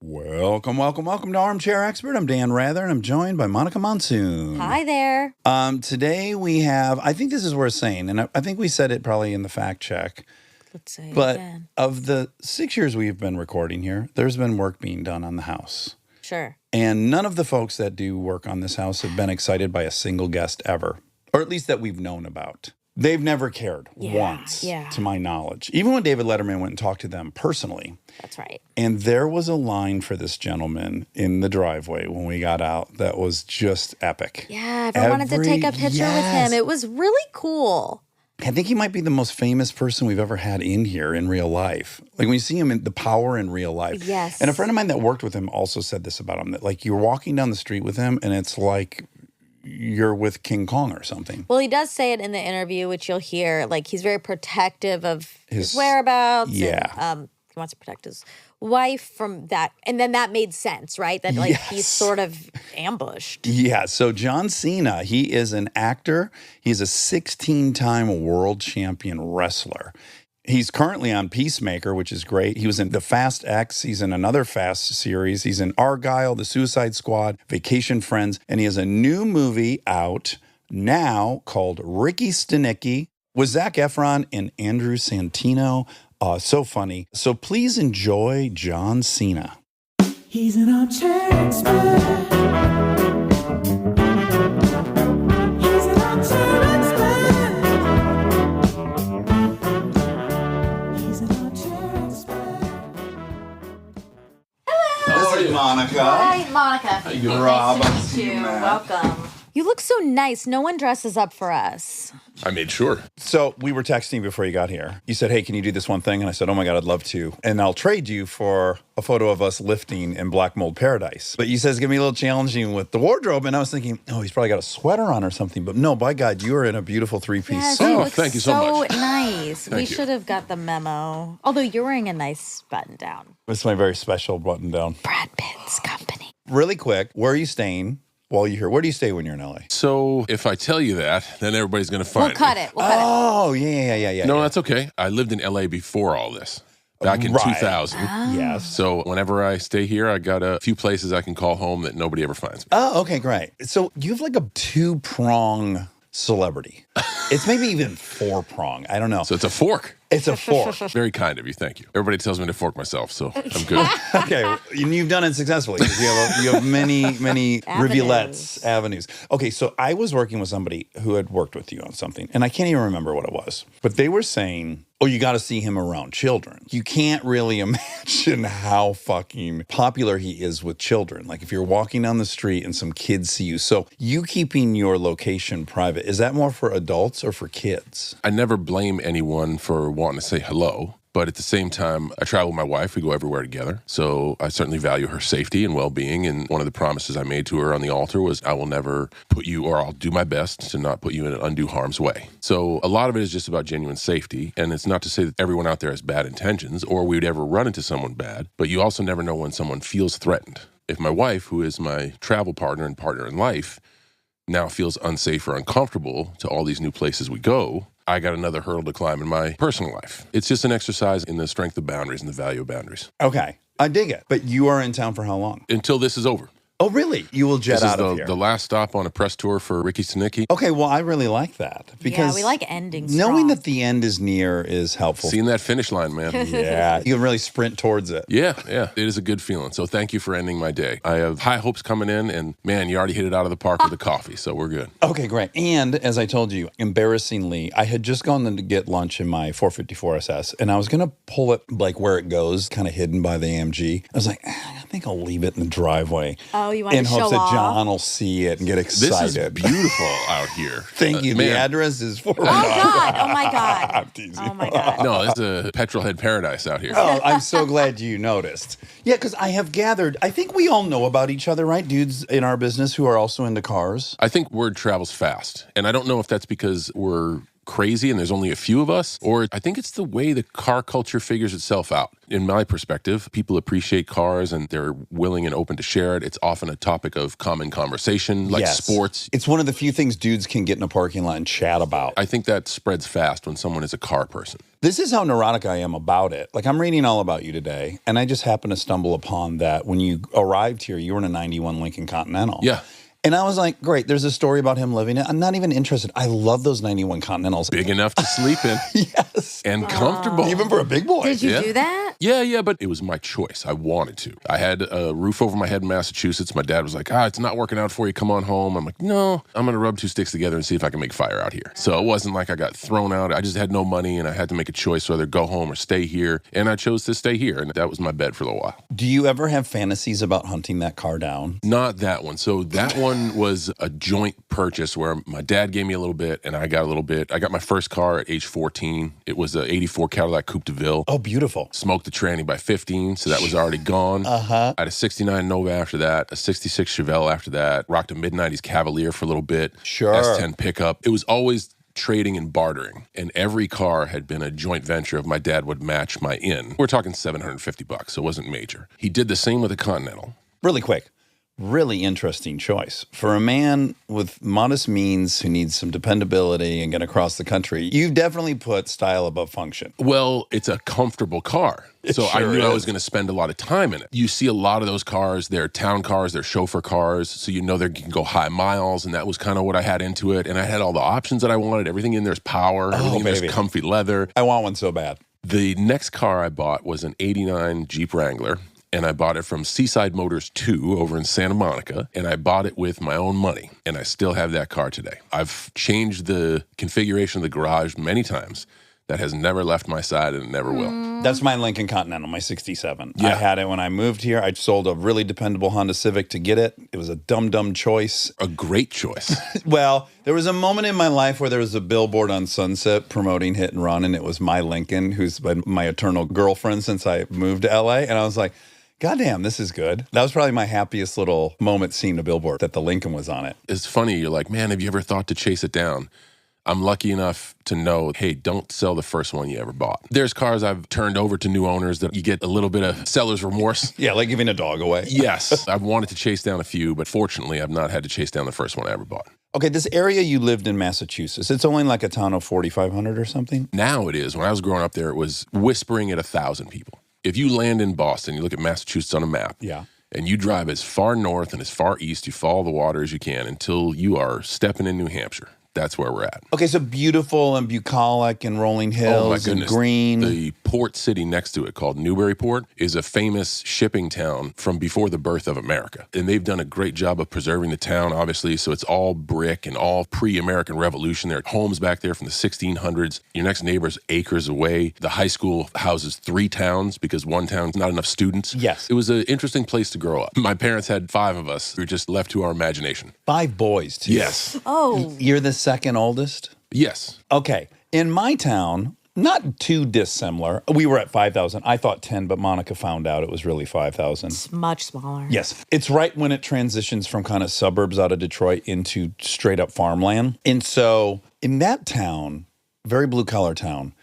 Welcome to Armchair Expert. I'm Dan Rather, and I'm joined by Monica Monsoon. Hi there. Today we have, I think this is worth saying, and I think we said it probably in the fact check. Let's say it but again. Of the 6 years we've been recording here, there's been work being done on the house. Sure. And none of the folks that do work on this house have been excited by a single guest ever, or at least that we've known about. They've never cared once, to my knowledge. Even when David Letterman went and talked to them personally. That's right. And there was a line for this gentleman in the driveway when we got out that was just epic. Yeah, everyone wanted to take a picture with him. It was really cool. I think he might be the most famous person we've ever had in here in real life. Like when you see him in the power in real life. Yes. And a friend of mine that worked with him also said this about him, that like you're walking down the street with him and it's like you're with King Kong or something. Well, he does say it in the interview, which you'll hear. Like, he's very protective of his whereabouts. Yeah. And, he wants to protect his wife from that. And then that made sense, right? That, like, he's sort of ambushed. Yeah. So John Cena, he is an actor. He's a 16-time world champion wrestler. He's currently on Peacemaker, which is great. He was in The Fast X. He's in another Fast series. He's in Argyle, The Suicide Squad, Vacation Friends. And he has a new movie out now called Ricky Stanicky with Zac Efron and Andrew Santino. So funny. So please enjoy John Cena. He's an armchair expert. He's an armchair expert. He's an armchair expert. This is Monica. Hi, Monica. How you doing, Rob? Nice to meet you. Welcome. You look so nice. No one dresses up for us. I made sure. So we were texting before you got here. You said, hey, can you do this one thing? And I said, oh my God, I'd love to. And I'll trade you for a photo of us lifting in Black Mold Paradise. But you said it's going to be a little challenging with the wardrobe. And I was thinking, oh, he's probably got a sweater on or something. But no, by God, you are in a beautiful three-piece Yes, suit. you look thank you so much. So nice. We you. should have got the memo. Although you're wearing a nice button down. It's my very special button down. Brad Pitt's company. Really quick, where are you staying while you're here? Where do you stay when you're in LA? So if I tell you that, then everybody's going to find We'll cut me. it. We'll cut it. Oh, yeah. No, that's okay. I lived in LA before all this, back in 2000. Yes. So whenever I stay here, I got a few places I can call home that nobody ever finds me. Oh, okay, great. So you have like a two-prong celebrity. It's maybe even four-prong. I don't know. So it's a fork. It's a fork. Very kind of you. Thank you. Everybody tells me to fork myself, so I'm good. Okay, and you've done it successfully because you have many rivulets, avenues. Okay, so I was working with somebody who had worked with you on something, and I can't even remember what it was, but they were saying, oh, you got to see him around children. You can't really imagine how fucking popular he is with children. Like if you're walking down the street and some kids see you. So you keeping your location private, is that more for adults or for kids? I never blame anyone for wanting to say hello. But at the same time, I travel with my wife. We go everywhere together. So I certainly value her safety and well-being. And one of the promises I made to her on the altar was I will never put you, or I'll do my best to not put you in undue harm's way. So a lot of it is just about genuine safety. And it's not to say that everyone out there has bad intentions or we would ever run into someone bad. But you also never know when someone feels threatened. If my wife, who is my travel partner and partner in life, now feels unsafe or uncomfortable to all these new places we go, I got another hurdle to climb in my personal life. It's just an exercise in the strength of boundaries and the value of boundaries. Okay, I dig it. But you are in town for how long? Until this is over. Oh, really? You will jet This out is of here. the last stop on a press tour for Ricky Stanicky. Okay, well, I really like that. Because yeah, we like endings. knowing that the end is near is helpful. Seeing that finish line, man. Yeah, you can really sprint towards it. Yeah. It is a good feeling. So thank you for ending my day. I have high hopes coming in, and man, you already hit it out of the park with the coffee, so we're good. Okay, great. And as I told you, embarrassingly, I had just gone to get lunch in my 454 SS, and I was going to pull it like where it goes, kind of hidden by the AMG. I was like, I think I'll leave it in the driveway. Oh, you want to show In hopes that off? John will see it and get excited. This is beautiful out here. Thank you. Man. The address is for. Oh, God. Oh, my God. I'm teasing. Oh, my God. No, this is a petrolhead paradise out here. Oh, I'm so glad you noticed. Yeah, because I have gathered, I think we all know about each other, right? Dudes in our business who are also into cars. I think word travels fast. And I don't know if that's because we're crazy and there's only a few of us, or I think it's the way the car culture figures itself out. In my perspective, people appreciate cars and they're willing and open to share it. It's often a topic of common conversation, like sports. It's one of the few things dudes can get in a parking lot and chat about. I think that spreads fast when someone is a car person. This is how neurotic I am about it. Like, I'm reading all about you today, and I just happened to stumble upon that when you arrived here, you were in a 91 Lincoln Continental. Yeah. And I was like, great, there's a story about him living it. I'm not even interested. I love those 91 Continentals. Big enough to sleep in. Yes. And comfortable. Even for a big boy. Did you do that? Yeah, but it was my choice. I wanted to. I had a roof over my head in Massachusetts. My dad was like, it's not working out for you. Come on home. I'm like, no, I'm going to rub two sticks together and see if I can make fire out here. So it wasn't like I got thrown out. I just had no money, and I had to make a choice whether go home or stay here. And I chose to stay here, and that was my bed for a little while. Do you ever have fantasies about hunting that car down? Not that one. So that one was a joint purchase where my dad gave me a little bit and I got a little bit. I got my first car at age 14. It was a 84 Cadillac Coupe de Ville. Oh, beautiful. Smoked the tranny by 15, so that was already gone. I had a 69 Nova after that, a 66 Chevelle after that, rocked a mid-90s Cavalier for a little bit. Sure. S10 pickup. It was always trading and bartering, and every car had been a joint venture of my dad would match my in. We're talking $750, so it wasn't major. He did the same with the Continental. Really quick. Really interesting choice. For a man with modest means who needs some dependability and get across the country, you've definitely put style above function. Well, it's a comfortable car. So I knew I was is. going to spend a lot of time in it. You see a lot of those cars, they're town cars, they're chauffeur cars, so you know they can go high miles, and that was kind of what I had into it. And I had all the options that I wanted. Everything in there's power, everything in there's comfy leather. I want one so bad. The next car I bought was an 89 Jeep Wrangler. And I bought it from Seaside Motors 2 over in Santa Monica, and I bought it with my own money, and I still have that car today. I've changed the configuration of the garage many times. That has never left my side, and it never will. That's my Lincoln Continental, my 67. Yeah. I had it when I moved here. I sold a really dependable Honda Civic to get it. It was a dumb choice. A great choice. Well, there was a moment in my life where there was a billboard on Sunset promoting Hit and Run, and it was my Lincoln, who's been my eternal girlfriend since I moved to LA. And I was like, God damn, this is good. That was probably my happiest little moment seeing a billboard that the Lincoln was on it. It's funny. You're like, man, have you ever thought to chase it down? I'm lucky enough to know, hey, don't sell the first one you ever bought. There's cars I've turned over to new owners that you get a little bit of seller's remorse. Yeah, like giving a dog away. Yes. I've wanted to chase down a few, but fortunately, I've not had to chase down the first one I ever bought. Okay, this area you lived in Massachusetts, it's only like a town of 4,500 or something? Now it is. When I was growing up there, it was whispering at 1,000 people. If you land in Boston, you look at Massachusetts on a map, and you drive as far north and as far east, you follow the water as you can until you are stepping in New Hampshire. That's where we're at. Okay, so beautiful and bucolic and rolling hills and green. The port city next to it, called Newburyport, is a famous shipping town from before the birth of America. And they've done a great job of preserving the town, obviously. So it's all brick and all pre-American Revolution. There are homes back there from the 1600s. Your next neighbor's acres away. The high school houses 3 towns because one town's not enough students. Yes. It was an interesting place to grow up. My parents had 5 of us. We were just left to our imagination. 5 boys, too. Yes. Oh. You're the second oldest? Yes. Okay. In my town, not too dissimilar. We were at 5,000. I thought 10, but Monica found out it was really 5,000. It's much smaller. Yes. It's right when it transitions from kind of suburbs out of Detroit into straight up farmland. And so in that town, very blue collar town,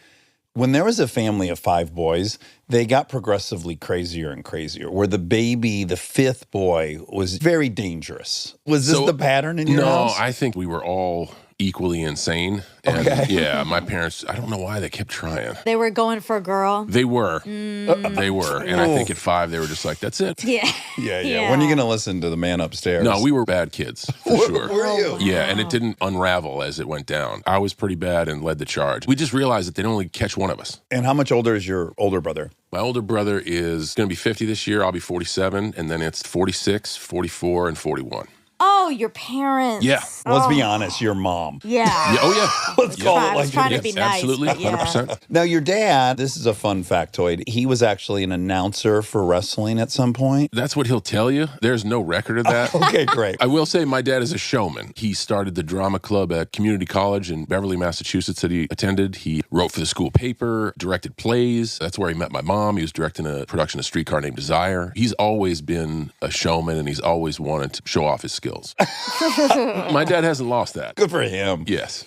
when there was a family of 5 boys, they got progressively crazier and crazier, where the baby, the 5th boy, was very dangerous. Was this the pattern in your house? No, I think we were all equally insane. And yeah, my parents, I don't know why they kept trying. They were going for a girl. They were. They were. And I think at 5, they were just like, that's it. Yeah. Yeah. When are you going to listen to the man upstairs? No, we were bad kids, for sure. Were you? Yeah, and it didn't unravel as it went down. I was pretty bad and led the charge. We just realized that they'd only catch one of us. And how much older is your older brother? My older brother is going to be 50 this year. I'll be 47. And then it's 46, 44, and 41. Oh, your parents. Yeah. Let's be honest, your mom. Yeah. Oh, yeah. Let's call I it was like trying it to is. be nice. Absolutely, but yeah. 100%. Now, your dad, this is a fun factoid. He was actually an announcer for wrestling at some point. That's what he'll tell you. There's no record of that. Okay, great. I will say my dad is a showman. He started the drama club at community college in Beverly, Massachusetts that he attended. He wrote for the school paper, directed plays. That's where he met my mom. He was directing a production of Streetcar Named Desire. He's always been a showman, and he's always wanted to show off his skills. titles. My dad hasn't lost that. Good for him. Yes.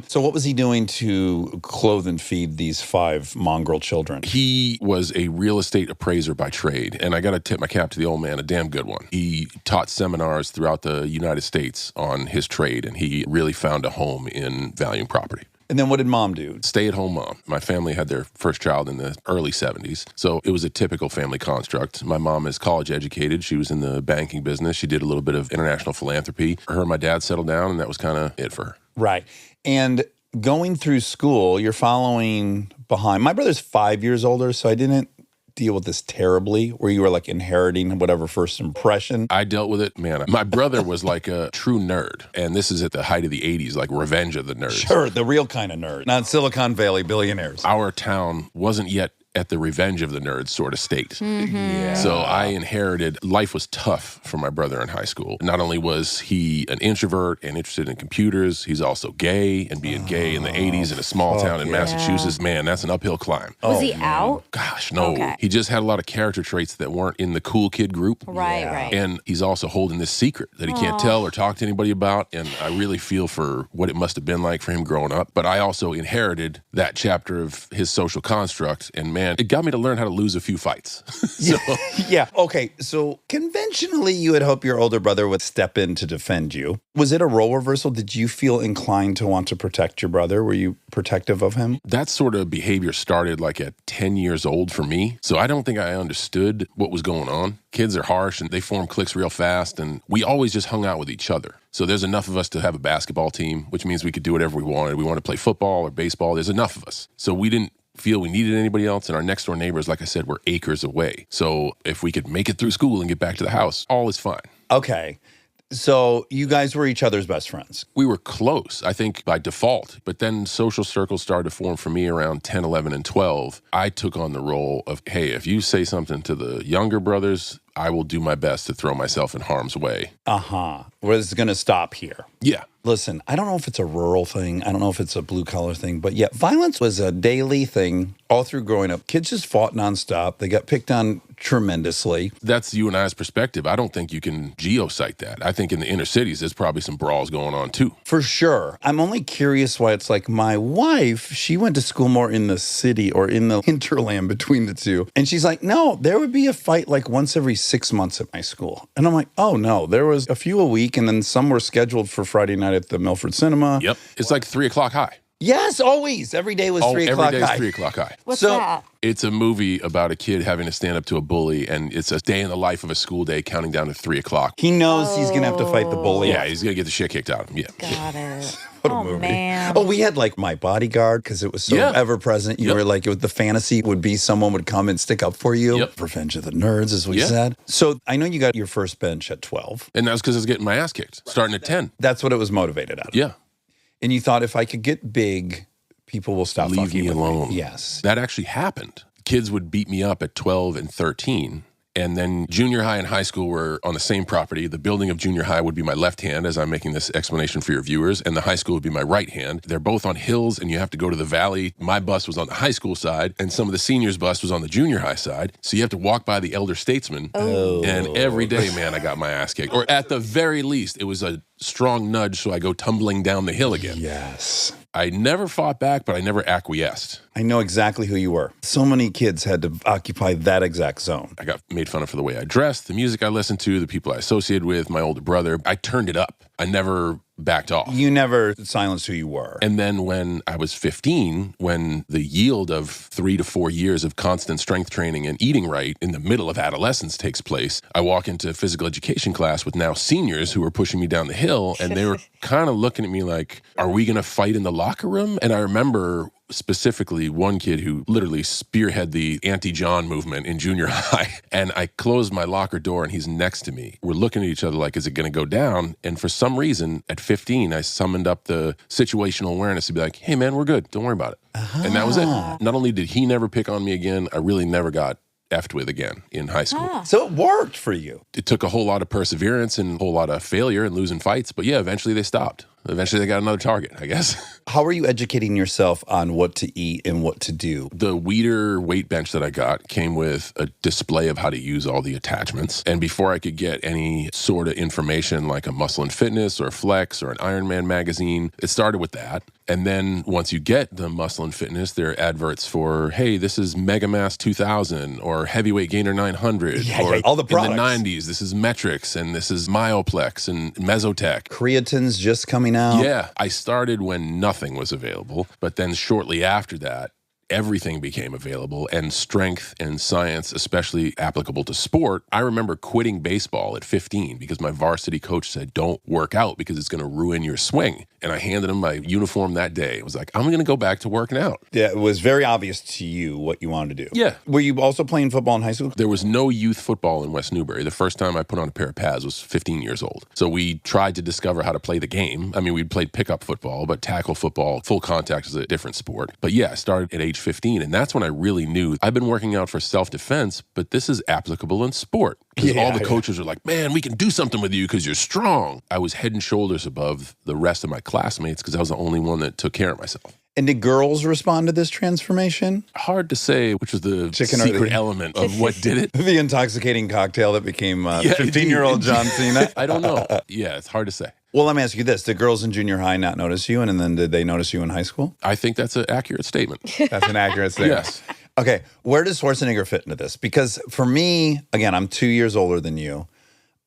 So what was he doing to clothe and feed these 5 mongrel children? He was a real estate appraiser by trade, and I got to tip my cap to the old man, a damn good one. He taught seminars throughout the United States on his trade, and he really found a home in valuing property. And then what did mom do? Stay-at-home mom. My family had their first child in the early 70s, so it was a typical family construct. My mom is college educated. She was in the banking business. She did a little bit of international philanthropy. Her and my dad settled down, and that was kind of it for her. Right. And going through school, you're following behind. My brother's 5 years older, so I didn't deal with this terribly, where you were like inheriting whatever first impression. I dealt with it, man. My brother was like a true nerd, and this is at the height of the 80s, like Revenge of the Nerds. Sure, the real kind of nerd, not Silicon Valley billionaires. Our town wasn't yet at the Revenge of the Nerds sort of state. Yeah. So I inherited, life was tough for my brother in high school. Not only was he an introvert and interested in computers, he's also gay, and being gay in the 80s in a small town in Massachusetts, man, that's an uphill climb. Was he out? Gosh, no. Okay. He just had a lot of character traits that weren't in the cool kid group. Right, right. And he's also holding this secret that he can't tell or talk to anybody about. And I really feel for what it must have been like for him growing up. But I also inherited that chapter of his social construct. And man, it got me to learn how to lose a few fights. So, Yeah. Okay. So conventionally, you would hope your older brother would step in to defend you. Was it a role reversal? Did you feel inclined to want to protect your brother? Were you protective of him? that sort of behavior started like at 10 years old for me. So I don't think I understood what was going on. Kids are harsh and they form cliques real fast. And we always just hung out with each other. So there's enough of us to have a basketball team, which means we could do whatever we wanted. We wanted to play football or baseball. There's enough of us. So we didn't feel we needed anybody else. And our next door neighbors, like I said, were acres away. So if we could make it through school and get back to the house, all is fine. Okay. So you guys were each other's best friends. We were close, I think, by default. But then social circles started to form for me around 10, 11, and 12. I took on the role of, hey, if you say something to the younger brothers, I will do my best to throw myself in harm's way. Uh-huh. Well, this is going to stop here. Yeah. Listen, I don't know if it's a rural thing. I don't know if it's a blue-collar thing. But yeah, violence was a daily thing all through growing up. Kids just fought nonstop. They got picked on tremendously. That's you and I's perspective. I don't think you can geocite that. I think in the inner cities, there's probably some brawls going on too. For sure. I'm only curious why it's like my wife, she went to school more in the city or in the hinterland between the two. And she's like, no, there would be a fight like once every 6 months at my school. And I'm like, oh no, there was a few a week and then some were scheduled for Friday night at the Milford Cinema. Yep. It's like 3 o'clock high. Yes, always. Every day was 3 o'clock Every day high. is 3 o'clock high. What's So- that? It's a movie about a kid having to stand up to a bully, and it's a day in the life of a school day counting down to 3 o'clock. He knows he's going to have to fight the bully. Yeah, he's going to get the shit kicked out of him. Yeah. Got it. What a Oh, movie. man. Oh, we had like My Bodyguard because it was so Yeah. ever present. You Yep. were like, it was, the fantasy would be someone would come and stick up for you. Yep. Revenge of the Nerds, as we Yeah. said. So I know you got your first bench at 12. And that was because I was getting my ass kicked, starting at 10. That's what it was motivated out of. Yeah. And you thought if I could get big, people will stop Leave fucking me with alone. Yes. That actually happened. Kids would beat me up at 12 and 13. And then junior high and high school were on the same property. The building of junior high would be my left hand, as I'm making this explanation for your viewers, and the high school would be my right hand. They're both on hills, and you have to go to the valley. My bus was on the high school side, and some of the seniors' bus was on the junior high side. So you have to walk by the elder statesman. Oh. And every day, man, I got my ass kicked. Or at the very least, it was a strong nudge so I go tumbling down the hill again. Yes. I never fought back, but I never acquiesced. I know exactly who you were. So many kids had to occupy that exact zone. I got made fun of for the way I dressed, the music I listened to, the people I associated with, my older brother. I turned it up. I never backed off. You never silenced who you were. And then when I was 15, when the yield of 3 to 4 years of constant strength training and eating right in the middle of adolescence takes place, I walk into physical education class with now seniors who are pushing me down the hill, and they were kind of looking at me like, are we going to fight in the locker room? And I remember specifically one kid who literally spearheaded the anti-John movement in junior high. And I closed my locker door and he's next to me. We're looking at each other like, is it going to go down? And for some reason, at 15, I summoned up the situational awareness to be like, hey man, we're good. Don't worry about it. And that was it. Not only did he never pick on me again, I really never got effed with again in high school. So it worked for you. It took a whole lot of perseverance and a whole lot of failure and losing fights. But yeah, eventually they stopped. Eventually, they got another target, I guess. How are you educating yourself on what to eat and what to do? The Weider weight bench that I got came with a display of how to use all the attachments. And before I could get any sort of information like a Muscle and Fitness or Flex or an Ironman magazine, it started with that. And then once you get the Muscle and Fitness, there are adverts for, hey, this is Mega Mass 2000 or Heavyweight Gainer 900. Or all the products. In the 90s, this is Metrics and this is Myoplex and Mesotech. Creatine's just coming out. Yeah, I started when nothing was available, but then shortly after that, everything became available, and strength and science, especially applicable to sport. I remember quitting baseball at 15 because my varsity coach said, don't work out because it's going to ruin your swing. And I handed him my uniform that day. It was like, I'm going to go back to working out. Yeah, it was very obvious to you what you wanted to do. Yeah. Were you also playing football in high school? There was no youth football in West Newbury. The first time I put on a pair of pads was 15 years old. So we tried to discover how to play the game. I mean, we played pickup football, but tackle football, full contact is a different sport. But yeah, I started at age 15, and that's when I really knew I've been working out for self-defense, but this is applicable in sport. Because all the coaches are like, man, we can do something with you because you're strong. I was head and shoulders above the rest of my classmates because I was the only one that took care of myself. And did girls respond to this transformation? Hard to say which was the Chicken or secret the- element of what did it. The intoxicating cocktail that became 15-year-old John Cena? I don't know. Yeah, it's hard to say. Well, let me ask you this. Did girls in junior high not notice you? And then did they notice you in high school? I think that's an accurate statement. That's an accurate statement. Yes. Okay, where does Schwarzenegger fit into this? Because for me, again, I'm 2 years older than you.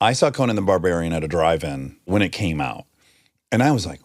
I saw Conan the Barbarian at a drive-in when it came out. And I was like,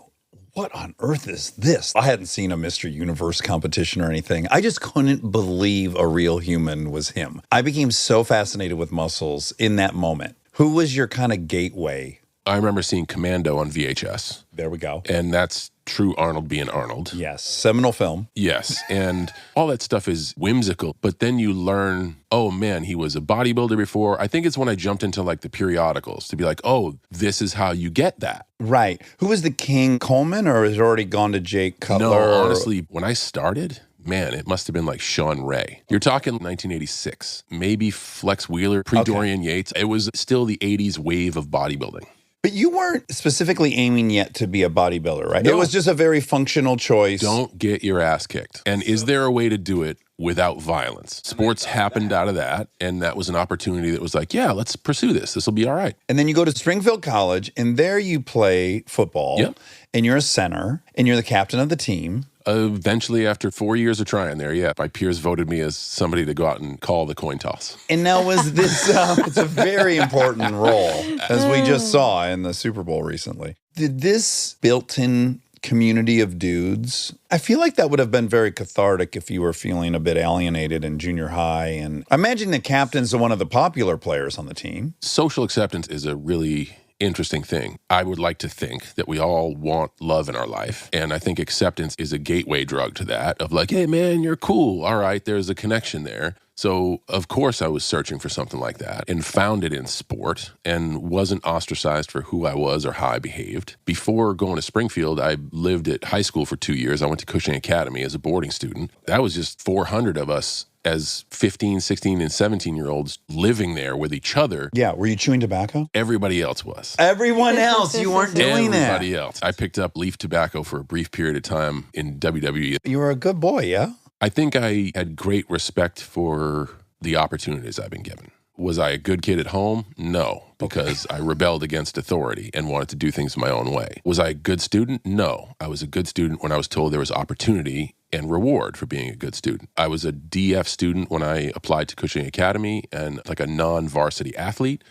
what on earth is this? I hadn't seen a Mr. Universe competition or anything. I just couldn't believe a real human was him. I became so fascinated with muscles in that moment. Who was your kind of gateway? I remember seeing Commando on VHS, There we go. and that's true Arnold being Arnold. Yes, seminal film. Yes, and all that stuff is whimsical, but then you learn, oh man, he was a bodybuilder before. I think it's when I jumped into like the periodicals to be like, oh, this is how you get that. Right. Who was the king? Coleman, or has it already gone to Jake Cutler? No, honestly, when I started, man, it must have been like Sean Ray. You're talking 1986, maybe Flex Wheeler, pre-Dorian Yates. It was still the 80s wave of bodybuilding. But you weren't specifically aiming yet to be a bodybuilder, right? No. It was just a very functional choice. Don't get your ass kicked. And is there a way to do it without violence? Sports happened out of that, and that was an opportunity that was like, yeah, let's pursue this. This will be all right. And then you go to Springfield College, and there you play football. Yep. And you're a center, and you're the captain of the team. Eventually, after 4 years of trying there, yeah, my peers voted me as somebody to go out and call the coin toss. And now was this, it's a very important role, as we just saw in the Super Bowl recently. Did this built-in community of dudes, I feel like that would have been very cathartic if you were feeling a bit alienated in junior high. And I imagine the captain's one of the popular players on the team. Social acceptance is a really interesting thing. I would like to think that we all want love in our life. And I think acceptance is a gateway drug to that of like, hey, man, you're cool. All right, there's a connection there. So, of course, I was searching for something like that and found it in sport and wasn't ostracized for who I was or how I behaved. Before going to Springfield, I lived at high school for 2 years. I went to Cushing Academy as a boarding student. That was just 400 of us as 15, 16, and 17-year-olds living there with each other. Yeah, were you chewing tobacco? Everybody else was. Everyone else, you weren't doing that. Everybody else. I picked up leaf tobacco for a brief period of time in WWE. You were a good boy, yeah? I think I had great respect for the opportunities I've been given. Was I a good kid at home? No, because I rebelled against authority and wanted to do things my own way. Was I a good student? No. I was a good student when I was told there was opportunity and reward for being a good student. I was a DF student when I applied to Cushing Academy and like a non-varsity athlete.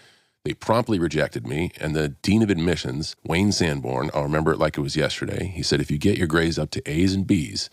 They promptly rejected me, and the dean of admissions, Wayne Sanborn, I'll remember it like it was yesterday, he said, if you get your grades up to A's and B's,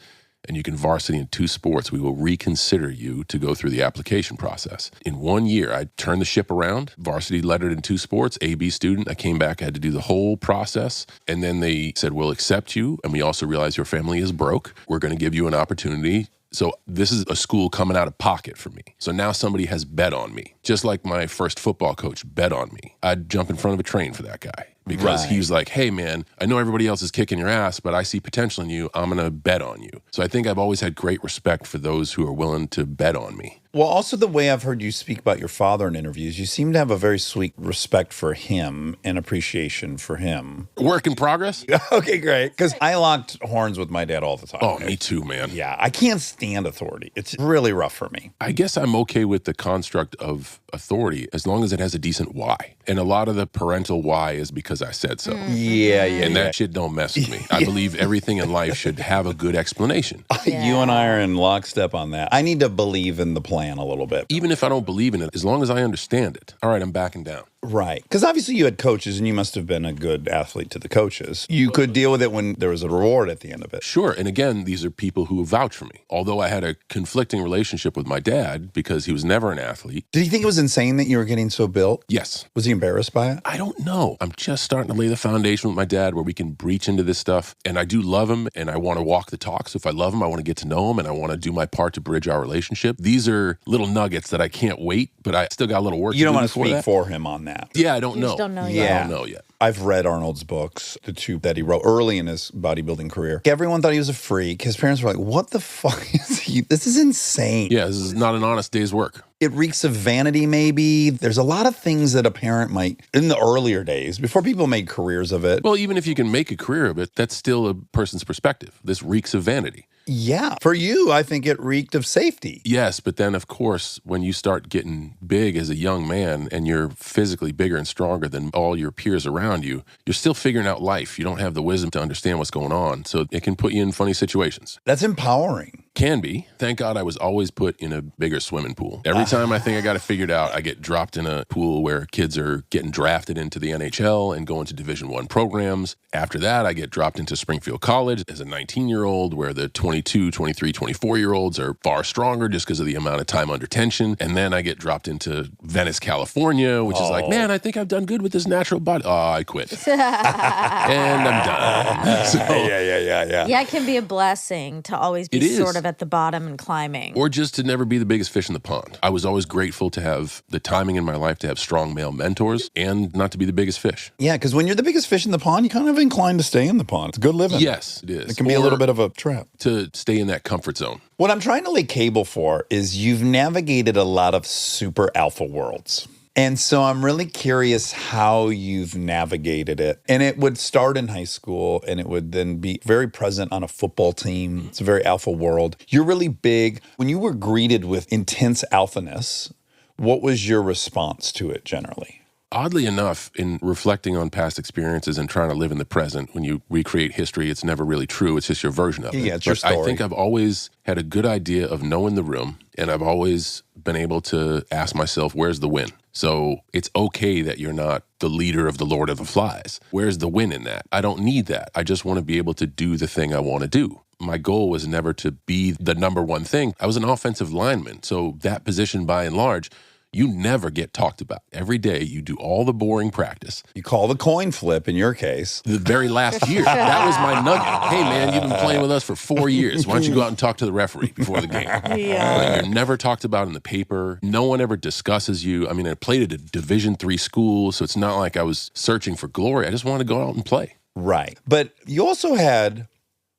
and you can varsity in 2 sports, we will reconsider you to go through the application process. In 1 year, I turned the ship around, varsity lettered in 2 sports, A, B student. I came back, I had to do the whole process. And then they said, we'll accept you. And we also realize your family is broke. We're going to give you an opportunity. So this is a school coming out of pocket for me. So now somebody has bet on me. Just like my first football coach bet on me. I'd jump in front of a train for that guy. Because he was like, hey, man, I know everybody else is kicking your ass, but I see potential in you. I'm going to bet on you. So I think I've always had great respect for those who are willing to bet on me. Well, also the way I've heard you speak about your father in interviews, you seem to have a very sweet respect for him and appreciation for him. Work in progress? Okay, great. Because I locked horns with my dad all the time. Oh, me too, man. Yeah, I can't stand authority. It's really rough for me. I guess I'm okay with the construct of authority as long as it has a decent why. And a lot of the parental why is because I said so. Yeah. And that shit don't mess with me. I believe everything in life should have a good explanation. You and I are in lockstep on that. I need to believe in the plan a little bit. Even if I don't believe in it, as long as I understand it. All right, I'm backing down. Right. Because obviously you had coaches and you must have been a good athlete to the coaches. You could deal with it when there was a reward at the end of it. Sure. And again, these are people who vouch for me. Although I had a conflicting relationship with my dad because he was never an athlete. Did he think it was insane that you were getting so built? Yes. Was he embarrassed by it? I don't know. I'm just starting to lay the foundation with my dad where we can breach into this stuff. And I do love him and I want to walk the talk. So if I love him, I want to get to know him and I want to do my part to bridge our relationship. These are little nuggets that I can't wait, but I still got a little work to do. You don't want to before speak that. for him on that. Yeah, I don't know. Don't know yet. I don't know yet. I've read Arnold's books, the two that he wrote early in his bodybuilding career. Everyone thought he was a freak. His parents were like, what the fuck is he? This is insane. Yeah, this is not an honest day's work. It reeks of vanity, maybe. There's a lot of things that a parent might, in the earlier days, before people made careers of it. Well, even if you can make a career of it, that's still a person's perspective. This reeks of vanity. Yeah. For you, I think it reeked of safety. Yes, but then, of course, when you start getting big as a young man and you're physically bigger and stronger than all your peers around you, you're still figuring out life. You don't have the wisdom to understand what's going on. So it can put you in funny situations. That's empowering. Can be. Thank God I was always put in a bigger swimming pool. Every time I think I got it figured out, I get dropped in a pool where kids are getting drafted into the NHL and going to Division I programs. After that, I get dropped into Springfield College as a 19-year-old where the 22, 23, 24-year-olds are far stronger just because of the amount of time under tension. And then I get dropped into Venice, California, which is like, man, I think I've done good with this natural body. Oh, I quit. And I'm done. So, Yeah, it can be a blessing to always be sort of at the bottom and climbing. or just to never be the biggest fish in the pond. I was always grateful to have the timing in my life to have strong male mentors and not to be the biggest fish. Yeah, because when you're the biggest fish in the pond, you kind of inclined to stay in the pond. It's good living. Yes, it is. It can be a little bit of a trap. To stay in that comfort zone. What I'm trying to lay cable for is you've navigated a lot of super alpha worlds. And so I'm really curious how you've navigated it. And it would start in high school and it would then be very present on a football team. It's a very alpha world. You're really big. When you were greeted with intense alphaness, what was your response to it generally? Oddly enough, in reflecting on past experiences and trying to live in the present, when you recreate history, it's never really true. It's just your version of it. Yeah, it's your But I story. think I've always had a good idea of knowing the room, and I've always been able to ask myself, where's the win? So it's okay that you're not the leader of the Lord of the Flies. Where's the win in that? I don't need that. I just want to be able to do the thing I want to do. My goal was never to be the number one thing. I was an offensive lineman, so that position by and large, you never get talked about. Every day, you do all the boring practice. You call the coin flip in your case. The very last year, that was my nugget. Hey, man, you've been playing with us for 4 years. Why don't you go out and talk to the referee before the game? But you're never talked about in the paper. No one ever discusses you. I mean, I played at a Division III school, so it's not like I was searching for glory. I just wanted to go out and play. Right. But you also had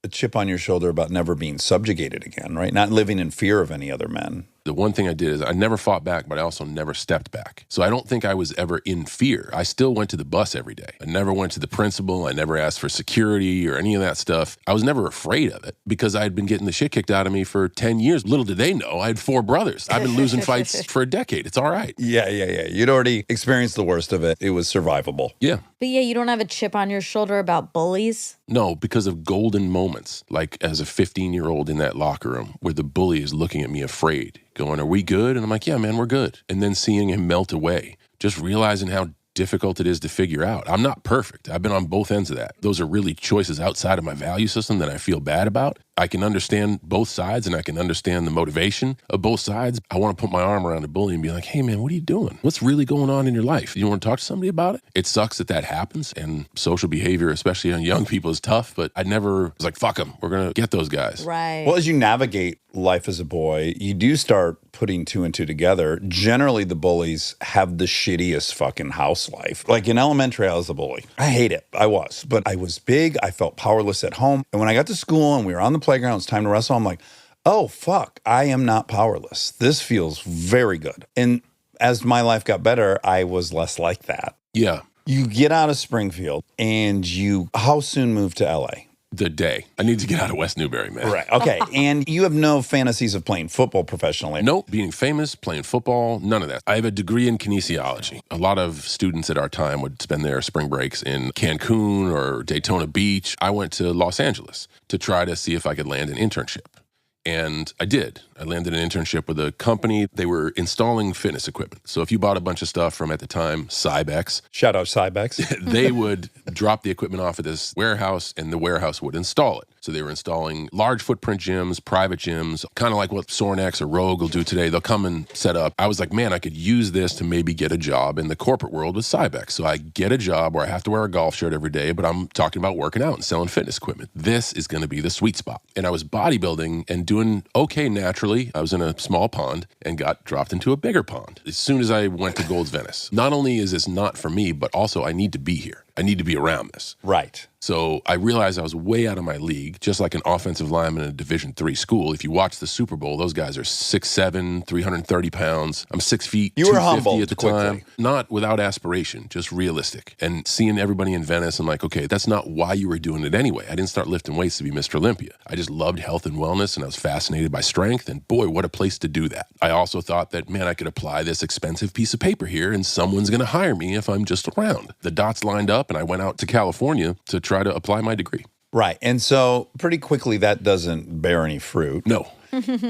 a chip on your shoulder about never being subjugated again, right? Not living in fear of any other men. The one thing I did is I never fought back, but I also never stepped back. So I don't think I was ever in fear. I still went to the bus every day. I never went to the principal. I never asked for security or any of that stuff. I was never afraid of it because I had been getting the shit kicked out of me for 10 years. Little did they know, I had 4 brothers. I've been losing fights for a decade. It's all right. Yeah. You'd already experienced the worst of it. It was survivable. Yeah. But yeah, you don't have a chip on your shoulder about bullies? No, because of golden moments, like as a 15-year-old in that locker room where the bully is looking at me afraid, going, are we good? And I'm like, yeah, man, we're good. And then seeing him melt away, just realizing how difficult it is to figure out. I'm not perfect. I've been on both ends of that. Those are really choices outside of my value system that I feel bad about. I can understand both sides and I can understand the motivation of both sides. I want to put my arm around a bully and be like, hey man, what are you doing? What's really going on in your life? You want to talk to somebody about it? It sucks that happens, and social behavior, especially on young people, is tough, but I never was like, fuck them. We're going to get those guys. Right. Well, as you navigate life as a boy, you do start putting 2 and 2 together. Generally, the bullies have the shittiest fucking house life. Like in elementary, I was a bully. I hate it. I was. But I was big. I felt powerless at home. And when I got to school and we were on the playground, it's time to wrestle, I'm like, oh, fuck, I am not powerless. This feels very good. And as my life got better, I was less like that. Yeah. You get out of Springfield and how soon moved to LA? The day. I need to get out of West Newbury, man. Right. Okay. And you have no fantasies of playing football professionally. Nope. Being famous, playing football, none of that. I have a degree in kinesiology. A lot of students at our time would spend their spring breaks in Cancun or Daytona Beach. I went to Los Angeles to try to see if I could land an internship. And I did. I landed an internship with a company. They were installing fitness equipment. So if you bought a bunch of stuff from, at the time, Cybex. Shout out Cybex. They would drop the equipment off at this warehouse, and the warehouse would install it. So they were installing large footprint gyms, private gyms, kind of like what Sornex or Rogue will do today. They'll come and set up. I was like, man, I could use this to maybe get a job in the corporate world with Cybex. So I get a job where I have to wear a golf shirt every day, but I'm talking about working out and selling fitness equipment. This is going to be the sweet spot. And I was bodybuilding and doing okay naturally. I was in a small pond and got dropped into a bigger pond as soon as I went to Gold's Venice. Not only is this not for me, but also I need to be here. I need to be around this. Right. So I realized I was way out of my league, just like an offensive lineman in a Division III school. If you watch the Super Bowl, those guys are 6'7", 330 pounds. I'm 6 feet, You were 250 humbled at the quickly. time. Not without aspiration, just realistic. And seeing everybody in Venice, I'm like, okay, that's not why you were doing it anyway. I didn't start lifting weights to be Mr. Olympia. I just loved health and wellness, and I was fascinated by strength. And boy, what a place to do that. I also thought that, man, I could apply this expensive piece of paper here, and someone's going to hire me if I'm just around. The dots lined up, and I went out to California to try to apply my degree. Right. And so pretty quickly that doesn't bear any fruit. No,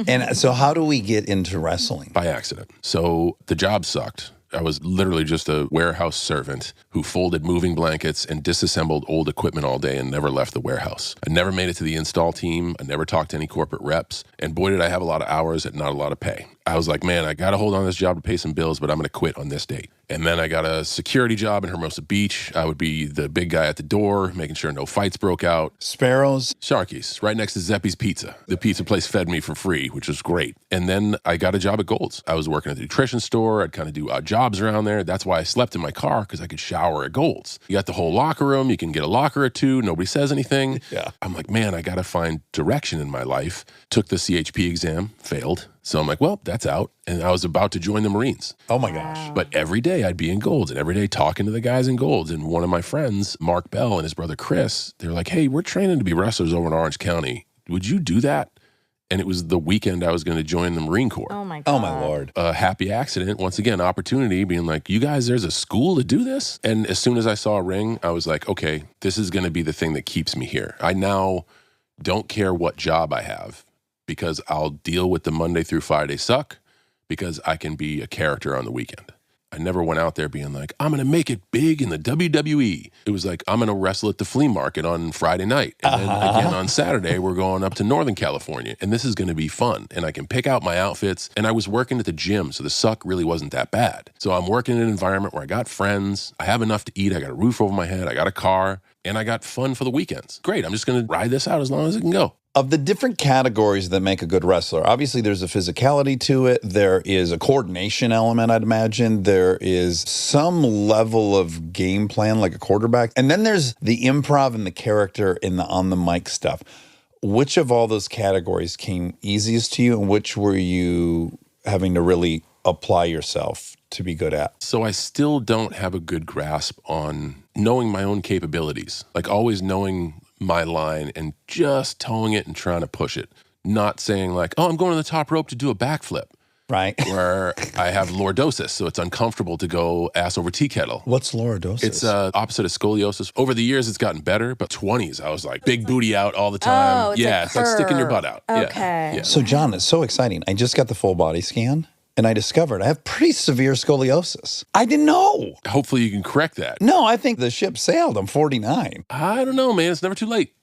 And so how do we get into wrestling? by accident. So the job sucked. I was literally just a warehouse servant who folded moving blankets and disassembled old equipment all day and never left the warehouse. I never made it to the install team. I never talked to any corporate reps. And boy, did I have a lot of hours and not a lot of pay. I was like, man, I got to hold on to this job to pay some bills, but I'm going to quit on this date. And then I got a security job in Hermosa Beach. I would be the big guy at the door, making sure no fights broke out. Sparrows? Sharky's, right next to Zeppi's Pizza. The pizza place fed me for free, which was great. And then I got a job at Gold's. I was working at the nutrition store. I'd kind of do odd jobs around there. That's why I slept in my car, because I could shower at Gold's. You got the whole locker room. You can get a locker or two. Nobody says anything. Yeah. I'm like, man, I got to find direction in my life. Took the CHP exam, failed. So I'm like, well, that's out. And I was about to join the Marines. Oh my gosh. But every day I'd be in Gold's, and every day talking to the guys in Gold's. And one of my friends, Mark Bell, and his brother Chris, they were like, hey, we're training to be wrestlers over in Orange County. Would you do that? And it was the weekend I was going to join the Marine Corps. Oh my God. Oh my Lord. A happy accident. Once again, opportunity, being like, you guys, there's a school to do this? And as soon as I saw a ring, I was like, okay, this is going to be the thing that keeps me here. I now don't care what job I have, because I'll deal with the Monday through Friday suck, because I can be a character on the weekend. I never went out there being like, I'm going to make it big in the WWE. It was like, I'm going to wrestle at the flea market on Friday night. And then again on Saturday, we're going up to Northern California, and this is going to be fun. And I can pick out my outfits. And I was working at the gym, so the suck really wasn't that bad. So I'm working in an environment where I got friends, I have enough to eat, I got a roof over my head, I got a car, and I got fun for the weekends. Great, I'm just going to ride this out as long as it can go. Of the different categories that make a good wrestler, obviously there's a physicality to it. There is a coordination element, I'd imagine. There is some level of game plan, like a quarterback. And then there's the improv and the character in the on the mic stuff. Which of all those categories came easiest to you, and which were you having to really apply yourself to be good at? So I still don't have a good grasp on knowing my own capabilities, like always knowing my line and just towing it and trying to push it. Not saying like, oh, I'm going to the top rope to do a backflip, Right. where I have lordosis, so it's uncomfortable to go ass over tea kettle. What's lordosis? It's opposite of scoliosis. Over the years, it's gotten better, but 20s, I was like, big booty out all the time. Oh, it's yeah, a it's like sticking your curve. butt out. Okay. Yeah. So, John, it's so exciting. I just got the full body scan, and I discovered I have pretty severe scoliosis. I didn't know. Hopefully you can correct that. No, I think the ship sailed. I'm 49. I don't know, man. It's never too late.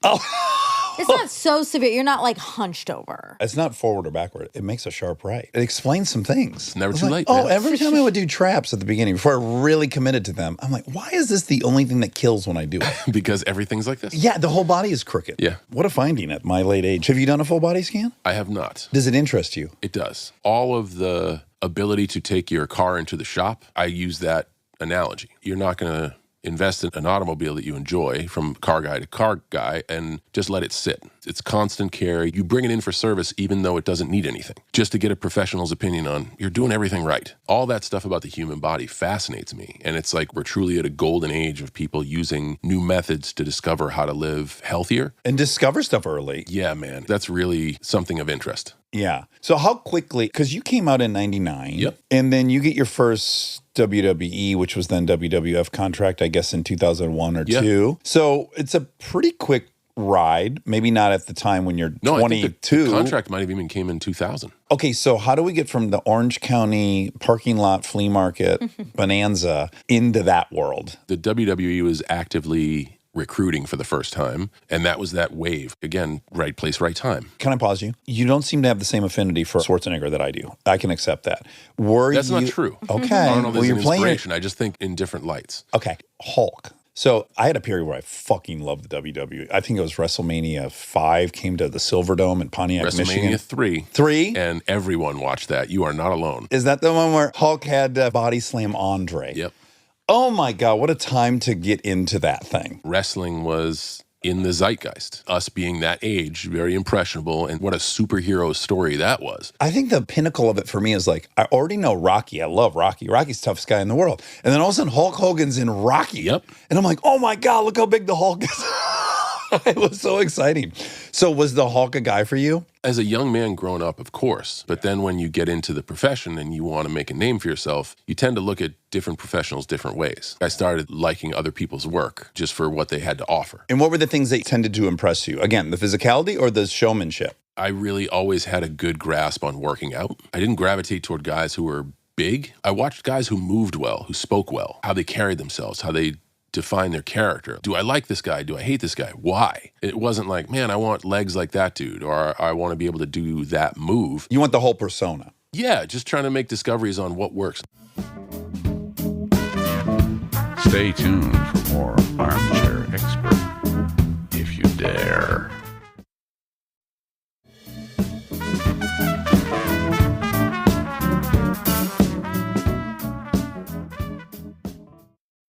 It's not so severe. You're not like hunched over. It's not forward or backward. It makes a sharp right. It explains some things. It's never too late, Oh, man. every time I would do traps at the beginning, before I really committed to them, I'm like, why is this the only thing that kills when I do it? Because everything's like this. Yeah, the whole body is crooked. Yeah. What a finding at my late age. Have you done a full body scan? I have not. Does it interest you? It does. All of the ability to take your car into the shop, I use that analogy. You're not going to invest in an automobile that you enjoy from car guy to car guy and just let it sit. It's constant care. You bring it in for service even though it doesn't need anything, just to get a professional's opinion on you're doing everything right. All that stuff about the human body fascinates me. And it's like we're truly at a golden age of people using new methods to discover how to live healthier. And discover stuff early. Yeah, man. That's really something of interest. Yeah. So how quickly, because you came out in 99. Yep. And then you get your first WWE, which was then WWF contract, I guess in 2001 or 2. So it's a pretty quick ride. Maybe not at the time when you're 22. I think the contract might have even came in 2000. Okay, so how do we get from the Orange County parking lot flea market bonanza into that world? The WWE was actively recruiting for the first time, and that was that wave. Again, right place, right time. Can I pause you? You don't seem to have the same affinity for Schwarzenegger that I do. I can accept that. That's not true. Okay. Arnold is you're an inspiration. I just think in different lights. Okay, Hulk. So I had a period where I fucking loved the WWE. I think it was WrestleMania 5 came to the Silverdome in Pontiac, Michigan. WrestleMania 3. 3? And everyone watched that. You are not alone. Is that the one where Hulk had to body slam Andre? Yep. Oh my God, what a time to get into that thing. Wrestling was in the zeitgeist. Us being that age, very impressionable, and what a superhero story that was. I think the pinnacle of it for me is like, I already know Rocky. I love Rocky. Rocky's the toughest guy in the world. And then all of a sudden, Hulk Hogan's in Rocky. Yep. And I'm like, oh my God, look how big the Hulk is. It was so exciting. So was the Hulk a guy for you? As a young man growing up, of course. But then when you get into the profession and you want to make a name for yourself, you tend to look at different professionals different ways. I started liking other people's work just for what they had to offer. And what were the things that tended to impress you? Again, the physicality or the showmanship? I really always had a good grasp on working out. I didn't gravitate toward guys who were big. I watched guys who moved well, who spoke well, how they carried themselves, how they define their character. Do I like this guy? Do I hate this guy? Why? It wasn't like, man, I want legs like that dude, or I want to be able to do that move. You want the whole persona. Yeah, just trying to make discoveries on what works. Stay tuned for more Armchair Expert, if you dare.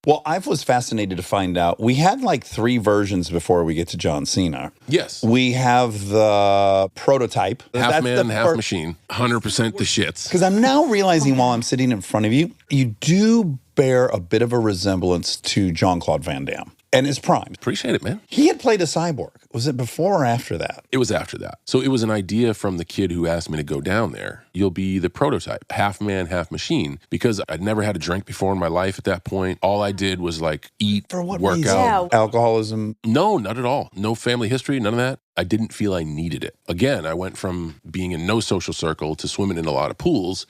Well, I was fascinated to find out. We had like 3 versions before we get to John Cena. Yes. We have the prototype. Half man, half machine. 100% the shits. Because I'm now realizing while I'm sitting in front of you, you do bear a bit of a resemblance to Jean-Claude Van Damme and his prime. Appreciate it, man. He had played a cyborg. Was it before or after that? It was after that. So it was an idea from the kid who asked me to go down there. You'll be the prototype, half man, half machine, because I'd never had a drink before in my life at that point. All I did was like eat, For what work reason? out. Yeah. Alcoholism. No, not at all. No family history, none of that. I didn't feel I needed it. Again, I went from being in no social circle to swimming in a lot of pools,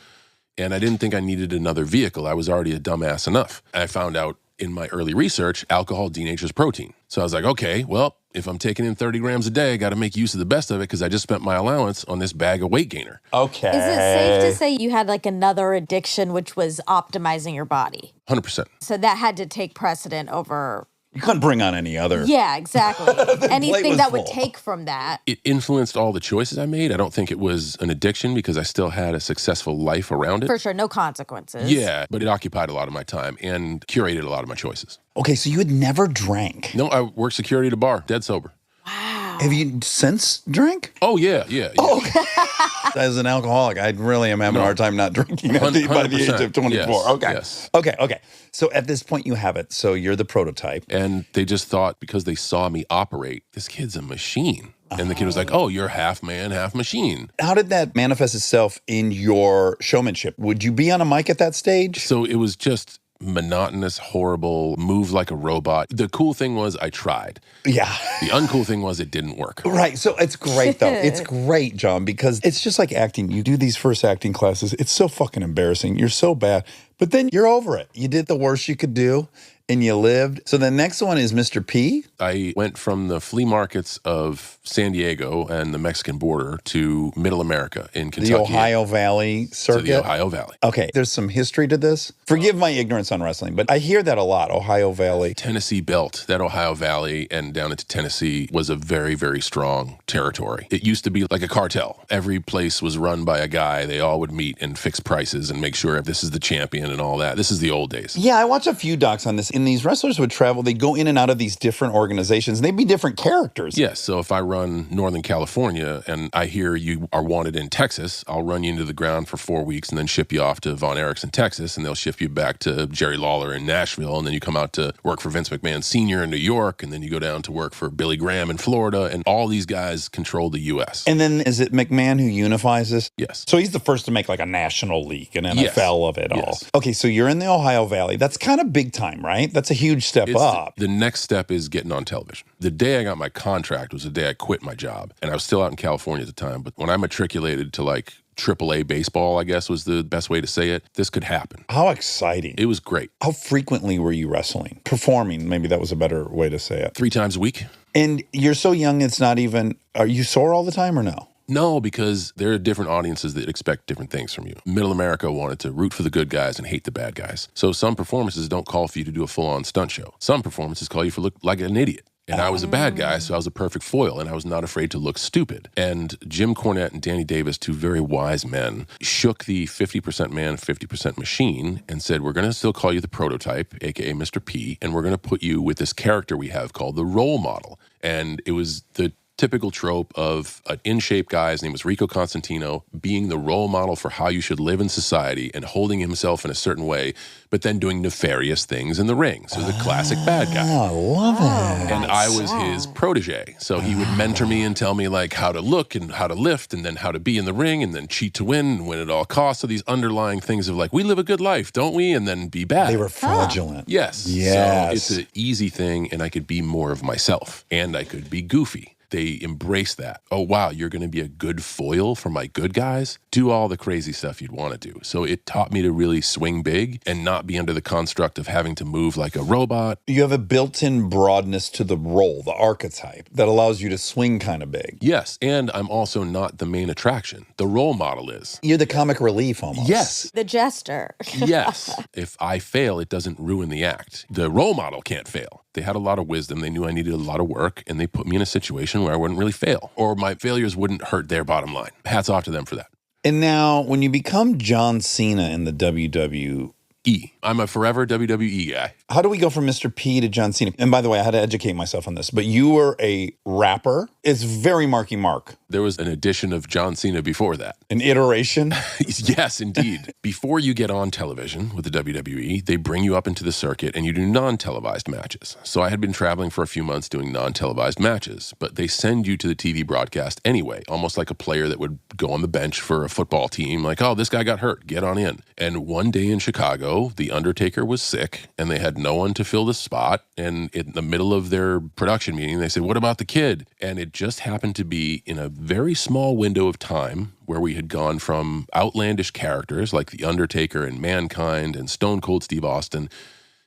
and I didn't think I needed another vehicle. I was already a dumbass enough. I found out in my early research, alcohol denatures protein. So I was like, okay, well, if I'm taking in 30 grams a day, I got to make use of the best of it because I just spent my allowance on this bag of weight gainer. Okay. Is it safe to say you had like another addiction, which was optimizing your body? 100%. So that had to take precedent over. You couldn't bring on any other. Yeah, exactly. plate Anything was that would full. take from that. It influenced all the choices I made. I don't think it was an addiction because I still had a successful life around it. For sure, no consequences. Yeah, but it occupied a lot of my time and curated a lot of my choices. Okay, so you had never drank. No, I worked security at a bar, dead sober. Have you since drank? Oh, yeah. Oh, okay. As an alcoholic, I really am having a hard time not drinking by the age of 24. Yes, Okay. yes. Okay. So at this point, you have it. So you're the prototype. And they just thought because they saw me operate, this kid's a machine. And the kid was like, oh, you're half man, half machine. How did that manifest itself in your showmanship? Would you be on a mic at that stage? So it was just monotonous, horrible, move like a robot. The cool thing was I tried. Yeah. The uncool thing was it didn't work. Right. So it's great, though. It's great, John, because it's just like acting. You do these first acting classes. It's so fucking embarrassing. You're so bad. But then you're over it. You did the worst you could do, and you lived. So the next one is Mr. P. I went from the flea markets of San Diego and the Mexican border to Middle America in Kentucky. The Ohio Valley To circuit. the Ohio Valley. Okay, there's some history to this. Forgive my ignorance on wrestling, but I hear that a lot. Ohio Valley. Tennessee belt, that Ohio Valley and down into Tennessee was a very, very strong territory. It used to be like a cartel. Every place was run by a guy. They all would meet and fix prices and make sure if this is the champion and all that. This is the old days. Yeah, I watched a few docs on this. And these wrestlers would travel, they'd go in and out of these different organizations, and they'd be different characters. Yes. So if I run Northern California and I hear you are wanted in Texas, I'll run you into the ground for 4 weeks and then ship you off to Von Erichs in Texas, and they'll ship you back to Jerry Lawler in Nashville, and then you come out to work for Vince McMahon Sr. in New York, and then you go down to work for Billy Graham in Florida, and all these guys control the U.S. And then is it McMahon who unifies this? Yes. So he's the first to make like a national league, an NFL of it all. Yes. Okay, so you're in the Ohio Valley. That's kind of big time, right? That's a huge step up. The next step is getting on television. The day I got my contract was the day I quit my job, and I was still out in California at the time, but when I matriculated to like AAA baseball, I guess was the best way to say it, this could happen. How exciting. It was great. How frequently were you wrestling? Performing, maybe that was a better way to say it. 3 times a week. And you're so young, it's not even, are you sore all the time or no? No, because there are different audiences that expect different things from you. Middle America wanted to root for the good guys and hate the bad guys. So some performances don't call for you to do a full-on stunt show. Some performances call you for look like an idiot. And I was a bad guy, so I was a perfect foil, and I was not afraid to look stupid. And Jim Cornette and Danny Davis, 2 very wise men, shook the 50% man, 50% machine and said, we're going to still call you the prototype, a.k.a. Mr. P, and we're going to put you with this character we have called the role model. And it was the typical trope of an in-shape guy, his name was Rico Constantino, being the role model for how you should live in society and holding himself in a certain way, but then doing nefarious things in the ring. So the classic bad guy. Oh, I love it. And I was his protege. So he would mentor me and tell me like how to look and how to lift and then how to be in the ring and then cheat to win and win at all costs. So these underlying things of like, we live a good life, don't we? And then be bad. They were fraudulent. Yes. Yes. So it's an easy thing, and I could be more of myself, and I could be goofy. They embrace that. Oh, wow, you're going to be a good foil for my good guys? Do all the crazy stuff you'd want to do. So it taught me to really swing big and not be under the construct of having to move like a robot. You have a built-in broadness to the role, the archetype, that allows you to swing kind of big. Yes, and I'm also not the main attraction. The role model is. You're the comic relief almost. Yes. The jester. Yes. If I fail, it doesn't ruin the act. The role model can't fail. They had a lot of wisdom. They knew I needed a lot of work, and they put me in a situation where I wouldn't really fail, or my failures wouldn't hurt their bottom line. Hats off to them for that. And now, when you become John Cena in the WWE, I'm a forever WWE guy. how do we go from Mr. P to John Cena? And by the way, I had to educate myself on this, but you were a rapper. It's very Marky Mark. There was an edition of John Cena before that. An iteration. Yes, indeed. Before you get on television with the WWE, they bring you up into the circuit and you do non-televised matches. So I had been traveling for a few months doing non-televised matches, but they send you to the TV broadcast anyway, almost like a player that would go on the bench for a football team, like, oh, this guy got hurt, get on in. And one day in Chicago, The Undertaker was sick and they had no one to fill the spot. And in the middle of their production meeting, they said, what about the kid? And it just happened to be in a very small window of time where we had gone from outlandish characters like The Undertaker and Mankind and Stone Cold Steve Austin,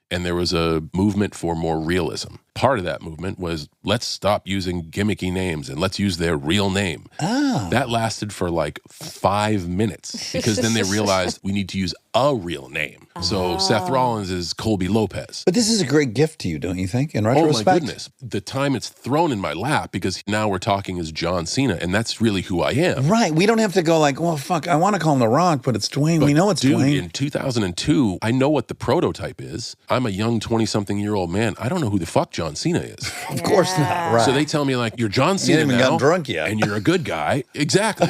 and there was a movement for more realism. Part of that movement was, let's stop using gimmicky names and let's use their real name. Ah. That lasted for like 5 minutes because then they realized we need to use a real name. So Seth Rollins is Colby Lopez. But this is a great gift to you, don't you think, in Oh retrospect? my goodness. The time it's thrown in my lap because now we're talking as John Cena, and that's really who I am. Right. We don't have to go like, well, fuck, I want to call him The Rock, but it's Dwayne. We know it's Dude, Dwayne. in 2002, I know what the prototype is. I'm a young 20-something-year-old man. I don't know who the fuck John Cena is. Of course not. Right. So they tell me, like, you're John Cena haven't even now, gotten drunk yet. and you're a good guy. Exactly.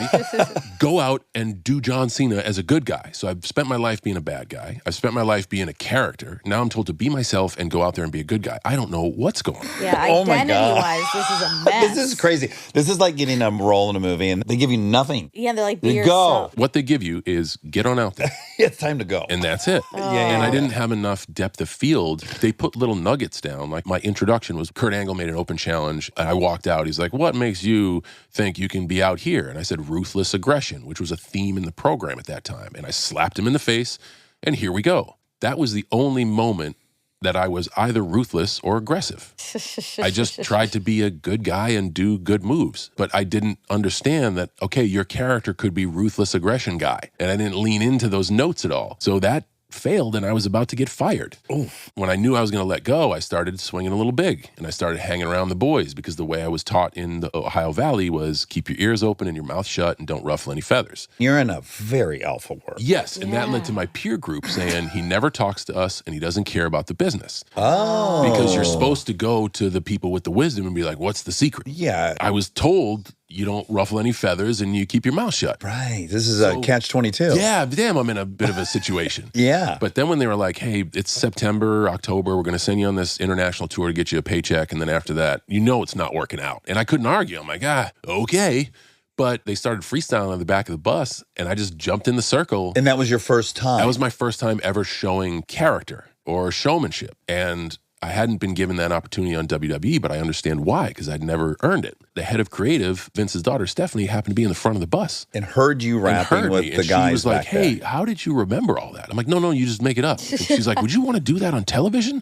Go out and do John Cena as a good guy. So I've spent my life being a bad guy. I've spent my life being a character. Now I'm told to be myself and go out there and be a good guy. I don't know what's going on. Yeah, Oh my God. identity-wise, this is a mess. This is crazy. This is like getting a role in a movie and they give you nothing. Yeah, they're like, be You yourself. go. What they give you is get on out there. It's time to go. And that's it. yeah, And I yeah. didn't have enough depth of field. They put little nuggets down. Like my introduction was Kurt Angle made an open challenge. And I walked out. He's like, what makes you think you can be out here? And I said, ruthless aggression, which was a theme in the program at that time. And I slapped him in the face. And here we go. That was the only moment that I was either ruthless or aggressive. I just tried to be a good guy and do good moves. But I didn't understand that, okay, your character could be ruthless aggression guy. And I didn't lean into those notes at all. So that failed and I was about to get fired. Oof. When I knew I was going to let go, I started swinging a little big and I started hanging around the boys because the way I was taught in the Ohio Valley was keep your ears open and your mouth shut and don't ruffle any feathers. You're in a very alpha world. Yes, and that led to my peer group saying he never talks to us and he doesn't care about the business. Oh. Because you're supposed to go to the people with the wisdom and be like, what's the secret? Yeah. I was told you don't ruffle any feathers and you keep your mouth shut. Right. This is a catch-22. Yeah, damn, I'm in a bit of a situation. Yeah. But then when they were like, hey, it's September, October, we're going to send you on this international tour to get you a paycheck. And then after that, you know it's not working out. And I couldn't argue. I'm like, okay. But they started freestyling on the back of the bus and I just jumped in the circle. And that was your first time? That was my first time ever showing character or showmanship. And I hadn't been given that opportunity on WWE, but I understand why, because I'd never earned it. The head of creative, Vince's daughter, Stephanie, happened to be in the front of the bus. And heard you rapping with the guys. She was like, back hey, there. how did you remember all that? I'm like, no, you just make it up. And she's like, would you want to do that on television?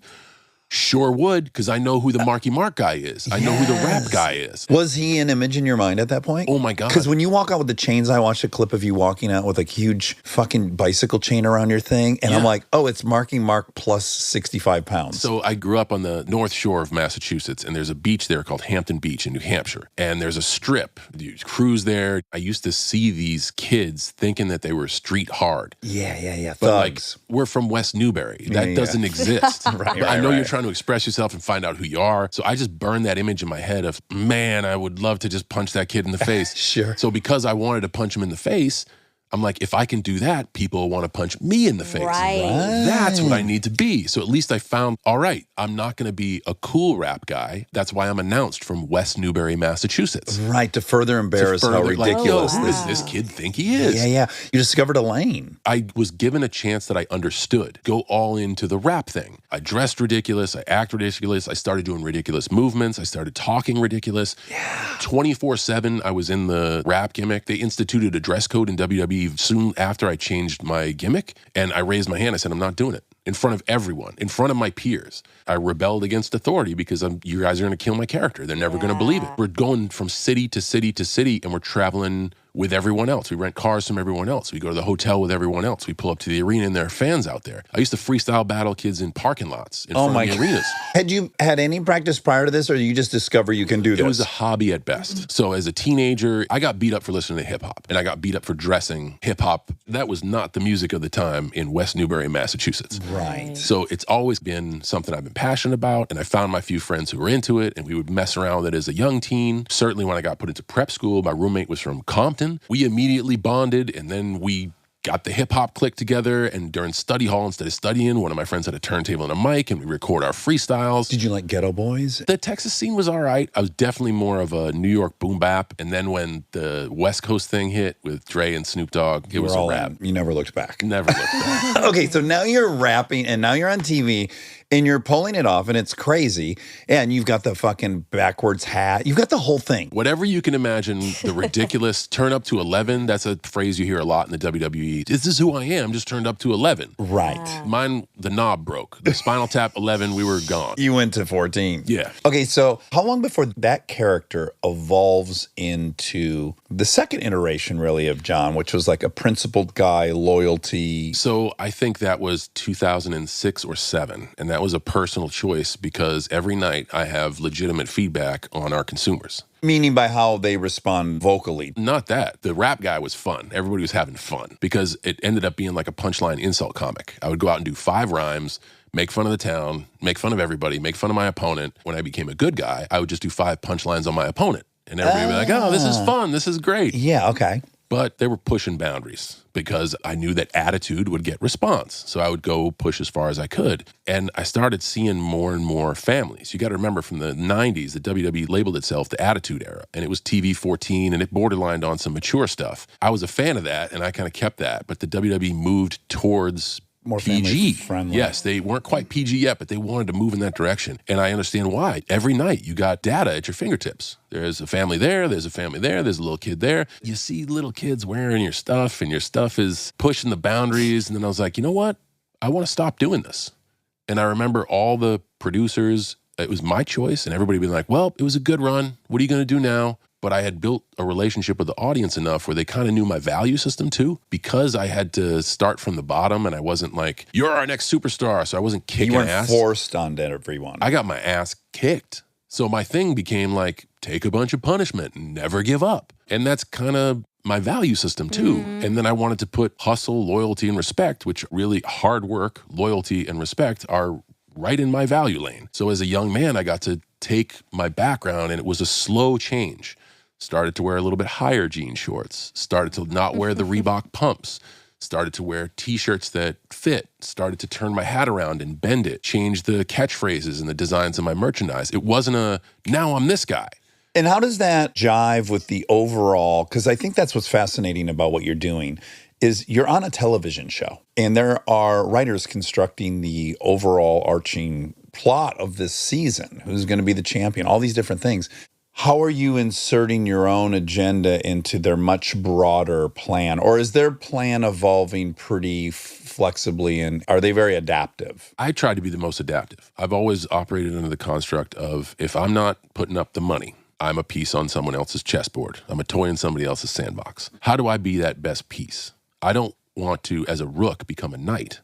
Sure would, because I know who the Marky Mark guy is. I know who the rap guy is. Was he an image in your mind at that point? Oh, my God. Because when you walk out with the chains, I watched a clip of you walking out with a huge fucking bicycle chain around your thing. And I'm like, oh, it's Marky Mark plus 65 pounds. So I grew up on the North Shore of Massachusetts, and there's a beach there called Hampton Beach in New Hampshire. And there's a strip. You cruise there. I used to see these kids thinking that they were street hard. Yeah. But like, Thugs. we're from West Newbury. That doesn't exist. I know you're trying to express yourself and find out who you are. So I just burned that image in my head of, man, I would love to just punch that kid in the face. Sure. So because I wanted to punch him in the face, I'm like, if I can do that, people will want to punch me in the face. Right. That's what I need to be. So at least I found, all right, I'm not going to be a cool rap guy. That's why I'm announced from West Newbury, Massachusetts. Right, to further embarrass how ridiculous who does this kid think he is? Yeah. You discovered a lane. I was given a chance that I understood. Go all into the rap thing. I dressed ridiculous. I act ridiculous. I started doing ridiculous movements. I started talking ridiculous. Yeah. 24/7, I was in the rap gimmick. They instituted a dress code in WWE soon after I changed my gimmick. And I raised my hand. I said, I'm not doing it. In front of everyone, in front of my peers. I rebelled against authority because you guys are going to kill my character. They're never going to believe it. We're going from city to city to city, and we're traveling with everyone else. We rent cars from everyone else. We go to the hotel with everyone else. We pull up to the arena and there are fans out there. I used to freestyle battle kids in parking lots in front of the arenas. Had you had any practice prior to this, or you just discover you can do this? It was a hobby at best. So as a teenager, I got beat up for listening to hip hop, and I got beat up for dressing hip hop. That was not the music of the time in West Newbury, Massachusetts. Right. So it's always been something I've been passionate about, and I found my few friends who were into it, and we would mess around with it as a young teen. Certainly when I got put into prep school, my roommate was from Compton. We immediately bonded, and then we got the hip-hop click together, and during study hall, instead of studying, one of my friends had a turntable and a mic, and we record our freestyles. Did you like Ghetto Boys? The Texas scene was all right. I was definitely more of a New York boom bap, and then when the West Coast thing hit with Dre and Snoop Dogg, it was a rap. You never looked back. Never looked back. Okay, so now you're rapping, and now you're on TV, and you're pulling it off, and it's crazy, and you've got the fucking backwards hat. You've got the whole thing. Whatever you can imagine, the ridiculous turn up to 11, that's a phrase you hear a lot in the WWE. This is who I am, just turned up to 11. Right. Mine, the knob broke. The Spinal Tap 11, we were gone. You went to 14. Yeah. Okay, so how long before that character evolves into the second iteration, really, of John, which was like a principled guy, loyalty? So I think that was 2006 or 7, and that was a personal choice because every night I have legitimate feedback on our consumers. Meaning by how they respond vocally. Not that. The rap guy was fun. Everybody was having fun because it ended up being like a punchline insult comic. I would go out and do 5 rhymes, make fun of the town, make fun of everybody, make fun of my opponent. When I became a good guy, I would just do 5 punchlines on my opponent. And everybody would be like, oh, this is fun. This is great. Yeah, okay. But they were pushing boundaries because I knew that attitude would get response. So I would go push as far as I could. And I started seeing more and more families. You got to remember from the 90s, the WWE labeled itself the Attitude Era. And it was TV 14 and it borderlined on some mature stuff. I was a fan of that and I kind of kept that. But the WWE moved towards more PG. friendly. Yes, they weren't quite PG yet, but they wanted to move in that direction. And I understand why. Every night you got data at your fingertips. There's a family there, there's a family there, there's a little kid there. You see little kids wearing your stuff and your stuff is pushing the boundaries. And then I was like, you know what? I want to stop doing this. And I remember all the producers, it was my choice, and everybody being like, well, it was a good run. What are you going to do now? but I had built a relationship with the audience enough where they kind of knew my value system too, because I had to start from the bottom and I wasn't like, you're our next superstar. So I wasn't kicking You weren't ass. forced onto everyone. I got my ass kicked. So my thing became like, take a bunch of punishment and never give up. And that's kind of my value system too. And then I wanted to put hustle, loyalty, and respect, which really hard work, loyalty, and respect are right in my value lane. So as a young man, I got to take my background, and it was a slow change. Started to wear a little bit higher jean shorts, started to not wear the Reebok pumps, started to wear t-shirts that fit, started to turn my hat around and bend it, changed the catchphrases and the designs of my merchandise. It wasn't a, now I'm this guy. And how does that jive with the overall, because I think that's what's fascinating about what you're doing, is you're on a television show, and there are writers constructing the overall arching plot of this season, who's going to be the champion, all these different things. How are you inserting your own agenda into their much broader plan? Or is their plan evolving pretty flexibly, and are they very adaptive? I try to be the most adaptive. I've always operated under the construct of, if I'm not putting up the money, I'm a piece on someone else's chessboard. I'm a toy in somebody else's sandbox. How do I be that best piece? I don't want to, as a rook, become a knight.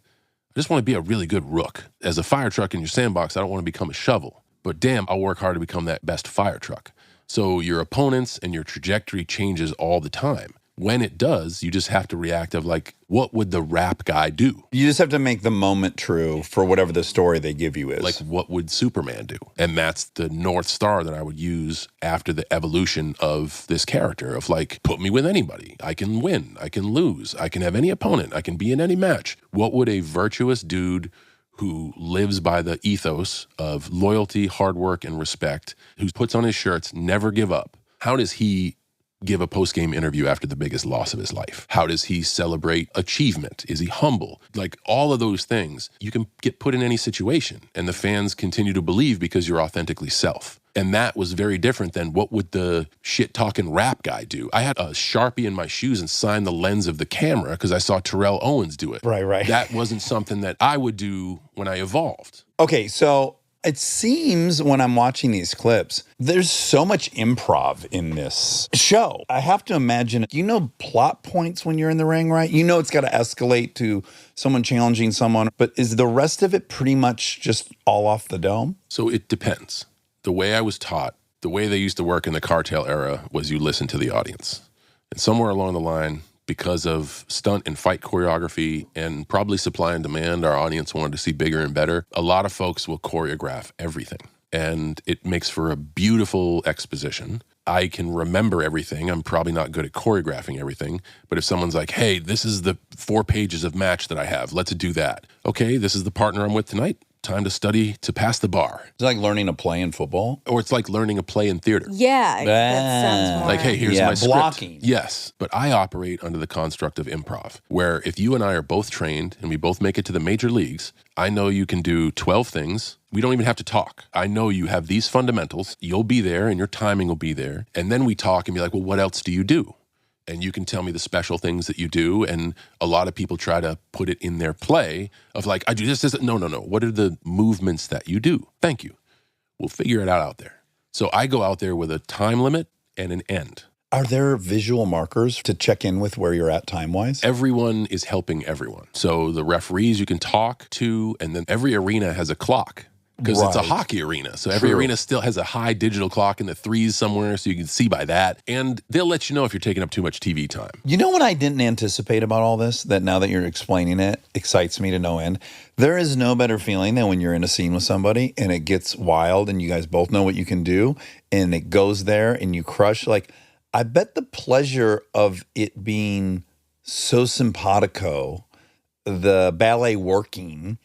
I just want to be a really good rook. As a fire truck in your sandbox, I don't want to become a shovel. But damn, I'll work hard to become that best fire truck. So your opponents and your trajectory changes all the time. When it does, you just have to react of like, what would the rap guy do? You just have to make the moment true for whatever the story they give you is. Like, what would Superman do? And that's the North Star that I would use after the evolution of this character of like, put me with anybody. I can win. I can lose. I can have any opponent. I can be in any match. What would a virtuous dude who lives by the ethos of loyalty, hard work, and respect, who puts on his shirts, never give up, how does he give a post-game interview after the biggest loss of his life? How does he celebrate achievement? Is he humble? Like, all of those things, you can get put in any situation, and the fans continue to believe because you're authentically self. And that was very different than what would the shit-talking rap guy do. I had a Sharpie in my shoes and signed the lens of the camera because I saw Terrell Owens do it. Right. That wasn't something that I would do when I evolved. Okay, so it seems when I'm watching these clips, there's so much improv in this show. I have to imagine, you know, plot points when you're in the ring, right? You know it's got to escalate to someone challenging someone, but is the rest of it pretty much just all off the dome? So it depends. The way I was taught, the way they used to work in the cartel era was you listen to the audience. And somewhere along the line, because of stunt and fight choreography and probably supply and demand, our audience wanted to see bigger and better. A lot of folks will choreograph everything, and it makes for a beautiful exposition. I can remember everything. I'm probably not good at choreographing everything, but if someone's like, hey, this is the 4 pages of match that I have, let's do that. Okay, this is the partner I'm with tonight. Time to study to pass the bar. It's like learning a play in football. Or it's like learning a play in theater. Yeah, that sounds more Like, hey, here's my script. Blocking. Yes, but I operate under the construct of improv, where if you and I are both trained and we both make it to the major leagues, I know you can do 12 things. We don't even have to talk. I know you have these fundamentals. You'll be there and your timing will be there. And then we talk and be like, well, what else do you do? And you can tell me the special things that you do. And a lot of people try to put it in their play of like, I do this. No. What are the movements that you do? Thank you. We'll figure it out there. So I go out there with a time limit and an end. Are there visual markers to check in with where you're at time-wise? Everyone is helping everyone. So the referees you can talk to, and then every arena has a clock. Because it's a Right. hockey arena. So every True. arena still has a high digital clock in the 3s somewhere, so you can see by that. And they'll let you know if you're taking up too much TV time. You know what I didn't anticipate about all this, that now that you're explaining it, excites me to no end? There is no better feeling than when you're in a scene with somebody and it gets wild and you guys both know what you can do and it goes there and you crush. Like, I bet the pleasure of it being so simpatico, the ballet working,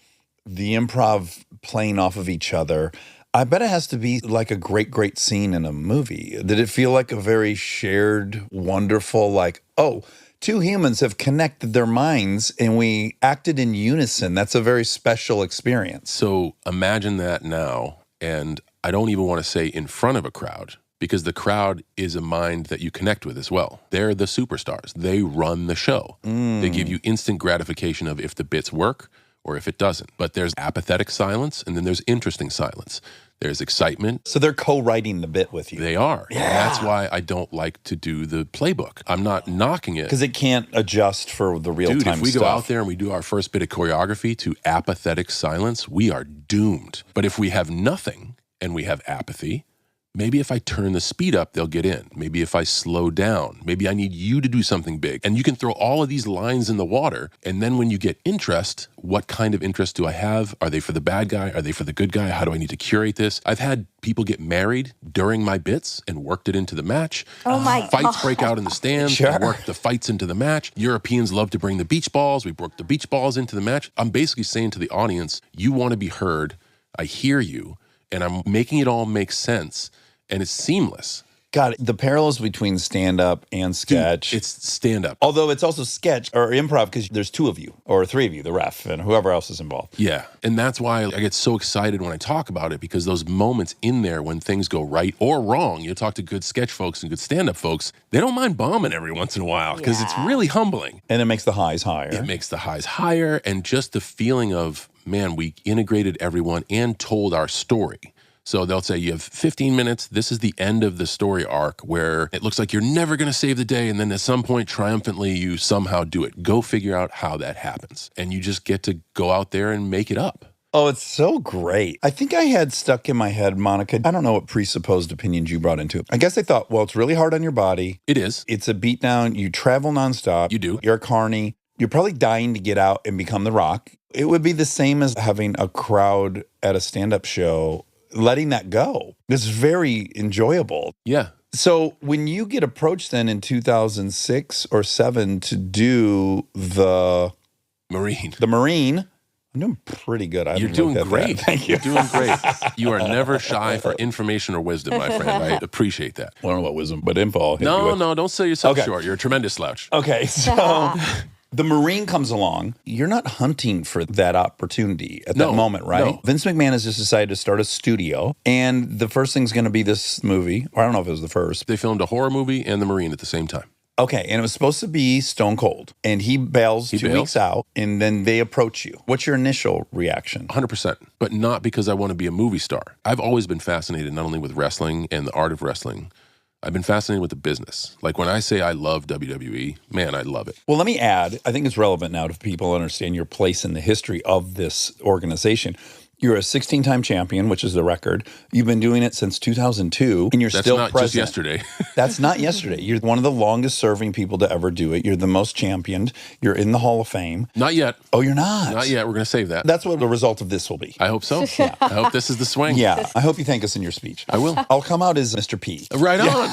the improv playing off of each other, I bet it has to be like a great, great scene in a movie. Did it feel like a very shared, wonderful, like, oh, two humans have connected their minds and we acted in unison? That's a very special experience. So imagine that now, and I don't even want to say in front of a crowd, because the crowd is a mind that you connect with as well. They're the superstars. They run the show. They give you instant gratification of if the bits work or if it doesn't. But there's apathetic silence, and then there's interesting silence. There's excitement. So they're co-writing the bit with you. They are. Yeah. And that's why I don't like to do the playbook. I'm not knocking it. Because it can't adjust for the real-time Dude, stuff. if we go out there and we do our first bit of choreography to apathetic silence, we are doomed. But if we have nothing and we have apathy, maybe if I turn the speed up, they'll get in. Maybe if I slow down, maybe I need you to do something big. And you can throw all of these lines in the water. And then when you get interest, what kind of interest do I have? Are they for the bad guy? Are they for the good guy? How do I need to curate this? I've had people get married during my bits and worked it into the match. Oh my Fights God. break out in the stands. Sure. I work the fights into the match. Europeans love to bring the beach balls. We broke the beach balls into the match. I'm basically saying to the audience, you want to be heard. I hear you. And I'm making it all make sense. And it's seamless. God, the parallels between stand-up and sketch. Dude, it's stand-up. Although it's also sketch or improv because there's two of you or three of you, the ref and whoever else is involved. Yeah. And that's why I get so excited when I talk about it, because those moments in there when things go right or wrong, you talk to good sketch folks and good stand-up folks, they don't mind bombing every once in a while because it's really humbling. And it makes the highs higher. It makes the highs higher, and just the feeling of, man, we integrated everyone and told our story. So they'll say, you have 15 minutes. This is the end of the story arc where it looks like you're never going to save the day. And then at some point, triumphantly, you somehow do it. Go figure out how that happens. And you just get to go out there and make it up. Oh, it's so great. I think I had stuck in my head, Monica, I don't know what presupposed opinions you brought into it. I guess I thought, well, it's really hard on your body. It is. It's a beatdown. You travel nonstop. You do. You're a carny. You're probably dying to get out and become The Rock. It would be the same as having a crowd at a stand-up show. Letting that go. It's very enjoyable. Yeah. So when you get approached then in 2006 or 7 to do the Marine. I'm doing pretty good. You're doing great. Thank you. You're doing great. You are never shy for information or wisdom, my friend. I appreciate that. I don't know about wisdom, but info. I'll hit you No, with. no, don't sell yourself Okay. short. You're a tremendous slouch. Okay, so the Marine comes along. You're not hunting for that opportunity at that moment, right? no. Vince McMahon has just decided to start a studio, and the first thing's going to be this movie. Or I don't know if it was the first. They filmed a horror movie and the Marine at the same time. Okay, and it was supposed to be Stone Cold, and he bails 2 weeks out, and then they approach you. What's your initial reaction? 100%, but not because I want to be a movie star. I've always been fascinated not only with wrestling and the art of wrestling, I've been fascinated with the business. Like when I say I love WWE, man, I love it. Well, let me add, I think it's relevant now to people understand your place in the history of this organization. You're a 16-time champion, which is the record. You've been doing it since 2002, and you're That's still not present. just yesterday. That's not yesterday. You're one of the longest-serving people to ever do it. You're the most championed. You're in the Hall of Fame. Not yet. Oh, you're not? Not yet. We're going to save that. That's what the result of this will be. I hope so. Yeah. I hope this is the swing. Yeah, I hope you thank us in your speech. I will. I'll come out as Mr. P. Right on.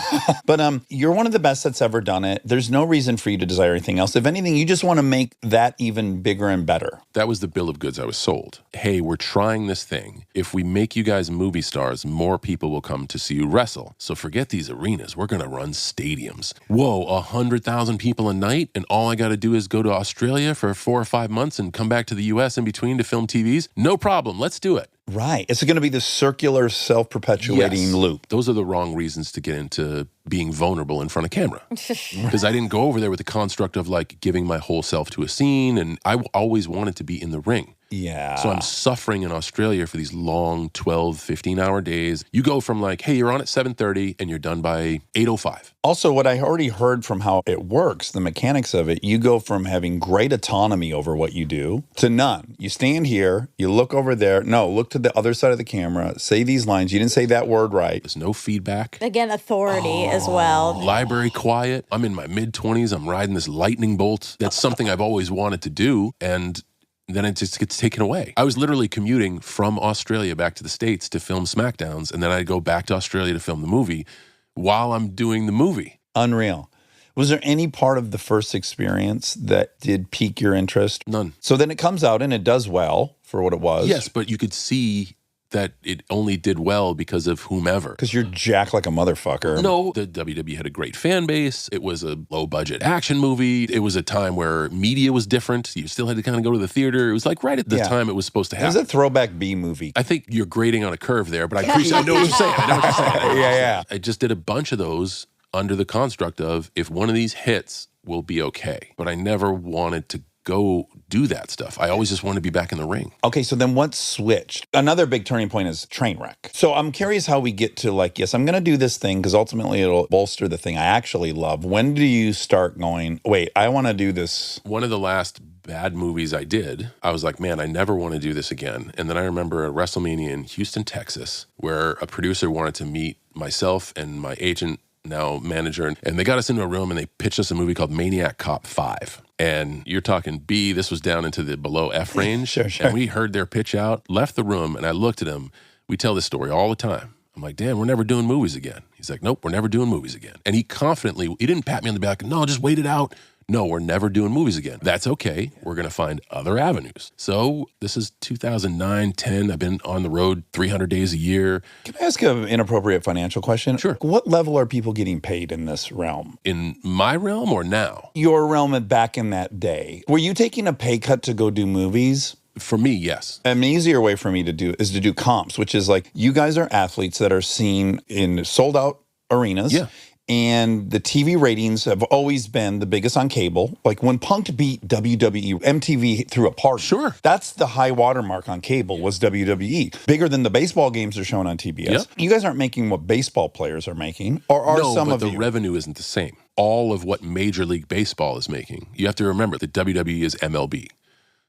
But you're one of the best that's ever done it. There's no reason for you to desire anything else. If anything, you just want to make that even bigger and better. That was the bill of goods I was sold. Hey, we're trying this thing. If we make you guys movie stars, more people will come to see you wrestle. So forget these arenas. We're going to run stadiums. Whoa, 100,000 people a night? And all I got to do is go to Australia for 4 or 5 months and come back to the U.S. in between to film TVs? No problem. Let's do it. Right. It's going to be this circular, self-perpetuating Yes. loop. Those are the wrong reasons to get into being vulnerable in front of camera. Because I didn't go over there with the construct of like giving my whole self to a scene. And I always wanted to be in the ring. Yeah. So I'm suffering in Australia for these long 12, 15-hour days. You go from like, hey, you're on at 7:30 and you're done by 8:05. Also, what I already heard from how it works, the mechanics of it, you go from having great autonomy over what you do to none. You stand here, you look over there. No, look to the other side of the camera. Say these lines. You didn't say that word right. There's no feedback. Again, authority as well. Library quiet. I'm in my mid-20s. I'm riding this lightning bolt. That's something I've always wanted to do. And then it just gets taken away. I was literally commuting from Australia back to the States to film SmackDowns, and then I'd go back to Australia to film the movie while I'm doing the movie. Unreal. Was there any part of the first experience that did pique your interest? None. So then it comes out and it does well for what it was. Yes, but you could see that it only did well because of whomever. Because you're jacked like a motherfucker. No, the WWE had a great fan base. It was a low-budget action movie. It was a time where media was different. You still had to kind of go to the theater. It was like right at the time it was supposed to It was happen. a throwback B movie. I think you're grading on a curve there, but I appreciate. I know what you're saying. I know what you're saying. Yeah. I just did a bunch of those under the construct of if one of these hits, we'll be okay. But I never wanted to go do that stuff. I always just wanted to be back in the ring. Okay, so then what switched? Another big turning point is train wreck. So I'm curious how we get to like, yes, I'm going to do this thing because ultimately it'll bolster the thing I actually love. When do you start going, wait, I want to do this? One of the last bad movies I did, I was like, man, I never want to do this again. And then I remember at WrestleMania in Houston, Texas, where a producer wanted to meet myself and my agent, now manager, and they got us into a room and they pitched us a movie called Maniac Cop 5. And you're talking B, this was down into the below F range. Sure. And we heard their pitch out, left the room, and I looked at him. We tell this story all the time. I'm like, Dan, we're never doing movies again. He's like, nope, we're never doing movies again. And he confidently, he didn't pat me on the back, no, just wait it out. No, we're never doing movies again. That's okay. We're going to find other avenues. So this is 2009, 10. I've been on the road 300 days a year. Can I ask an inappropriate financial question? Sure. What level are people getting paid in this realm? In my realm or now? Your realm back in that day. Were you taking a pay cut to go do movies? For me, yes. An easier way for me to do is to do comps, which is like you guys are athletes that are seen in sold out arenas. Yeah. And the TV ratings have always been the biggest on cable. Like when Punk'd beat WWE, MTV threw a party. Sure. That's the high watermark on cable was WWE. Bigger than the baseball games are shown on TBS. Yep. You guys aren't making what baseball players are making, or are No, some but of the you? revenue isn't the same. All of what Major League Baseball is making. You have to remember that WWE is MLB.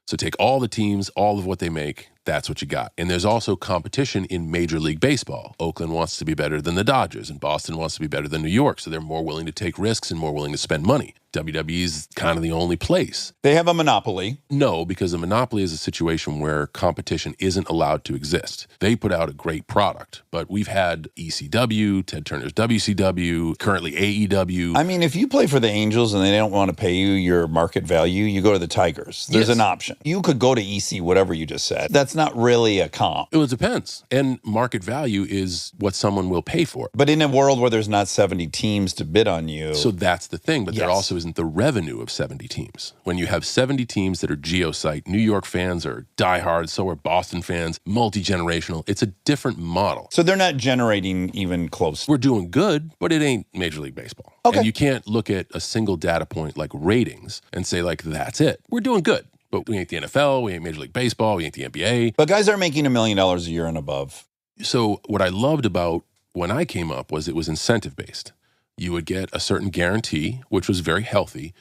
So take all the teams, all of what they make, that's what you got. And there's also competition in Major League Baseball. Oakland wants to be better than the Dodgers, and Boston wants to be better than New York. So they're more willing to take risks and more willing to spend money. WWE is kind of the only place. They have a monopoly. No, because a monopoly is a situation where competition isn't allowed to exist. They put out a great product, but we've had ECW, Ted Turner's WCW, currently AEW. I mean, if you play for the Angels and they don't want to pay you your market value, you go to the Tigers. There's Yes. an option. You could go to EC, whatever you just said. That's not really a comp. It depends. And market value is what someone will pay for. But in a world where there's not 70 teams to bid on you, So that's the thing. But there Yes. also isn't the revenue of 70 teams. When you have 70 teams that are geosite, New York fans are diehard, so are Boston fans, multi-generational. It's a different model. so they're not generating even close. We're doing good, but it ain't Major League Baseball. Okay. And you can't look at a single data point like ratings and say, like, that's it. We're doing good. But we ain't the NFL, we ain't Major League Baseball, we ain't the NBA. But guys are making $1 million a year and above. So what I loved about when I came up was it was incentive-based. You would get a certain guarantee, which was very healthy,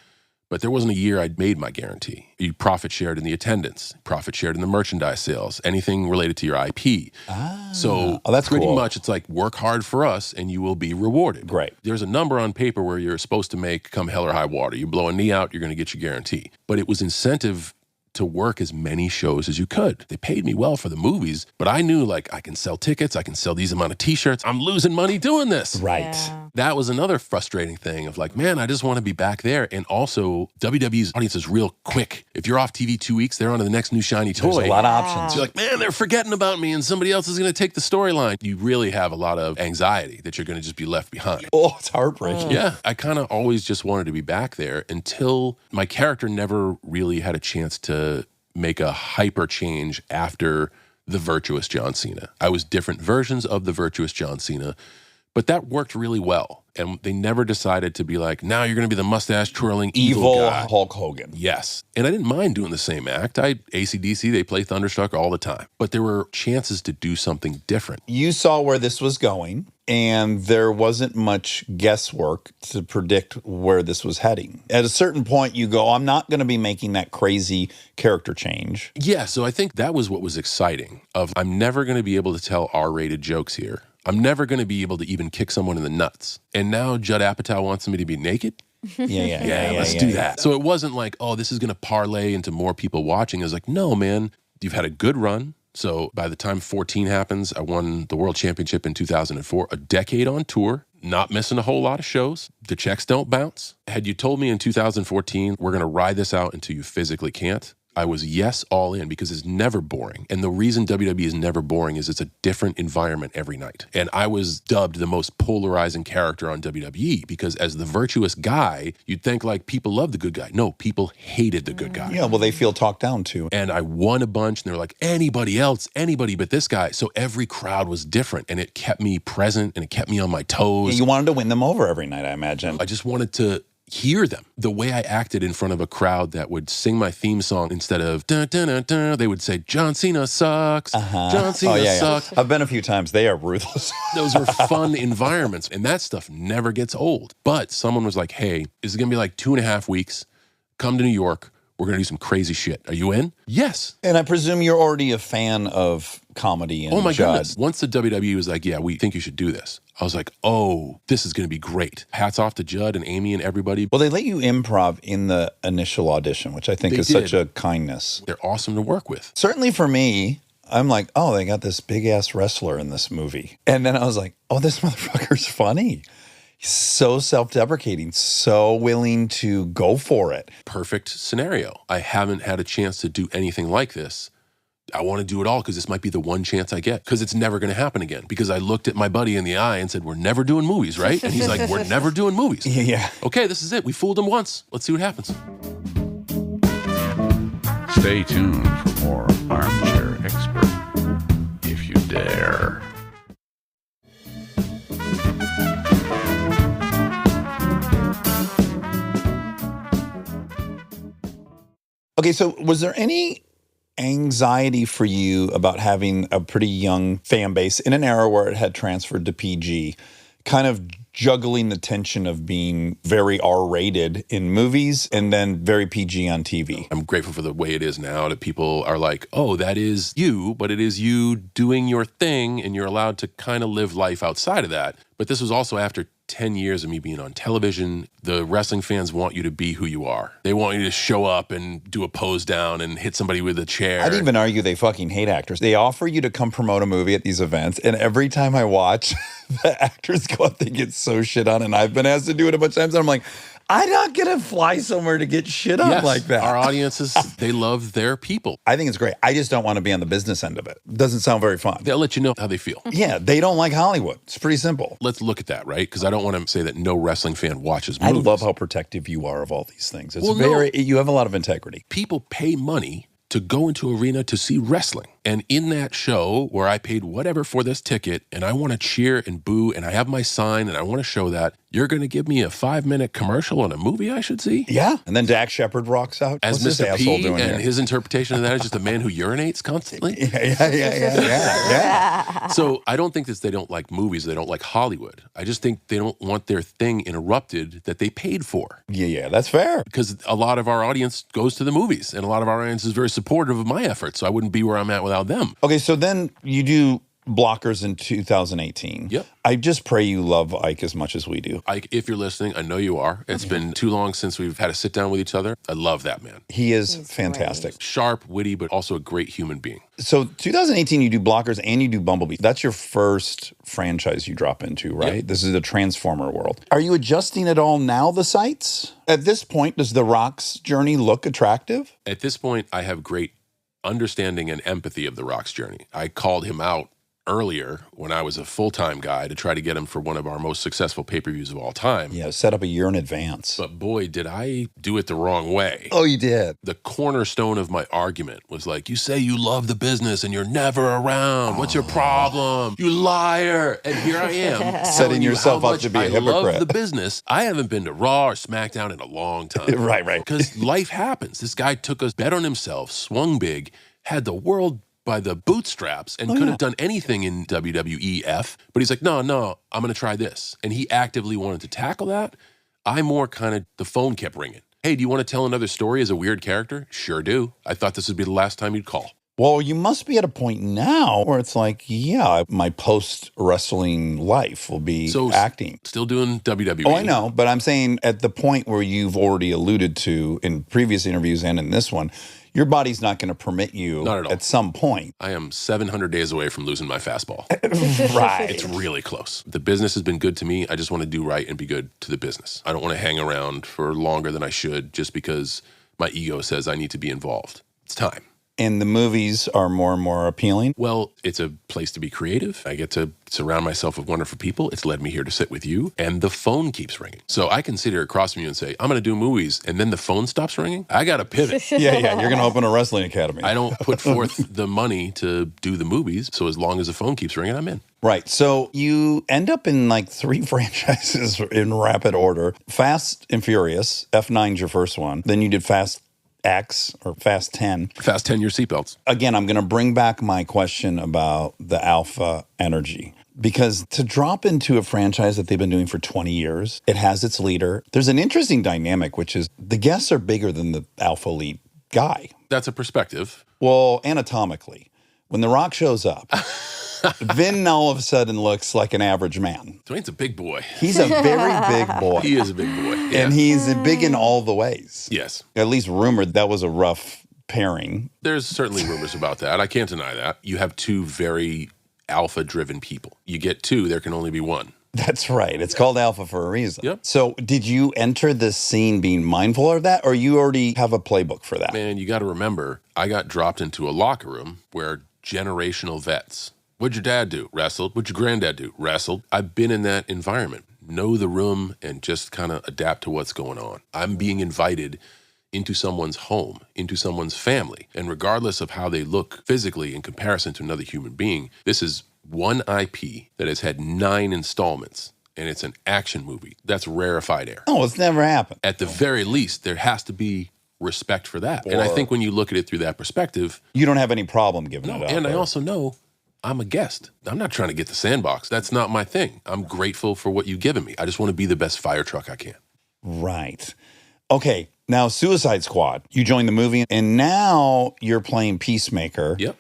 but there wasn't a year I'd made my guarantee. You profit shared in the attendance, profit shared in the merchandise sales, anything related to your IP. So that's pretty cool. much it's like work hard for us and you will be rewarded. Great. There's a number on paper where you're supposed to make come hell or high water. You blow a knee out, you're going to get your guarantee. But it was incentive to work as many shows as you could. They paid me well for the movies, but I knew like I can sell tickets, I can sell these amount of t-shirts. I'm losing money doing this. Right. Yeah. That was another frustrating thing of like, man, I just want to be back there. And also WWE's audience is real quick. If you're off TV 2 weeks, they're on to the next new shiny toy. There's a lot of Yeah. options. So you're like, man, they're forgetting about me and somebody else is going to take the storyline. You really have a lot of anxiety that you're going to just be left behind. Oh, it's heartbreaking. Yeah, I kind of always just wanted to be back there until my character never really had a chance to make a hyper change after the virtuous John Cena. I was different versions of the virtuous John Cena, but that worked really well. And they never decided to be like, now you're going to be the mustache twirling evil guy. Hulk Hogan. Yes. And I didn't mind doing the same act. AC/DC, they play Thunderstruck all the time. But there were chances to do something different. You saw where this was going, and there wasn't much guesswork to predict where this was heading. At a certain point, you go, I'm not going to be making that crazy character change. Yeah, so I think that was what was exciting of I'm never going to be able to tell R-rated jokes here. I'm never going to be able to even kick someone in the nuts. And now Judd Apatow wants me to be naked? Yeah, Let's do that. So it wasn't like, oh, this is going to parlay into more people watching. It was like, no, man, you've had a good run. So by the time 14 happens, I won the World Championship in 2004, a decade on tour, not missing a whole lot of shows. The checks don't bounce. Had you told me in 2014, we're going to ride this out until you physically can't, I was yes, all in, because it's never boring. And the reason WWE is never boring is it's a different environment every night. And I was dubbed the most polarizing character on WWE because as the virtuous guy, you'd think like people love the good guy. No, people hated the good guy. Yeah, well, they feel talked down to. And I won a bunch and they were like, anybody else, anybody but this guy. So every crowd was different and it kept me present and it kept me on my toes. You wanted to win them over every night, I imagine. I just wanted to hear them. The way I acted in front of a crowd that would sing my theme song instead of dun, dun, dun, dun, they would say, John Cena sucks. John Cena sucks. I've been a few times. They are ruthless. Those are fun environments, and that stuff never gets old. But someone was like, hey, is it going to be like 2.5 weeks? Come to New York. We're going to do some crazy shit. Are you in? Yes. And I presume you're already a fan of comedy and Oh my Judd. goodness. Once the WWE was like, yeah, we think you should do this, I was like, oh, this is going to be great. Hats off to Judd and Amy and everybody. Well, they let you improv in the initial audition, which I think They is did. such a kindness. They're awesome to work with. Certainly for me, I'm like, oh, they got this big-ass wrestler in this movie. And then I was like, oh, this motherfucker's funny. He's so self-deprecating, so willing to go for it. Perfect scenario. I haven't had a chance to do anything like this. I want to do it all because this might be the one chance I get because it's never going to happen again. Because I looked at my buddy in the eye and said, we're never doing movies, right? And he's like, we're never doing movies. Yeah. Okay, this is it. We fooled him once. Let's see what happens. Stay tuned for more Armchair Expert, if you dare. Okay, so was there any anxiety for you about having a pretty young fan base in an era where it had transferred to PG, kind of juggling the tension of being very R-rated in movies and then very PG on TV? I'm grateful for the way it is now that people are like, oh, that is you, but it is you doing your thing and you're allowed to kind of live life outside of that. But this was also after 10 years of me being on television. The wrestling fans want you to be who you are. They want you to show up and do a pose down and hit somebody with a chair. I'd even argue they fucking hate actors. They offer you to come promote a movie at these events, and every time I watch, the actors go up, they get so shit on, and I've been asked to do it a bunch of times, and I'm like, I'm not going to fly somewhere to get shit on Yes, like that. Our audiences, they love their people. I think it's great. I just don't want to be on the business end of it. Doesn't sound very fun. They'll let you know how they feel. Yeah, they don't like Hollywood. It's pretty simple. Let's look at that, right? Because I don't want to say that no wrestling fan watches I movies. love how protective you are of all these things. It's Well, no. you have a lot of integrity. People pay money to go into arena to see wrestling. And in that show where I paid whatever for this ticket and I want to cheer and boo and I have my sign and I want to show that, you're going to give me a 5-minute commercial on a movie I should see? Yeah. And then Dax Shepard rocks out. As What's this Mr. asshole P, doing and here? his interpretation of that is just a man who urinates constantly. Yeah. So I don't think that they don't like movies, they don't like Hollywood. I just think they don't want their thing interrupted that they paid for. Yeah, that's fair. Because a lot of our audience goes to the movies, and a lot of our audience is very supportive of my efforts, so I wouldn't be where I'm at without them. Okay, so then you do Blockers in 2018. Yep. I just pray you love Ike as much as we do. Ike, if you're listening, I know you are. It's been too long since we've had a sit down with each other. I love that man. He is fantastic. Sharp, witty, but also a great human being. So 2018, you do Blockers and you do Bumblebee. That's your first franchise you drop into, right? Yep. This is the Transformer world. Are you adjusting at all now, the sites? At this point, does The Rock's journey look attractive? At this point, I have great understanding and empathy of The Rock's journey. I called him out earlier when I was a full-time guy to try to get him for one of our most successful pay-per-views of all time. Yeah, set up a year in advance. But boy, did I do it the wrong way. Oh, you did? The cornerstone of my argument was like, you say you love the business and you're never around. What's your problem? You liar. And here I am. Setting telling you yourself how up much to be a I hypocrite. love the business. I haven't been to Raw or SmackDown in a long time. Right. Because life happens. This guy took us, bet on himself, swung big, had the world by the bootstraps and could have done anything in WWEF. But he's like, no, I'm going to try this. And he actively wanted to tackle that. I more kind of, the phone kept ringing. Hey, do you want to tell another story as a weird character? Sure do. I thought this would be the last time you'd call. Well, you must be at a point now where it's like, yeah, my post-wrestling life will be acting. Still doing WWE. Oh, I know. But I'm saying at the point where you've already alluded to in previous interviews and in this one, your body's not going to permit you Not at all. at some point. I am 700 days away from losing my fastball. Right. It's really close. The business has been good to me. I just want to do right and be good to the business. I don't want to hang around for longer than I should just because my ego says I need to be involved. It's time. And the movies are more and more appealing. Well, it's a place to be creative. I get to surround myself with wonderful people. It's led me here to sit with you. And the phone keeps ringing. So I can sit here across from you and say, I'm going to do movies. And then the phone stops ringing. I got to pivot. Yeah. You're going to open a wrestling academy. I don't put forth the money to do the movies. So as long as the phone keeps ringing, I'm in. Right. So you end up in like 3 franchises in rapid order. Fast and Furious, F9's your first one. Then you did Fast X or Fast 10. Fast 10 your seatbelts. Again, I'm going to bring back my question about the alpha energy. Because to drop into a franchise that they've been doing for 20 years, it has its leader. There's an interesting dynamic, which is the guests are bigger than the alpha lead guy. That's a perspective. Well, anatomically, when The Rock shows up, Vin all of a sudden looks like an average man. Dwayne's a big boy. He's a very big boy. He is a big boy. Yeah. And he's big in all the ways. Yes. At least rumored that was a rough pairing. There's certainly rumors about that. I can't deny that. You have 2 very alpha-driven people. You get 2, there can only be 1. That's right. It's called alpha for a reason. Yep. So did you enter this scene being mindful of that, or you already have a playbook for that? Man, you got to remember, I got dropped into a locker room where generational vets. What'd your dad do? Wrestled. What'd your granddad do? Wrestled. I've been in that environment. Know the room and just kind of adapt to what's going on. I'm being invited into someone's home, into someone's family. And regardless of how they look physically in comparison to another human being, this is one IP that has had 9 installments, and it's an action movie. That's rarefied air. Oh, it's never happened. At the very least, there has to be respect for that. And I think when you look at it through that perspective, You don't have any problem giving it up. and I also know I'm a guest. I'm not trying to get the sandbox. That's not my thing. I'm grateful for what you've given me. I just want to be the best fire truck I can. Right. Okay. Now, Suicide Squad, you joined the movie, and now you're playing Peacemaker. Yep.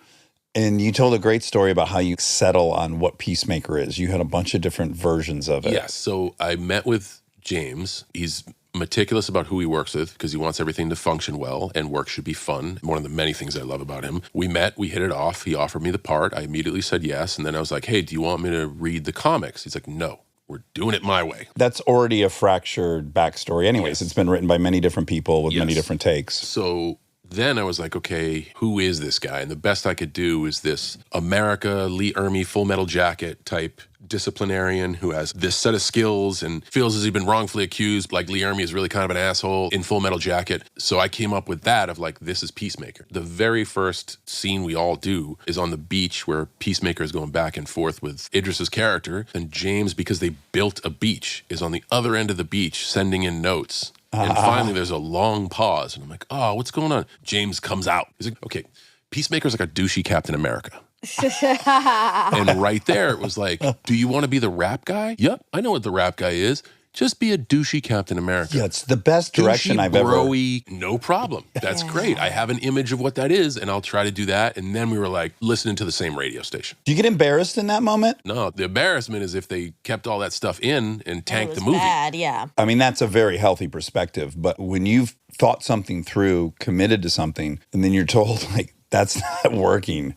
And you told a great story about how you settle on what Peacemaker is. You had a bunch of different versions of it. Yes. So I met with James. He's meticulous about who he works with because he wants everything to function well, and work should be fun. One of the many things I love about him. We met, we hit it off. He offered me the part. I immediately said yes. And then I was like, hey, do you want me to read the comics? He's like, no, we're doing it my way. That's already a fractured backstory. Anyways, It's been written by many different people with many different takes. So then I was like, okay, who is this guy? And the best I could do is this America, Lee Ermey, Full Metal Jacket type disciplinarian who has this set of skills and feels as he's been wrongfully accused, like Lee Ermey is really kind of an asshole in Full Metal Jacket. So I came up with that of like, this is Peacemaker. The very first scene we all do is on the beach where Peacemaker is going back and forth with Idris's character. And James, because they built a beach, is on the other end of the beach sending in notes. And finally, there's a long pause. And I'm like, oh, what's going on? James comes out. He's like, okay, Peacemaker's like a douchey Captain America. And right there, it was like, do you want to be the rap guy? Yep, I know what the rap guy is. Just be a douchey Captain America. Yeah, it's the best direction Douchey, I've ever... bro-y, no problem. That's great. I have an image of what that is, and I'll try to do that. And then we were like listening to the same radio station. Do you get embarrassed in that moment? No, the embarrassment is if they kept all that stuff in and tanked the was movie. bad, yeah. I mean, that's a very healthy perspective. But when you've thought something through, committed to something, and then you're told, like, that's not working,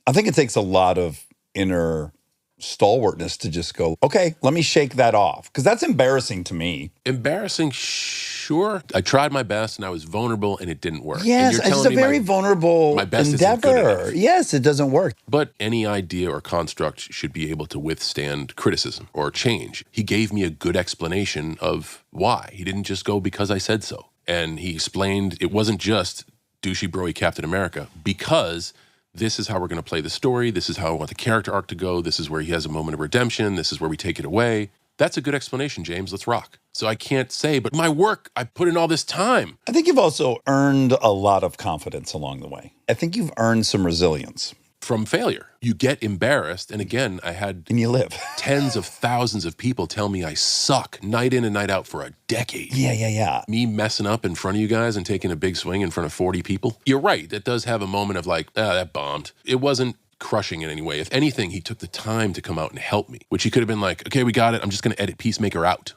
I think it takes a lot of inner stalwartness to just go, okay, let me shake that off. Because that's embarrassing to me. Embarrassing, sure. I tried my best, and I was vulnerable, and it didn't work. Yes, and it's a very vulnerable my best isn't good endeavor. enough. Yes, it doesn't work. But any idea or construct should be able to withstand criticism or change. He gave me a good explanation of why. He didn't just go because I said so. And he explained it wasn't just douchey broy Captain America, because this is how we're going to play the story. This is how I want the character arc to go. This is where he has a moment of redemption. This is where we take it away. That's a good explanation, James. Let's rock. So I can't say, but my work, I put in all this time. I think you've also earned a lot of confidence along the way. I think you've earned some resilience. From failure. You get embarrassed. And again, I had And you live. tens of thousands of people tell me I suck night in and night out for a decade. Yeah. Me messing up in front of you guys and taking a big swing in front of 40 people. You're right. It does have a moment of like, that bombed. It wasn't crushing in any way. If anything, he took the time to come out and help me, which he could have been like, okay, we got it. I'm just going to edit Peacemaker out.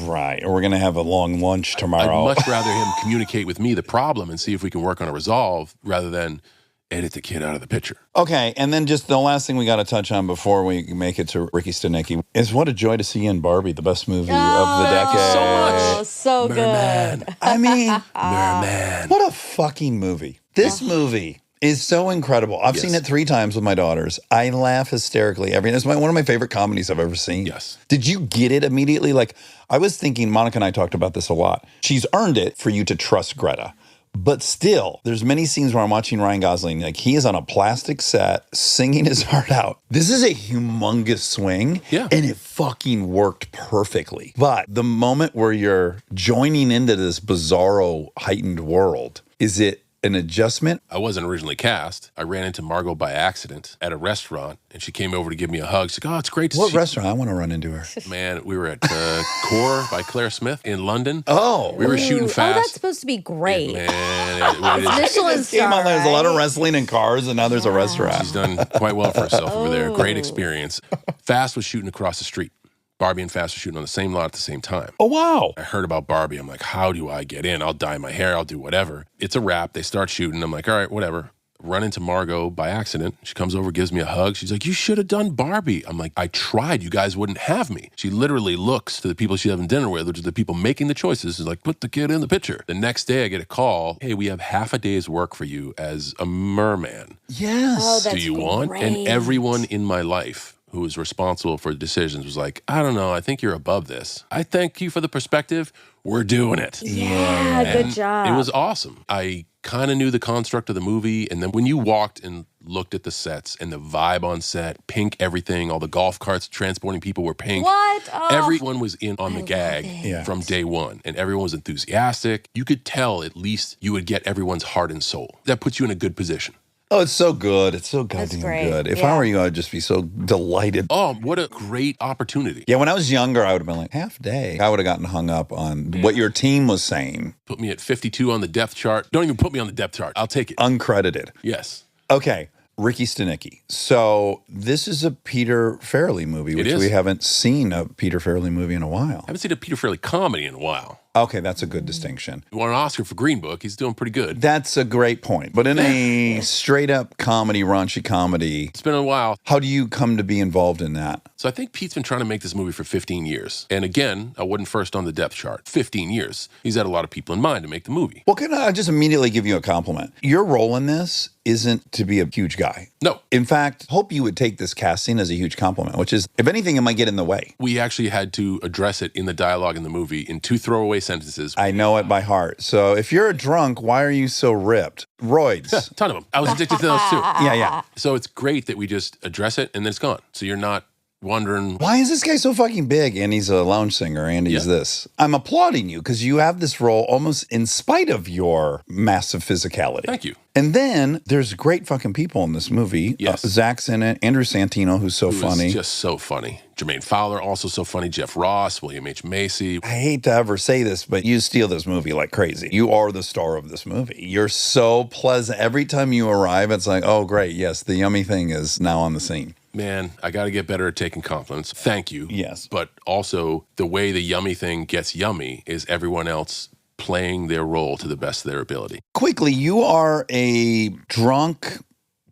Right. Or we're going to have a long lunch tomorrow. I'd much rather him communicate with me the problem and see if we can work on a resolve rather than edit the kid out of the picture. Okay, and then just the last thing we got to touch on before we make it to Ricky Stanicky is what a joy to see you in Barbie, the best movie of the decade. So much. Oh, so Merman. good. I mean, Merman. what a fucking movie. This movie is so incredible. I've seen it 3 times with my daughters. I laugh hysterically every. It's one of my favorite comedies I've ever seen. Yes. Did you get it immediately? Like, I was thinking, Monica and I talked about this a lot. She's earned it for you to trust Greta. But still, there's many scenes where I'm watching Ryan Gosling, like he is on a plastic set singing his heart out. This is a humongous swing, and it fucking worked perfectly. But the moment where you're joining into this bizarro heightened world, is it an adjustment? I wasn't originally cast. I ran into Margot by accident at a restaurant, and she came over to give me a hug. She's like, oh, it's great to see you. What restaurant? I want to run into her. Man, we were at Core by Claire Smith in London. Oh. We were shooting fast. Oh, that's supposed to be great. Man, Michelin star, There's a lot of wrestling and cars, and now there's a restaurant. she's done quite well for herself over there. Great experience. Fast was shooting across the street. Barbie and Fast were shooting on the same lot at the same time. Oh, wow. I heard about Barbie. I'm like, how do I get in? I'll dye my hair. I'll do whatever. It's a wrap. They start shooting. I'm like, all right, whatever. Run into Margot by accident. She comes over, gives me a hug. She's like, you should have done Barbie. I'm like, I tried. You guys wouldn't have me. She literally looks to the people she's having dinner with, which are the people making the choices. She's like, put the kid in the picture. The next day I get a call. Hey, we have half a day's work for you as a merman. Yes. Oh, that's Do you want? And everyone in my life who was responsible for decisions was like, I don't know, I think you're above this. I thank you for the perspective. We're doing it. Yeah, good And job. It was awesome. I kind of knew the construct of the movie. And then when you walked and looked at the sets and the vibe on set, pink everything, all the golf carts transporting people were pink. What? Oh. Everyone was in on the gag from day one. And everyone was enthusiastic. You could tell at least you would get everyone's heart and soul. That puts you in a good position. Oh, it's so good. It's so goddamn great. good. If I were you, I'd just be so delighted. Oh, what a great opportunity. Yeah, when I was younger, I would have been like, half day. I would have gotten hung up on what your team was saying. Put me at 52 on the depth chart. Don't even put me on the depth chart. I'll take it. Uncredited. Yes. Okay, Ricky Stanicky. So this is a Peter Farrelly movie, which we haven't seen a Peter Farrelly movie in a while. I haven't seen a Peter Farrelly comedy in a while. Okay, that's a good distinction. He won an Oscar for Green Book. He's doing pretty good. That's a great point. But in a straight-up comedy, raunchy comedy, It's been a while. how do you come to be involved in that? So I think Pete's been trying to make this movie for 15 years. And again, I wasn't first on the depth chart. 15 years. He's had a lot of people in mind to make the movie. Well, can I just immediately give you a compliment? Your role in this isn't to be a huge guy. No. In fact, hope you would take this casting as a huge compliment, which is, if anything, it might get in the way. We actually had to address it in the dialogue in the movie in 2 throwaway sentences. I know it by heart. So if you're a drunk, why are you so ripped? Roids. Ton of them. I was addicted to those too. Yeah. So it's great that we just address it and then it's gone. So you're not wondering. Why is this guy so fucking big? And he's a lounge singer and he's this. I'm applauding you because you have this role almost in spite of your massive physicality. Thank you. And then there's great fucking people in this movie. Yes. Zach's in it. Andrew Santino, who's so funny. It's just so funny. Jermaine Fowler, also so funny. Jeff Ross, William H. Macy. I hate to ever say this, but you steal this movie like crazy. You are the star of this movie. You're so pleasant. Every time you arrive, it's like, oh, great. Yes, the yummy thing is now on the scene. Man, I got to get better at taking compliments. Thank you. Yes. But also, the way the yummy thing gets yummy is everyone else playing their role to the best of their ability. Quickly, you are a drunk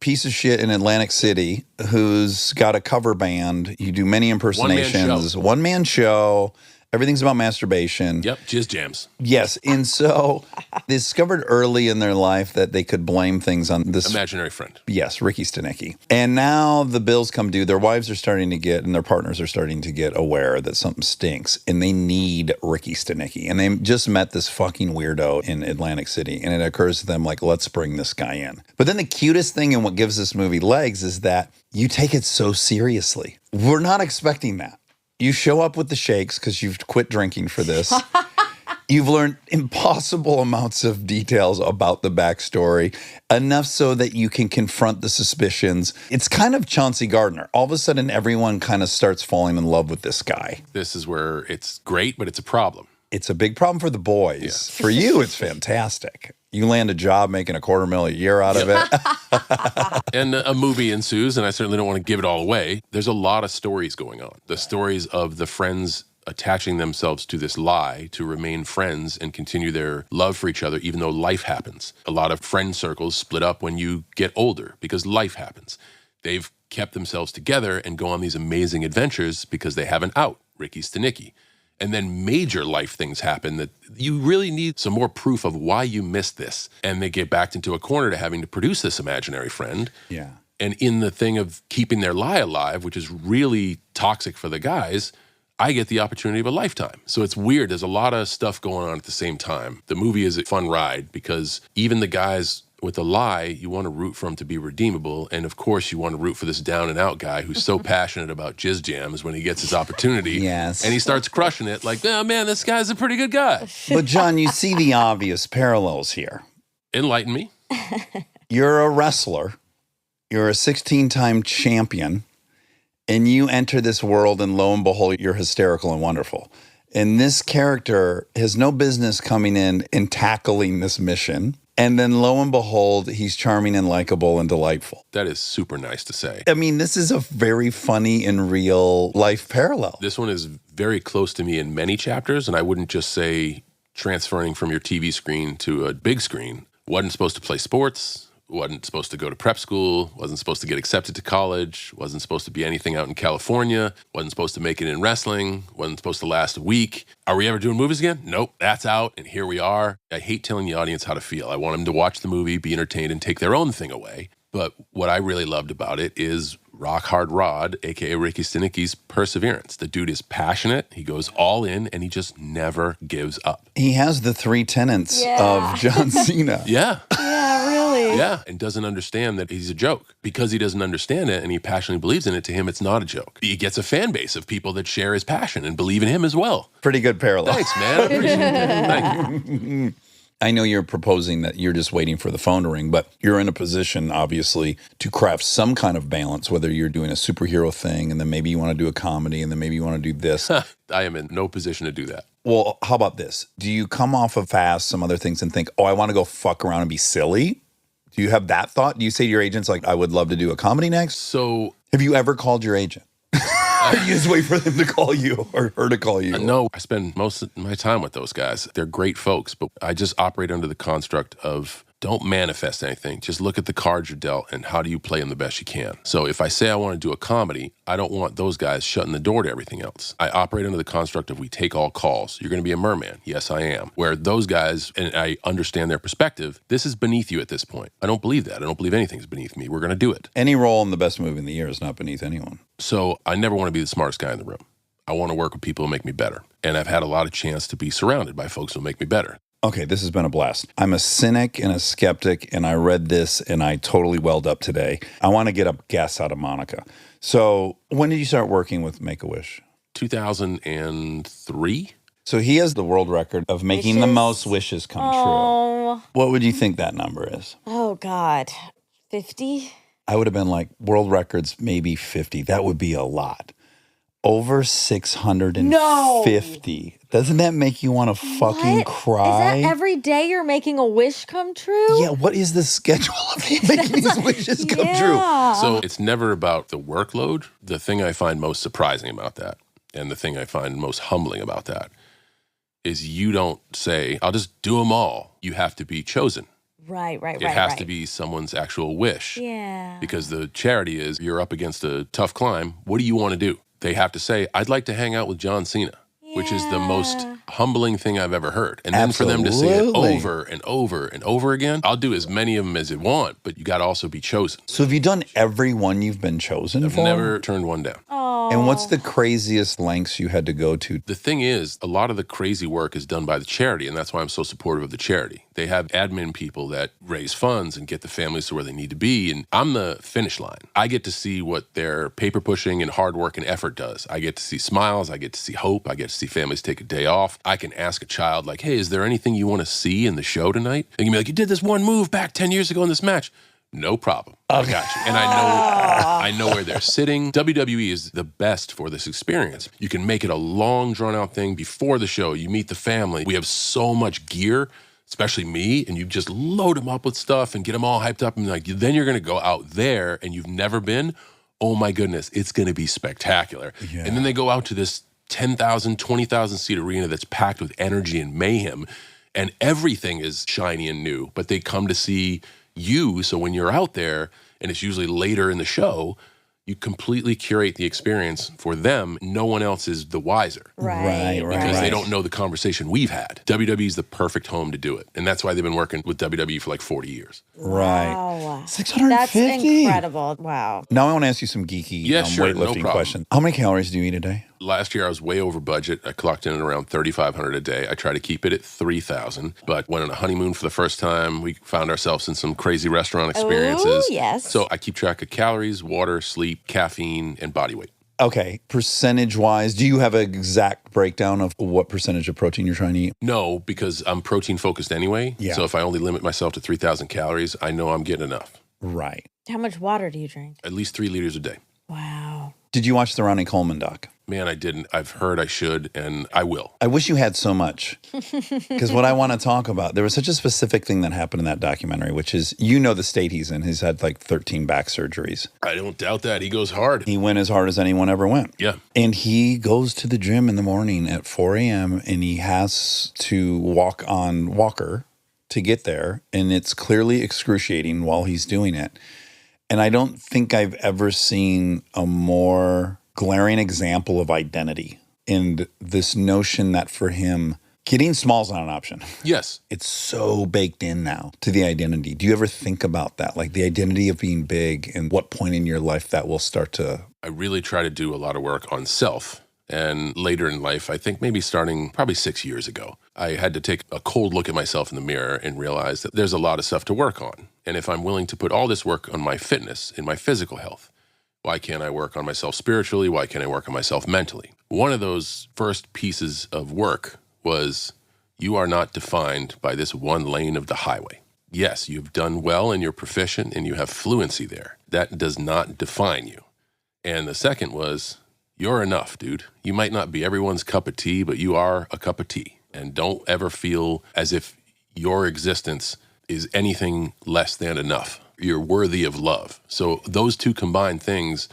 piece of shit in Atlantic City who's got a cover band. You do many impersonations. One-man show. Everything's about masturbation. Yep, jizz jams. Yes. And so they discovered early in their life that they could blame things on this. Imaginary friend. Yes, Ricky Stanicky. And now the bills come due. Their wives are starting to get, and their partners are starting to get aware that something stinks, and they need Ricky Stanicky. And they just met this fucking weirdo in Atlantic City, and it occurs to them, like, let's bring this guy in. But then the cutest thing and what gives this movie legs is that you take it so seriously. We're not expecting that. You show up with the shakes because you've quit drinking for this. You've learned impossible amounts of details about the backstory, enough so that you can confront the suspicions. It's kind of Chauncey Gardner. All of a sudden, everyone kind of starts falling in love with this guy. This is where it's great, but it's a problem. It's a big problem for the boys. For you, it's fantastic. You land a job making $250,000 a year out of it. And a movie ensues, and I certainly don't want to give it all away. There's a lot of stories going on. The stories of the friends attaching themselves to this lie to remain friends and continue their love for each other, even though life happens. A lot of friend circles split up when you get older because life happens. They've kept themselves together and go on these amazing adventures because they have an out, Ricky Stanicky. And then major life things happen that you really need some more proof of why you missed this. And they get backed into a corner to having to produce this imaginary friend. Yeah. And in the thing of keeping their lie alive, which is really toxic for the guys, I get the opportunity of a lifetime. So it's weird. There's a lot of stuff going on at the same time. The movie is a fun ride because even the guys with the lie, you want to root for him to be redeemable. And of course, you want to root for this down and out guy who's so passionate about jizz jams when he gets his opportunity. Yes. And he starts crushing it like, oh man, this guy's a pretty good guy. But John, you see the obvious parallels here. Enlighten me. You're a wrestler. You're a 16-time champion. And you enter this world and lo and behold, you're hysterical and wonderful. And this character has no business coming in and tackling this mission. And then lo and behold, he's charming and likable and delightful. That is super nice to say. I mean, this is a very funny and real life parallel. This one is very close to me in many chapters, and I wouldn't just say transferring from your TV screen to a big screen. Wasn't supposed to play sports, wasn't supposed to go to prep school, wasn't supposed to get accepted to college, wasn't supposed to be anything out in California, wasn't supposed to make it in wrestling, wasn't supposed to last a week. Are we ever doing movies again? Nope, that's out, and here we are. I hate telling the audience how to feel. I want them to watch the movie, be entertained, and take their own thing away. But what I really loved about it is Rock Hard Rod, a.k.a. Ricky Stanicki's perseverance. The dude is passionate, he goes all in, and he just never gives up. He has the 3 tenets of John Cena. Yeah. Yeah, really. Yeah, and doesn't understand that he's a joke. Because he doesn't understand it and he passionately believes in it, to him it's not a joke. He gets a fan base of people that share his passion and believe in him as well. Pretty good parallel. Thanks, man. I appreciate it. Thank you. I know you're proposing that you're just waiting for the phone to ring, but you're in a position, obviously, to craft some kind of balance, whether you're doing a superhero thing and then maybe you want to do a comedy and then maybe you want to do this. I am in no position to do that. Well, how about this? Do you come off of Fast, some other things, and think, oh, I want to go fuck around and be silly? Do you have that thought? Do you say to your agents, like, I would love to do a comedy next? So, Have you ever called your agent? You just wait for them to call you or her to call you. no, I spend most of my time with those guys. They're great folks, but I just operate under the construct of don't manifest anything. Just look at the cards you're dealt and how do you play them the best you can. So if I say I want to do a comedy, I don't want those guys shutting the door to everything else. I operate under the construct of we take all calls. You're going to be a merman. Yes, I am. Where those guys, and I understand their perspective, this is beneath you at this point. I don't believe that. I don't believe anything's beneath me. We're going to do it. Any role in the best movie in the year is not beneath anyone. So I never want to be the smartest guy in the room. I want to work with people who make me better. And I've had a lot of chance to be surrounded by folks who make me better. Okay, this has been a blast. I'm a cynic and a skeptic, and I read this and I totally welled up today. I want to get a guess out of Monica. So when did you start working with Make-A-Wish? 2003. So he has the world record of making the Wishes? most wishes come true. Oh, What would you think that number is? oh God. 50? I would have been like, world records, maybe 50. That would be a lot. Over 650. Doesn't that make you want to fucking What? cry? Is that every day you're making a wish come true? Yeah, what is the schedule of him making these wishes come true? Yeah. So it's never about the workload. The thing I find most surprising about that, and the thing I find most humbling about that, is you don't say, I'll just do them all. You have to be chosen. Right. It has to be someone's actual wish. Yeah. Because the charity is, you're up against a tough climb. What do you want to do? They have to say, I'd like to hang out with John Cena, which is the most Yeah. humbling thing I've ever heard. And then for them to say it Absolutely. over and over and over again, I'll do as many of them as you want, but you got to also be chosen. So have you done every one you've been chosen I've for? never turned one down. And what's the craziest lengths you had to go to? The thing is, a lot of the crazy work is done by the charity, and that's why I'm so supportive of the charity. They have admin people that raise funds and get the families to where they need to be, and I'm the finish line. I get to see what their paper pushing and hard work and effort does. I get to see smiles, I get to see hope, I get to see families take a day off. I can ask a child, like, hey, is there anything you want to see in the show tonight? And you can be like, you did this one move back 10 years ago in this match. No problem. I got you. And I know where they're sitting. WWE is the best for this experience. You can make it a long, drawn-out thing before the show. You meet the family. We have so much gear, especially me, and you just load them up with stuff and get them all hyped up. And like, then you're going to go out there and you've never been. Oh my goodness, it's going to be spectacular. Yeah. And then they go out to this 10,000, 20,000 seat arena that's packed with energy and mayhem. And everything is shiny and new, but they come to see you. So when you're out there, and it's usually later in the show, You completely curate the experience for them. No one else is the wiser. Right. Because they don't know the conversation we've had. WWE is the perfect home to do it. And that's why they've been working with WWE for like 40 years. Right. Wow. 650. That's incredible. Wow. Now I want to ask you some geeky Sure, no weightlifting problem. questions. How many calories do you eat a day? Last year, I was way over budget. I clocked in at around 3,500 a day. I try to keep it at 3,000. But went on a honeymoon for the first time. We found ourselves in some crazy restaurant experiences. Oh, yes. So I keep track of calories, water, sleep, caffeine, and body weight. Okay. Percentage-wise, do you have an exact breakdown of what percentage of protein you're trying to eat? No, because I'm protein focused anyway. Yeah. So if I only limit myself to 3,000 calories, I know I'm getting enough. Right. How much water do you drink? At least 3 liters a day. Wow. Did you watch the Ronnie Coleman doc? Man, I didn't. I've heard I should, and I will. I wish you had so much. Because what I want to talk about, there was such a specific thing that happened in that documentary, which is, the state he's in. He's had like 13 back surgeries. I don't doubt that. He goes hard. He went as hard as anyone ever went. Yeah. And he goes to the gym in the morning at 4 a.m. and he has to walk on walker to get there. And it's clearly excruciating while he's doing it. And I don't think I've ever seen a more glaring example of identity and this notion that for him, getting small is not an option. Yes. It's so baked in now to the identity. Do you ever think about that? Like the identity of being big and what point in your life that will start to... I really try to do a lot of work on self. And later in life, I think maybe starting probably 6 years ago, I had to take a cold look at myself in the mirror and realize that there's a lot of stuff to work on. And if I'm willing to put all this work on my fitness and my physical health, why can't I work on myself spiritually? Why can't I work on myself mentally? One of those first pieces of work was, you are not defined by this one lane of the highway. Yes, you've done well and you're proficient and you have fluency there. That does not define you. And the second was, you're enough, dude. You might not be everyone's cup of tea, but you are a cup of tea. And don't ever feel as if your existence is anything less than enough. You're worthy of love. So those two combined things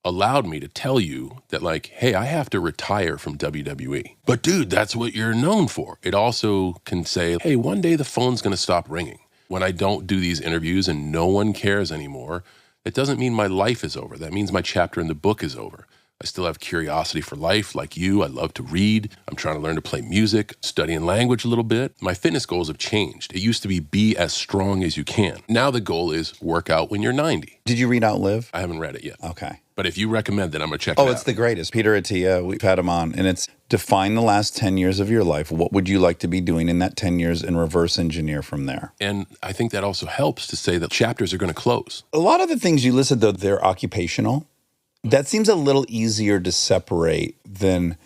allowed me to tell you that, like, hey, I have to retire from WWE. But dude, that's what you're known for. It also can say, hey, one day the phone's going to stop ringing. When I don't do these interviews and no one cares anymore, it doesn't mean my life is over. That means my chapter in the book is over. I still have curiosity for life like you. I love to read. I'm trying to learn to play music, studying language a little bit. My fitness goals have changed. It used to be as strong as you can. Now the goal is work out when you're 90. Did you read Outlive? I haven't read it yet. Okay. But if you recommend it, I'm going to check it out. Oh, it's the greatest. Peter Attia, we've had him on, and it's define the last 10 years of your life. What would you like to be doing in that 10 years and reverse engineer from there? And I think that also helps to say that chapters are going to close. A lot of the things you listed, though, they're occupational. That seems a little easier to separate than,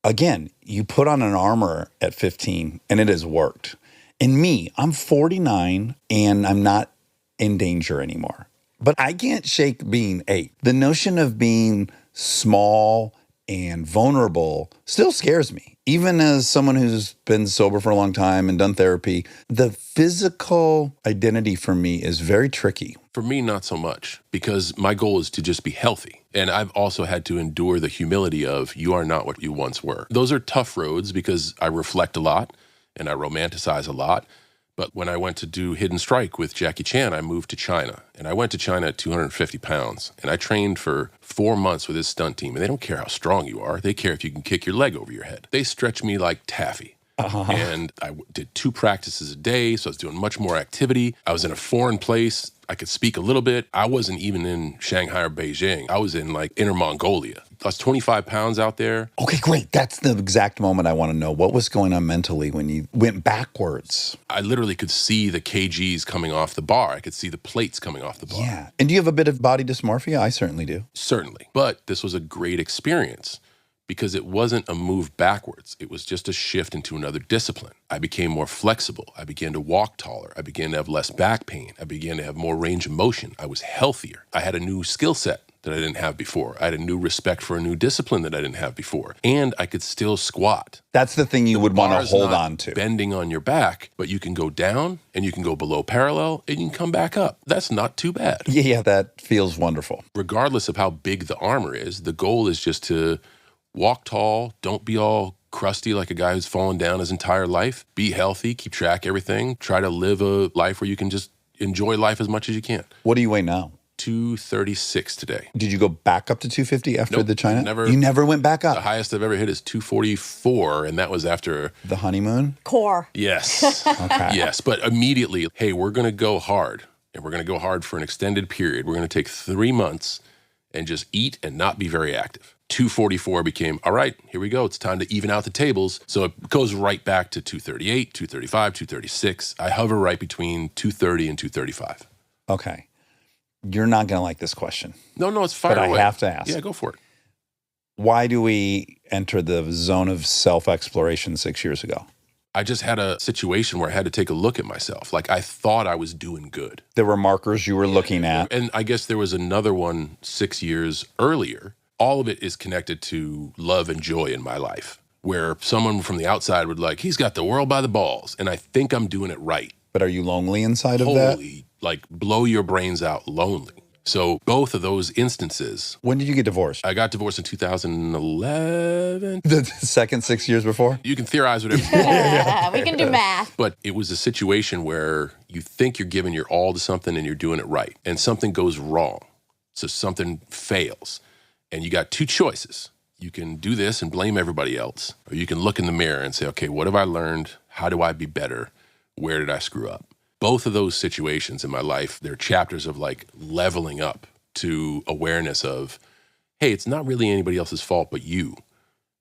again, you put on an armor at 15 and it has worked. And me, I'm 49 and I'm not in danger anymore. But I can't shake being 8. The notion of being small and vulnerable still scares me. Even as someone who's been sober for a long time and done therapy, the physical identity for me is very tricky. For me, not so much, because my goal is to just be healthy. And I've also had to endure the humility of, you are not what you once were. Those are tough roads because I reflect a lot and I romanticize a lot. But when I went to do Hidden Strike with Jackie Chan, I moved to China. And I went to China at 250 pounds. And I trained for 4 months with his stunt team. And they don't care how strong you are. They care if you can kick your leg over your head. They stretch me like taffy. And I did 2 practices a day, so I was doing much more activity. I was in a foreign place. I could speak a little bit. I wasn't even in Shanghai or Beijing. I was in like Inner Mongolia. I was 25 pounds out there. Okay, great. That's the exact moment I want to know. What was going on mentally when you went backwards? I literally could see the kgs coming off the bar. I could see the plates coming off the bar. Yeah. And do you have a bit of body dysmorphia? I certainly do. Certainly. But this was a great experience because it wasn't a move backwards. It was just a shift into another discipline. I became more flexible. I began to walk taller. I began to have less back pain. I began to have more range of motion. I was healthier. I had a new skill set that I didn't have before. I had a new respect for a new discipline that I didn't have before. And I could still squat. That's the thing you would want to Bar's hold not on to. bending on your back, but you can go down and you can go below parallel and you can come back up. That's not too bad. Yeah, that feels wonderful. Regardless of how big the armor is, the goal is just to walk tall, don't be all crusty like a guy who's fallen down his entire life. Be healthy, keep track of everything. Try to live a life where you can just enjoy life as much as you can. What do you weigh now? 236 today. Did you go back up to 250 after Nope, the China? never- You never went back The up? highest I've ever hit is 244, and that was after, The honeymoon? Core. yes. Okay. Yes, but immediately, hey, we're going to go hard, and we're going to go hard for an extended period. We're going to take 3 months and just eat and not be very active. 244 became, all right, here we go. It's time to even out the tables. So it goes right back to 238, 235, 236. I hover right between 230 and 235. Okay. You're not going to like this question. No, it's fire But I away. have to ask. Yeah, go for it. Why do we enter the zone of self-exploration 6 years ago? I just had a situation where I had to take a look at myself. Like I thought I was doing good. There were markers you were looking at. And I guess there was another one 6 years earlier. All of it is connected to love and joy in my life, where someone from the outside would like, he's got the world by the balls, and I think I'm doing it right. But are you lonely inside of that? Holy, like blow your brains out lonely. So both of those instances, When did you get divorced? I got divorced in 2011. The second 6 years before? You can theorize whatever you want. We can do math. But it was a situation where you think you're giving your all to something and you're doing it right, and something goes wrong. So something fails, and you got two choices. You can do this and blame everybody else, or you can look in the mirror and say, okay, what have I learned? How do I be better? Where did I screw up? Both of those situations in my life, they're chapters of like leveling up to awareness of, hey, it's not really anybody else's fault but you.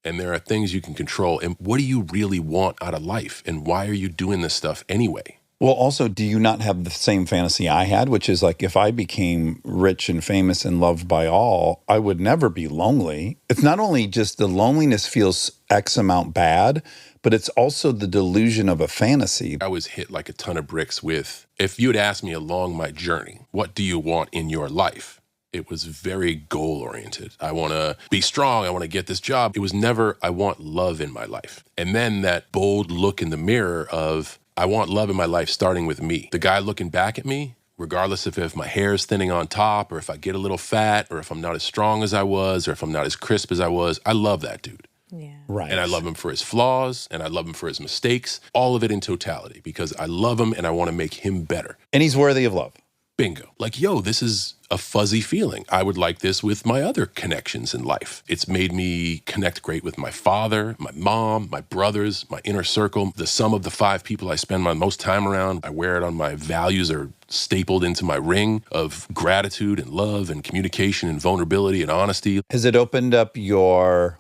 And there are things you can control. And what do you really want out of life? And why are you doing this stuff anyway? Well, also, do you not have the same fantasy I had, which is like if I became rich and famous and loved by all, I would never be lonely. It's not only just the loneliness feels X amount bad, but it's also the delusion of a fantasy. I was hit like a ton of bricks with, if you had asked me along my journey, what do you want in your life? It was very goal-oriented. I want to be strong. I want to get this job. It was never, I want love in my life. And then that bold look in the mirror of, I want love in my life starting with me. The guy looking back at me, regardless of if my hair is thinning on top or if I get a little fat or if I'm not as strong as I was or if I'm not as crisp as I was, I love that dude. Yeah. Right. And I love him for his flaws and I love him for his mistakes, all of it in totality because I love him and I want to make him better. And he's worthy of love. Bingo. Like, yo, this is a fuzzy feeling. I would like this with my other connections in life. It's made me connect great with my father, my mom, my brothers, my inner circle. The sum of the 5 people I spend my most time around, I wear it on my values are stapled into my ring of gratitude and love and communication and vulnerability and honesty. Has it opened up your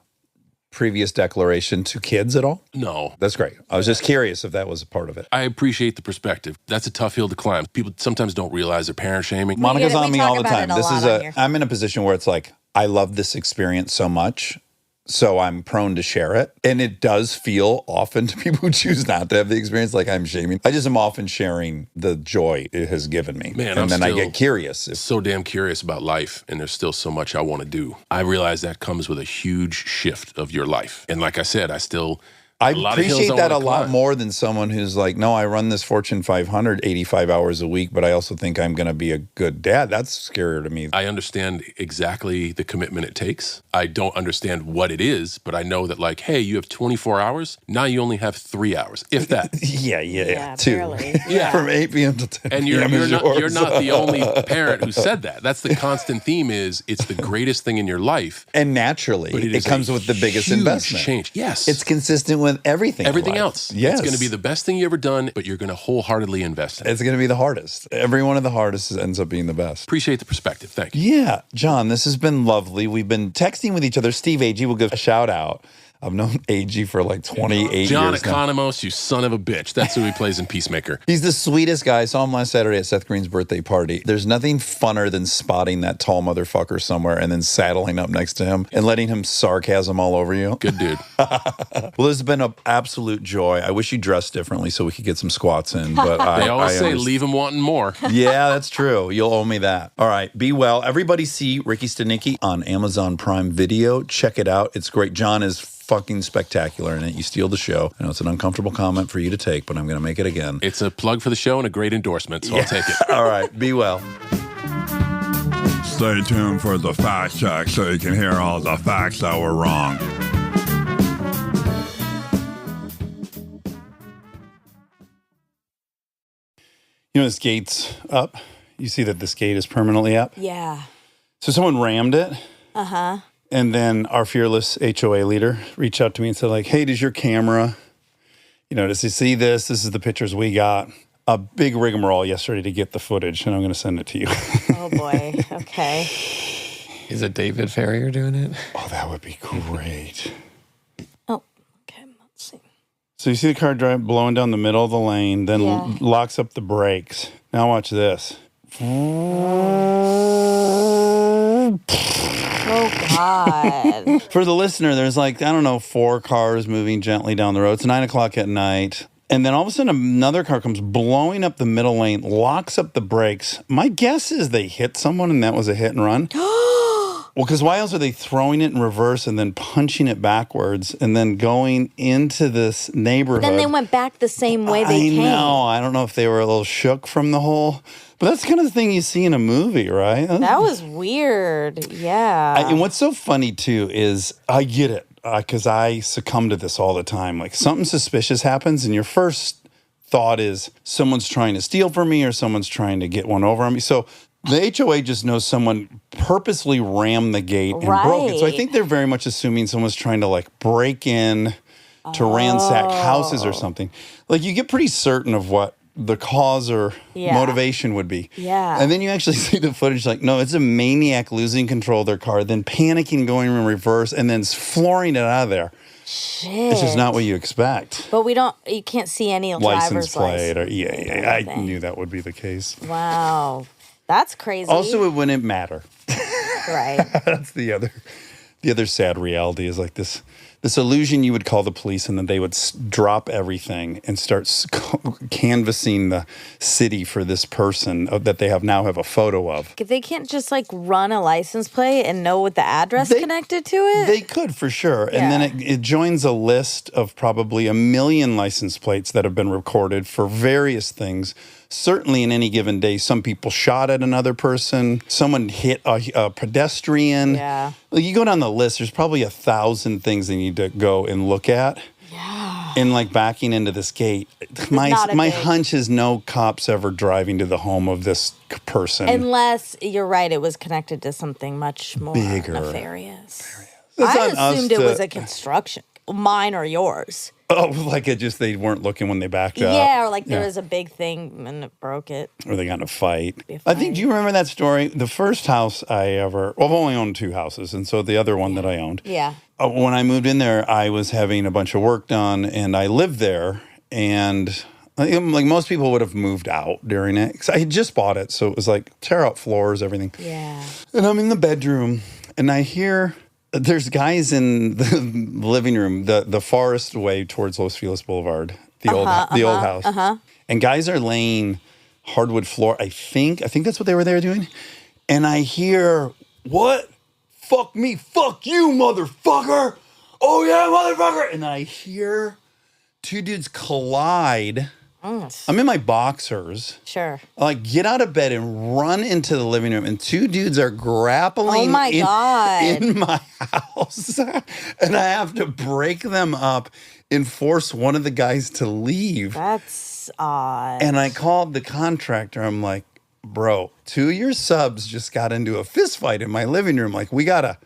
previous declaration to kids at all? No. That's great. I was just curious if that was a part of it. I appreciate the perspective. That's a tough hill to climb. People sometimes don't realize they're parent shaming. Monica's get it. on We me talk all the about time. it a This is lot on here. I'm in a position where it's like, I love this experience so much, so I'm prone to share it. And it does feel often to people who choose not to have the experience like I'm shaming. I just am often sharing the joy it has given me. Man, and I'm then I still get curious. If, so damn curious about life, and there's still so much I want to do. I realize that comes with a huge shift of your life. And like I said, I a lot of hills appreciate I that a wanna lot climb. more than someone who's like, no, I run this Fortune 500 85 hours a week, but I also think I'm going to be a good dad. That's scarier to me. I understand exactly the commitment it takes. I don't understand what it is, but I know that like, hey, you have 24 hours. Now you only have 3 hours, if that. Yeah, Two. barely. Yeah. From 8 p.m. to 10 And p.m. is you're yours. not the only parent who said that. That's the constant theme is it's the greatest thing in your life. And naturally, But it is comes a with the biggest huge investment. change. Yes. It's consistent with everything. in everything life. else. Yes. It's going to be the best thing you ever done, but you're going to wholeheartedly invest in it. It's going to be the hardest. Every one of the hardest ends up being the best. Appreciate the perspective. Thank you. Yeah, John, this has been lovely. We've been texting with each other. Steve Agee will give a shout out. I've known Agee for like 28 John years now. Economos, you son of a bitch. That's who he plays in Peacemaker. He's the sweetest guy. I saw him last Saturday at Seth Green's birthday party. There's nothing funner than spotting that tall motherfucker somewhere and then saddling up next to him and letting him sarcasm all over you. Good dude. Well, this has been an absolute joy. I wish you dressed differently so we could get some squats in. But They always say understand. leave him wanting more. Yeah, that's true. You'll owe me that. All right. Be well. Everybody see Ricky Stanicky on Amazon Prime Video. Check it out. It's great. John is fucking spectacular in it. You steal the show. I know it's an uncomfortable comment for you to take, but I'm going to make it again. It's a plug for the show and a great endorsement, so I'll take it. All right. Be well. Stay tuned for the fact check so you can hear all the facts that were wrong. You know, this gate's up. You see that this gate is permanently up? Yeah. So someone rammed it. Uh-huh. And then our fearless HOA leader reached out to me and said, like, hey, does your camera, does he see this? This is the pictures we got. A big rigmarole yesterday to get the footage, and I'm going to send it to you. Oh, boy. Okay. Is it David Farrier doing it? Oh, that would be great. Oh, okay. Let's see. So you see the car blowing down the middle of the lane, then Yeah. locks up the brakes. Now watch this. Oh, God. For the listener, there's 4 cars moving gently down the road. It's 9 o'clock at night. And then all of a sudden, another car comes blowing up the middle lane, locks up the brakes. My guess is they hit someone and that was a hit and run. Well, because why else are they throwing it in reverse and then punching it backwards and then going into this neighborhood? Then they went back the same way they came. I know. I don't know if they were a little shook from the whole... But that's kind of the thing you see in a movie, right? That was weird. Yeah. And what's so funny, too, is I get it. Because I succumb to this all the time. Like something suspicious happens and your first thought is someone's trying to steal from me or someone's trying to get one over on me. So the HOA just knows someone purposely rammed the gate and broke it. So I think they're very much assuming someone's trying to break in to ransack houses or something. Like you get pretty certain of what the cause or motivation would be. Yeah. And then you actually see the footage no, it's a maniac losing control of their car, then panicking, going in reverse, and then flooring it out of there. Shit. It's just not what you expect. But you can't see any License driver's plate. I anything. knew that would be the case. Wow. That's crazy. Also, it wouldn't matter. Right. That's the other sad reality is this illusion you would call the police and then they would drop everything and start canvassing the city for this person that they now have a photo of. They can't just run a license plate and know what the address connected to it? They could for sure. And then it joins a list of probably 1 million license plates that have been recorded for various things. Certainly in any given day, some people shot at another person. Someone hit a pedestrian. Yeah. You go down the list, there's probably 1,000 things they need to go and look at. Yeah. And backing into this gate, my hunch is no cops ever driving to the home of this person. Unless, you're right, it was connected to something much more Bigger. nefarious. It's I on us assumed it to- was a construction. Mine or yours. Oh, they weren't looking when they backed up. Yeah, or there was a big thing and it broke it. Or they got in a fight. Be a I think, fight. do you remember that story? The first house I've only owned 2 houses. And so the other one that I owned. Yeah. When I moved in there, I was having a bunch of work done and I lived there. And like most people would have moved out during it. Because I had just bought it. So it was tear out floors, everything. Yeah. And I'm in the bedroom and I hear... There's guys in the living room, the forest way towards Los Feliz Boulevard, the old house. And guys are laying hardwood floor. I think that's what they were there doing. And I hear, what? Fuck me, fuck you, motherfucker. Oh yeah, motherfucker. And then I hear 2 dudes collide. I'm in my boxers. Sure. Get out of bed and run into the living room, and 2 dudes are grappling Oh my God. in my house. And I have to break them up and force one of the guys to leave. That's odd. And I called the contractor. I'm like, bro, 2 of your subs just got into a fist fight in my living room. we gotta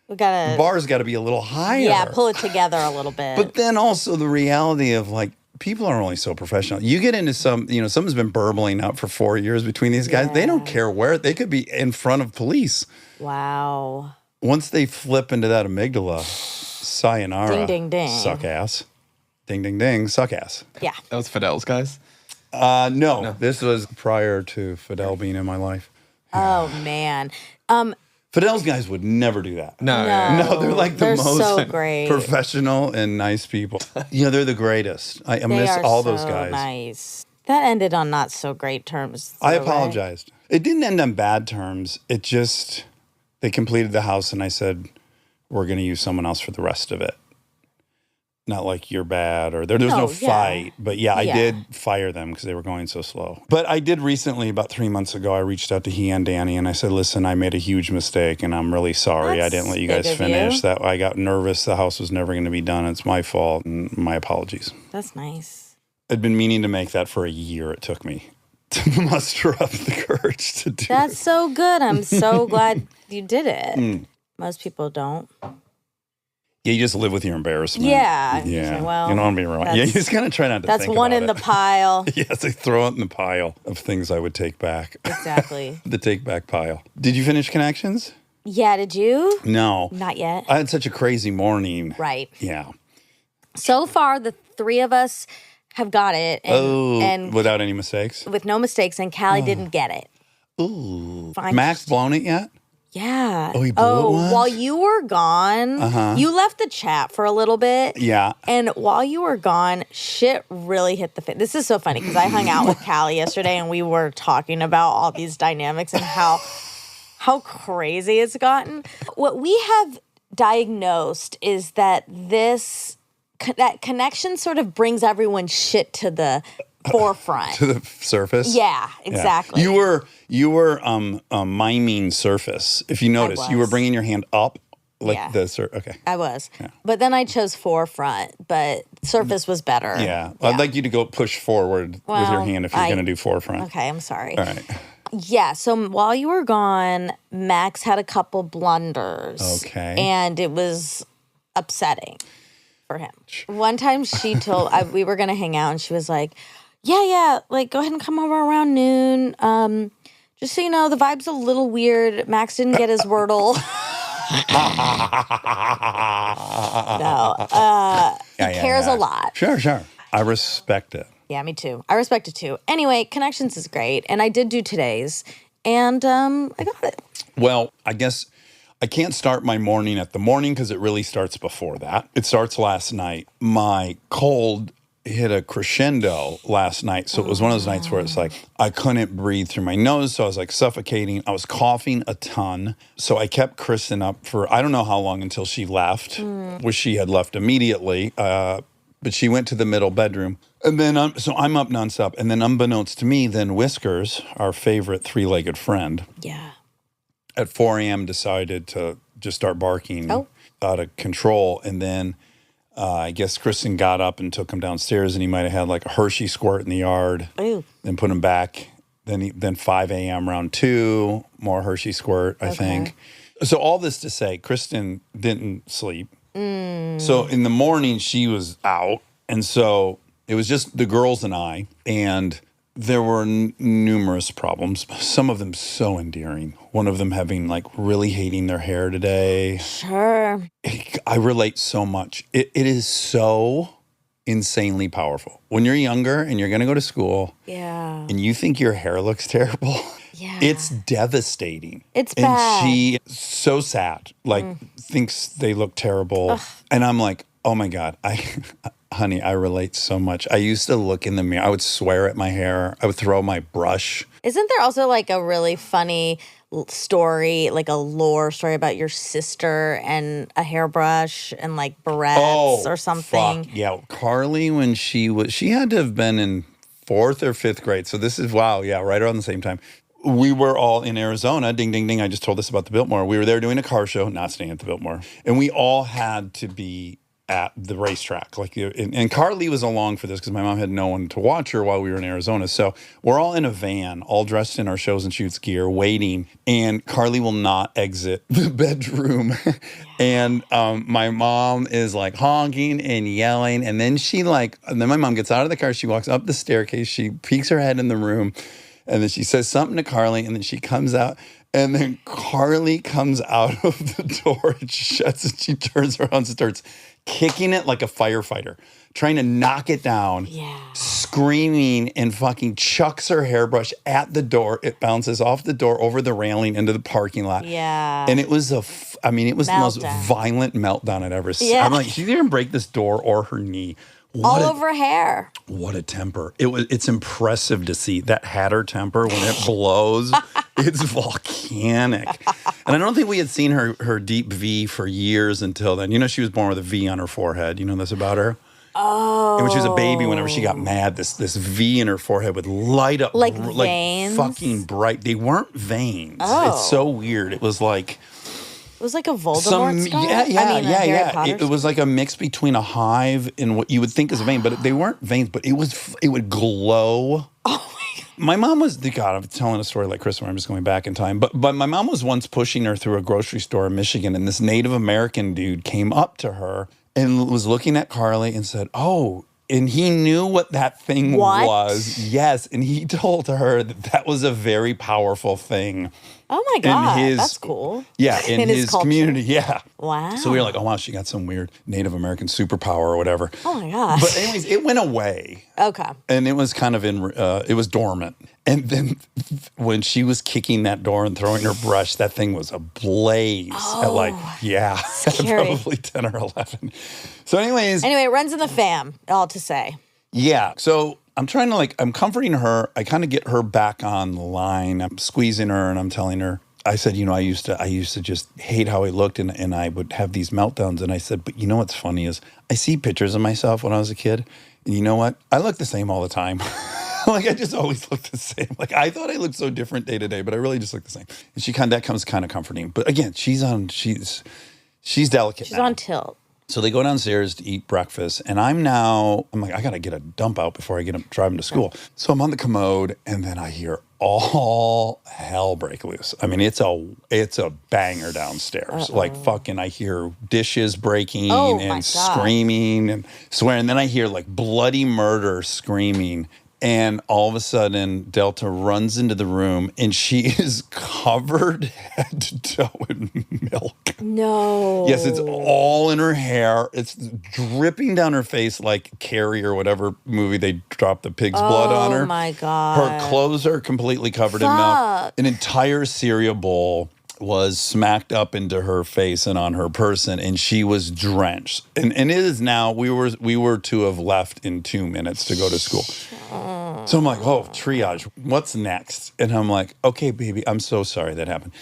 the bar's got to be a little higher. Yeah, pull it together a little bit. But then also the reality of people are only so professional. You get into someone's been burbling out for 4 years between these guys. They don't care where. They could be in front of police. Wow. Once they flip into that amygdala, sayonara. Ding, ding, ding. Suck ass. Ding, ding, ding. Suck ass. Yeah. That was Fidel's guys. No, this was prior to Fidel being in my life. Oh, man. Fidel's guys would never do that. No. No, they're the They're most so great. professional and nice people. They're the greatest. I miss all those guys. Nice. That ended on not so great terms. I though, right? apologized. It didn't end on bad terms. It just, they completed the house and I said, we're going to use someone else for the rest of it. Not like you're bad or there's no fight. But I did fire them because they were going so slow. But I did recently, about 3 months ago, I reached out to he and Danny and I said, listen, I made a huge mistake and I'm really sorry. I didn't let you guys That's big of finish. you. That I got nervous. The house was never going to be done. It's my fault and my apologies. That's nice. I'd been meaning to make that for a year. It took me. to muster up the courage to do That's it. so good. I'm so glad you did it. Most people don't. Yeah, you just live with your embarrassment. Yeah. Yeah. So, well, you don't want to be wrong. Yeah, you that's- just kind of try not to That's think one about in the it. pile. Yes, I throw it in the pile of things I would take back. Exactly. The take back pile. Did you finish Connections? Yeah, did you? No. Not yet. I had such a crazy morning. Right. Yeah. So far, the three of us have got it. And Without any mistakes? with no mistakes, and Callie didn't get it. Ooh. Fine. Max blown it yet? Yeah. Oh, he blew it once? while you were gone, you left the chat for a little bit. Yeah. And while you were gone, shit really hit the fan. This is so funny because I hung out with Callie yesterday and we were talking about all these dynamics and how crazy it's gotten. What we have diagnosed is that that connection sort of brings everyone's shit to the forefront. To the surface? Yeah, exactly. You were miming surface. If you notice, you were was. bringing your hand up like Yeah. the okay. I was. But then I chose forefront, but surface was better. Yeah. I'd like you to go push forward with your Well, hand if you're going to do forefront. Okay, I'm sorry. All right. Yeah, so while you were gone, Max had a couple blunders. Okay. And it was upsetting for him. One time she told, we were going to hang out and she was like, yeah, like go ahead and come over around noon. Just so you know, the vibe's a little weird. Max didn't get his Wordle. He cares a lot. Sure. I respect it. Yeah, me too. I respect it too. Anyway, Connections is great. And I did do today's. And I got it. Well, I guess I can't start my morning at the morning because it really starts before that. It starts last night. My cold hit a crescendo last night. So it was one of those nights where it's like I couldn't breathe through my nose. So I was like suffocating. I was coughing a ton. So I kept Kristen up for I don't know how long until she left, which she had left immediately. But she went to the middle bedroom. And then I'm up nonstop. And then unbeknownst to me, then Whiskers, our favorite three-legged friend, Yeah. at 4 a.m. decided to just start barking out of control. And then I guess Kristen got up and took him downstairs, and he might have had like a Hershey squirt in the yard. Ooh. Then put him back. Then 5 a.m. round 2, more Hershey squirt, I think. So all this to say, Kristen didn't sleep. So in the morning, she was out. And so it was just the girls and I. And there were numerous problems, some of them so endearing. One of them having like really hating their hair today. Sure. I relate so much. It is so insanely powerful. When you're younger and you're going to go to school Yeah. and you think your hair looks terrible, Yeah. it's devastating. It's and bad. she so sad, like thinks they look terrible. And I'm like, oh my God, honey, I relate so much. I used to look in the mirror. I would swear at my hair. I would throw my brush. Isn't there also like a really funny story, like a lore story about your sister and a hairbrush and like barrettes or something? Fuck. Yeah, Carly, when she had to have been in 4th or 5th grade. So this is, wow, yeah, right around the same time. We were all in Arizona. Ding, ding, ding. I just told this about the Biltmore. We were there doing a car show, not staying at the Biltmore. And we all had to be at the racetrack. And Carly was along for this because my mom had no one to watch her while we were in Arizona. So we're all in a van, all dressed in our shows and shoots gear, waiting. And Carly will not exit the bedroom. And my mom is like honking and yelling. And then then my mom gets out of the car. She walks up the staircase. She peeks her head in the room. And then she says something to Carly. And then she comes out. And then Carly comes out of the door and shuts and she turns around and starts kicking it like a firefighter, trying to knock it down, screaming, and fucking chucks her hairbrush at the door. It bounces off the door over the railing into the parking lot. Yeah. And it was it was the most Meltdown. violent meltdown I'd ever seen. Yeah. I'm like, she didn't break this door or her knee. All over hair. What a temper. It's impressive to see that Hatter temper when it blows. It's volcanic. And I don't think we had seen her deep V for years until then. You know, she was born with a V on her forehead. You know this about her? Oh. And when she was a baby, whenever she got mad, this V in her forehead would light up. Like veins? Fucking bright. They weren't veins. Oh. It's so weird. It was like... It was like a Voldemort scar? a Harry Potter It was like a mix between a hive and what you would think is a vein, but they weren't veins. But it would glow. Oh my God. My mom was, God, I'm telling a story like Chris, where I'm just going back in time. But my mom was once pushing her through a grocery store in Michigan, and this Native American dude came up to her and was looking at Carly and said, "Oh," and he knew what that thing What? was. Yes, and he told her that was a very powerful thing. Oh my God, his- that's cool. Yeah, in, In his his culture. community. Yeah. Wow. So we were like, oh, wow, she got some weird Native American superpower or whatever. Oh my gosh. But anyways, it went away. Okay. And it was kind of it was dormant. And then when she was kicking that door and throwing her brush, that thing was ablaze at like, Scary. probably 10 or 11. So anyways, Anyway, it runs in the fam, all to say. yeah. So I'm trying to I'm comforting her. I kind of get her back on the line. I'm squeezing her and I'm telling her, I said, I used to just hate how I looked and I would have these meltdowns. And I said, but you know what's funny is I see pictures of myself when I was a kid. And you know what? I look the same all the time. I just always look the same. I thought I looked so different day to day, but I really just look the same. And that comes kind of comforting. But again, she's delicate. She's now. on tilt. So they go downstairs to eat breakfast, and I'm like, I gotta get a dump out before I drive him to school. So I'm on the commode, and then I hear all hell break loose. I mean, it's a banger downstairs. Fucking, I hear dishes breaking and screaming and swearing. And then I hear bloody murder screaming. And all of a sudden, Delta runs into the room, and she is covered head to toe in milk. No. Yes, it's all in her hair. It's dripping down her face like Carrie or whatever movie they dropped the pig's blood on her. Oh, my God. Her clothes are completely covered in milk. An entire cereal bowl was smacked up into her face and on her person, and she was drenched. And it is now, we were to have left in 2 minutes to go to school. So I'm like, oh, triage, what's next? And I'm like, okay, baby, I'm so sorry that happened.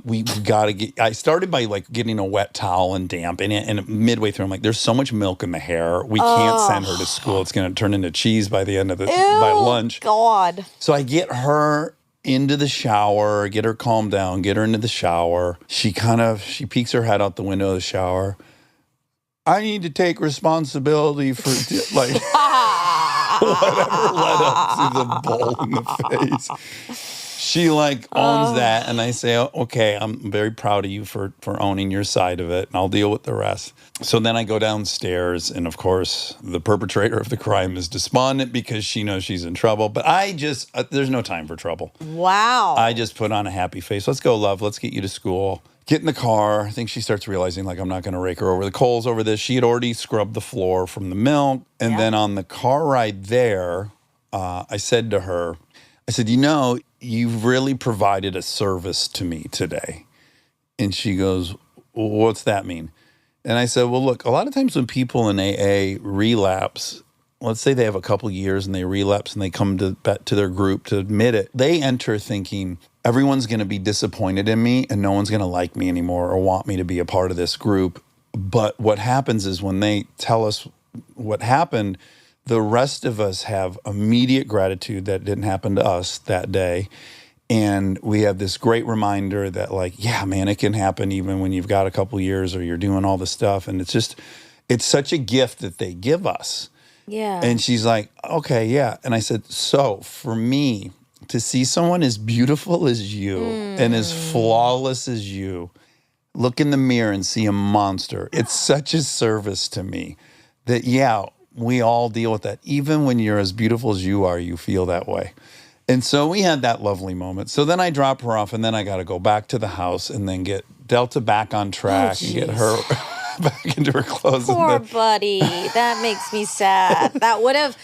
We got to get, I started by getting a wet towel and damping it. And midway through, I'm like, there's so much milk in the hair. We can't send her to school. It's going to turn into cheese by the end of by lunch. God. So I get her into the shower, get her calmed down, get her into the shower. She peeks her head out the window of the shower. I need to take responsibility for whatever led up to the bowl in the face. She owns that, and I say, oh, okay, I'm very proud of you for owning your side of it, and I'll deal with the rest. So then I go downstairs, and of course, the perpetrator of the crime is despondent because she knows she's in trouble. But there's no time for trouble. Wow. I just put on a happy face. Let's go, love. Let's get you to school. Get in the car. I think she starts realizing, I'm not going to rake her over the coals over this. She had already scrubbed the floor from the milk. And then on the car ride there, I said to her, you've really provided a service to me today. And she goes, well, what's that mean? And I said, well, look, a lot of times when people in AA relapse, let's say they have a couple years and they relapse and they come back to their group to admit it, they enter thinking, everyone's going to be disappointed in me and no one's going to like me anymore or want me to be a part of this group. But what happens is when they tell us what happened, the rest of us have immediate gratitude that it didn't happen to us that day. And we have this great reminder that yeah, man, it can happen even when you've got a couple years or you're doing all this stuff. And it's such a gift that they give us. Yeah. And she's like, okay, yeah. And I said, so for me to see someone as beautiful as you and as flawless as you, look in the mirror and see a monster. It's such a service to me that, yeah, we all deal with that. Even when you're as beautiful as you are, you feel that way. And so we had that lovely moment. So then I drop her off, and then I got to go back to the house and then get Delta back on track and get her back into her clothes. Poor buddy. That makes me sad. That would have,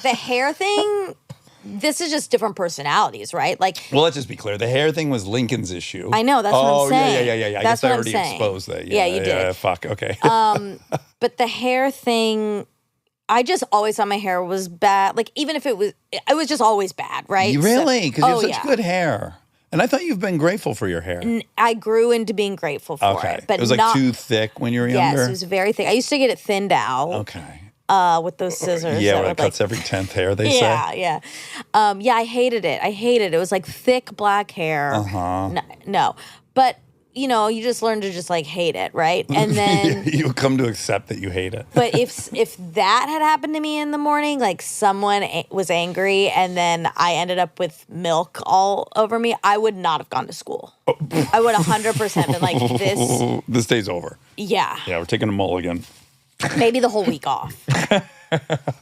the hair thing, this is just different personalities, right? Well, let's just be clear. The hair thing was Lincoln's issue. I know, that's what I'm saying. Yeah. I That's guess I what I'm already saying. exposed that. Yeah, you did. Yeah, fuck, okay. But the hair thing, I just always thought my hair was bad. Even if it was just always bad, right? Really? Because you have such good hair. And I thought you've been grateful for your hair. I grew into being grateful for it. But it was too thick when you were younger? Yes, it was very thick. I used to get it thinned out. Okay. With those scissors. Yeah, where it cuts every 10th hair, they say. Yeah. I hated it. It was thick black hair. Uh-huh. No. But you know, you just learn to just like hate it, right? And then you come to accept that you hate it. but if that had happened to me in the morning, like someone was angry and then I ended up with milk all over me, I would not have gone to school. I would 100% been like, this day's over. Yeah, We're taking a mulligan. maybe the whole week off.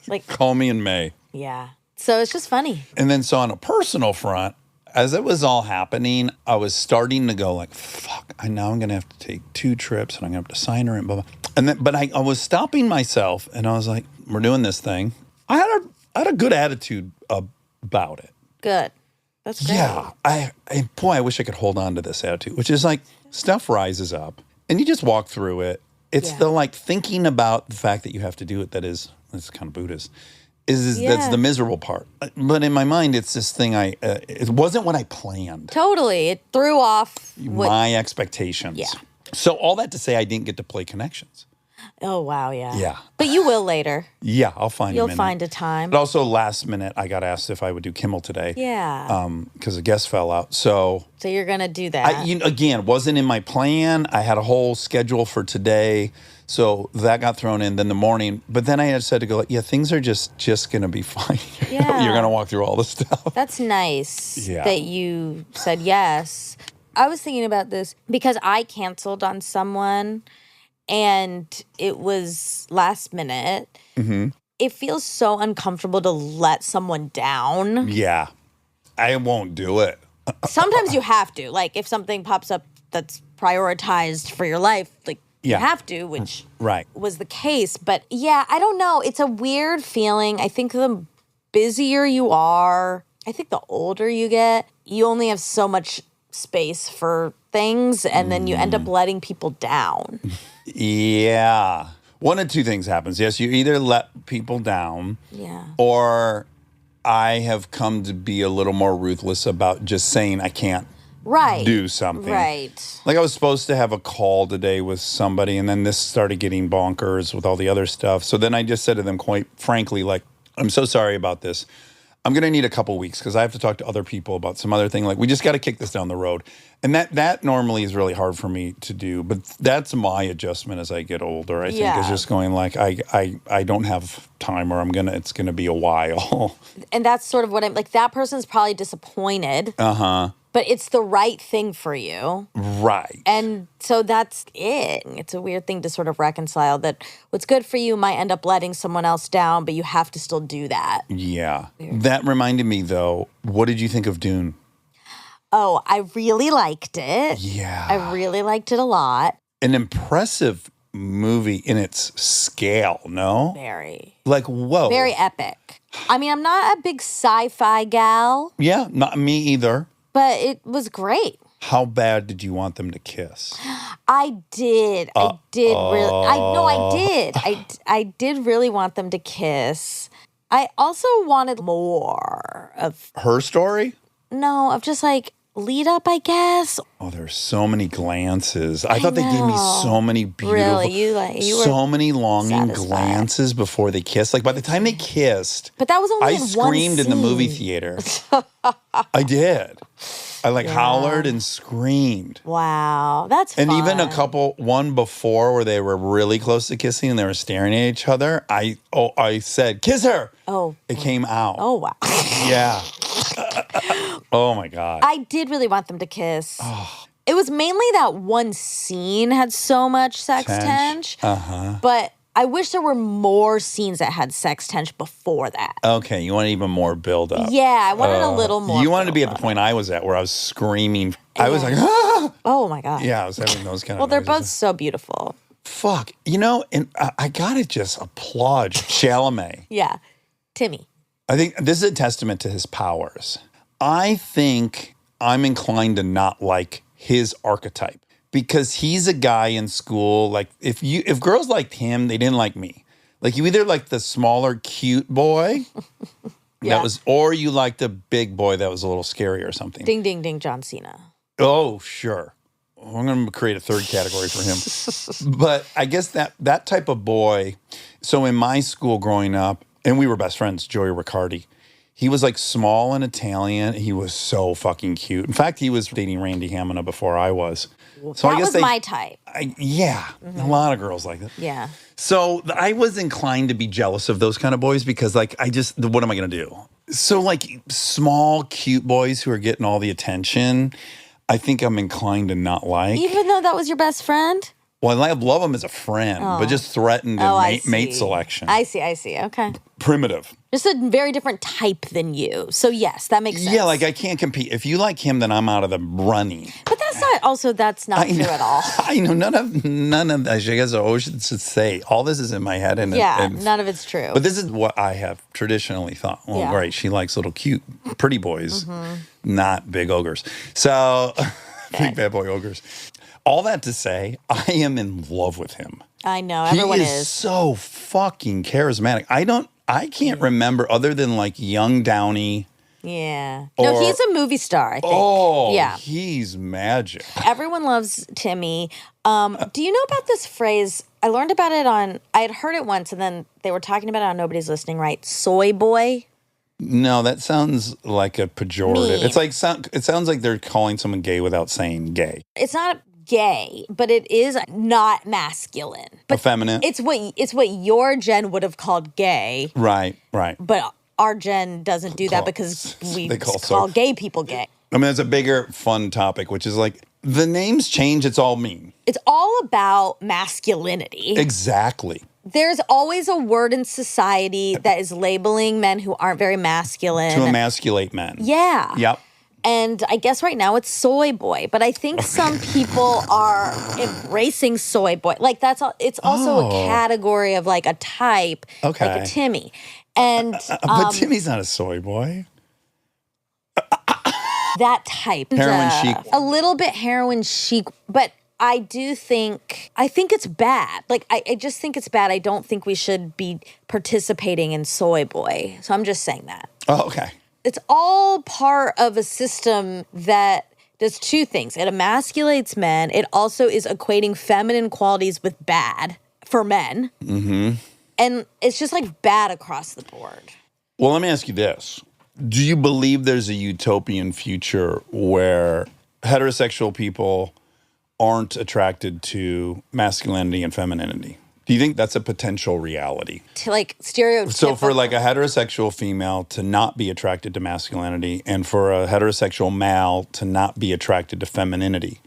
Like, Call me in May. yeah. So it's just funny. And then so on a personal front, as it was all happening, I was starting to go like, fuck, now I'm going to have to take 2 trips and I'm going to have to sign her in, blah, blah. And then, but I was stopping myself and I was like, we're doing this thing. I had a good attitude about it. Good. That's great. Yeah. I wish I could hold on to this attitude, which is like stuff rises up and you just walk through it. It's the like thinking about the fact that you have to do it that's kind of Buddhist. That's the miserable part. But in my mind, it's this thing it wasn't what I planned. Totally. It threw off My expectations. Yeah. So all that to say, I didn't get to play Connections. Oh, wow, yeah. Yeah. But you will later. Yeah, I'll find You'll a minute. find a time. But also last minute, I got asked if I would do Kimmel today. Yeah. Because a guest fell out. So So you're going to do that. again, wasn't in my plan. I had a whole schedule for today. So that got thrown in. Then the morning, but then I had said to go, things are just going to be fine. Yeah. You're going to walk through all this stuff. That's nice Yeah. that you said yes. I was thinking about this because I canceled on someone and it was last minute. Mm-hmm. It feels so uncomfortable to let someone down. Yeah. I won't do it. Sometimes you have to. Like if something pops up that's prioritized for your life, like you have to, which Right. was the case. But yeah, I don't know. It's a weird feeling. I think the busier you are, I think the older you get, you only have so much space for things and then you end up letting people down. Yeah. One of 2 things happens. Yes, you either let people down or I have come to be a little more ruthless about just saying I can't do something. Right. Like I was supposed to have a call today with somebody and then this started getting bonkers with all the other stuff. So then I just said to them quite frankly, like, I'm so sorry about this. I'm going to need a couple weeks because I have to talk to other people about some other thing. Like we just got to kick this down the road. And that normally is really hard for me to do. But that's my adjustment as I get older, I think, is just going like, I don't have time or it's going to be a while. And that's sort of what I'm like, that person's probably disappointed. Uh-huh. But it's the right thing for you. Right. And so that's it. It's a weird thing to sort of reconcile that what's good for you might end up letting someone else down, but you have to still do that. Yeah. That reminded me, though, what did you think of Dune? Oh, I really liked it. Yeah. I really liked it a lot. An impressive movie in its scale, no? Very. Like, whoa. Very epic. I mean, I'm not a big sci-fi gal, Yeah, not me either. but it was great. How bad did you want them to kiss? I did. I did really. I did really want them to kiss. I also wanted more of Her story? of just like lead up, I guess. Oh, there's so many glances. I thought they gave me so many beautiful, Really, you were so many longing satisfied. glances before they kissed. Like by the time they kissed, But that was only I in one screamed in the movie scene. theater. I did. I hollered and screamed. Wow, that's And fun. even one before where they were really close to kissing and they were staring at each other, I said, kiss her. Oh. It came out. Oh wow. Yeah. Oh my God. I did really want them to kiss. It was mainly that one scene had so much sex tension. But I wish there were more scenes that had sex tension before that. Okay, you want even more build up. Yeah, I wanted a little more. You wanted to be at the point I was at where I was screaming. I was like, ah! Oh my God. Yeah, I was having those kind Well, of they're noises. both so beautiful. Fuck. And I gotta just applaud Chalamet. Yeah. Timmy. I think this is a testament to his powers. I think I'm inclined to not like his archetype because he's a guy in school. Like if girls liked him, they didn't like me. Like you either like the smaller, cute boy or you like the big boy that was a little scary or something. Ding, ding, ding, John Cena. Oh, sure. I'm going to create a third category for him. But I guess that type of boy. So in my school growing up, and we were best friends, Joey Riccardi. He was like small and Italian. He was so fucking cute. In fact, he was dating Randy Hamina before I was. So that I guess was my type. a lot of girls like that. Yeah. So I was inclined to be jealous of those kind of boys because, like, what am I going to do? So, like, small, cute boys who are getting all the attention, I think I'm inclined to not like. Even though that was your best friend? Well, I love them as a friend, but just threatened in mate selection. I see. Okay. Primitive. Just a very different type than you. So, yes, that makes sense. Yeah, like I can't compete. If you like him, then I'm out of the running. But that's not true at all. I know none of that. I guess I should say all this is in my head, and none of it's true. But this is what I have traditionally thought. Well, right, she likes little cute, pretty boys, not big ogres. So, big bad boy ogres. All that to say, I am in love with him. I know, everyone He is so fucking charismatic. I can't remember other than like young Downey. Yeah. No, he's a movie star, I think. Oh, yeah. He's magic. Everyone loves Timmy. Do you know about this phrase? I learned about it I had heard it once, and then they were talking about it on Nobody's Listening, right? Soy boy. No, that sounds like a pejorative. Mean. It's like it sounds like they're calling someone gay without saying gay. It's not gay, but it is not masculine. But Effeminate. It's what your gen would have called gay. Right. But our gen doesn't do that because we call gay people gay. I mean, it's a bigger, fun topic, which is like the names change. It's all mean. It's all about masculinity. Exactly. There's always a word in society that is labeling men who aren't very masculine. To emasculate men. Yeah. Yep. And I guess right now it's soy boy, but I think some people are embracing soy boy. Like it's also a category of like a type, like a Timmy. And but Timmy's not a soy boy. That type. Heroin chic. A little bit heroin chic, but I think it's bad. Like I just think it's bad. I don't think we should be participating in soy boy. So I'm just saying that. Oh, okay. It's all part of a system that does two things. It emasculates men. It also is equating feminine qualities with bad for men. Mm-hmm. And it's just like bad across the board. Well, let me ask you this. Do you believe there's a utopian future where heterosexual people aren't attracted to masculinity and femininity? Do you think that's a potential reality? To like stereotypical. So for like a heterosexual female to not be attracted to masculinity and for a heterosexual male to not be attracted to femininity?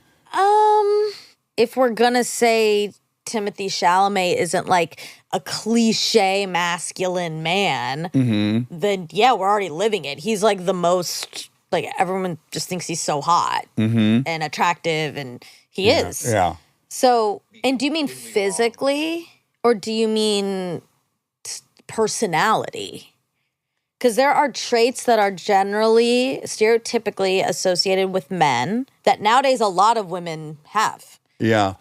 If we're going to say Timothée Chalamet isn't like a cliche masculine man, then yeah, we're already living it. He's like the most, like everyone just thinks he's so hot and attractive, and he is. Yeah. So, and do you mean physically or do you mean personality? Because there are traits that are generally, stereotypically associated with men that nowadays a lot of women have. Yeah.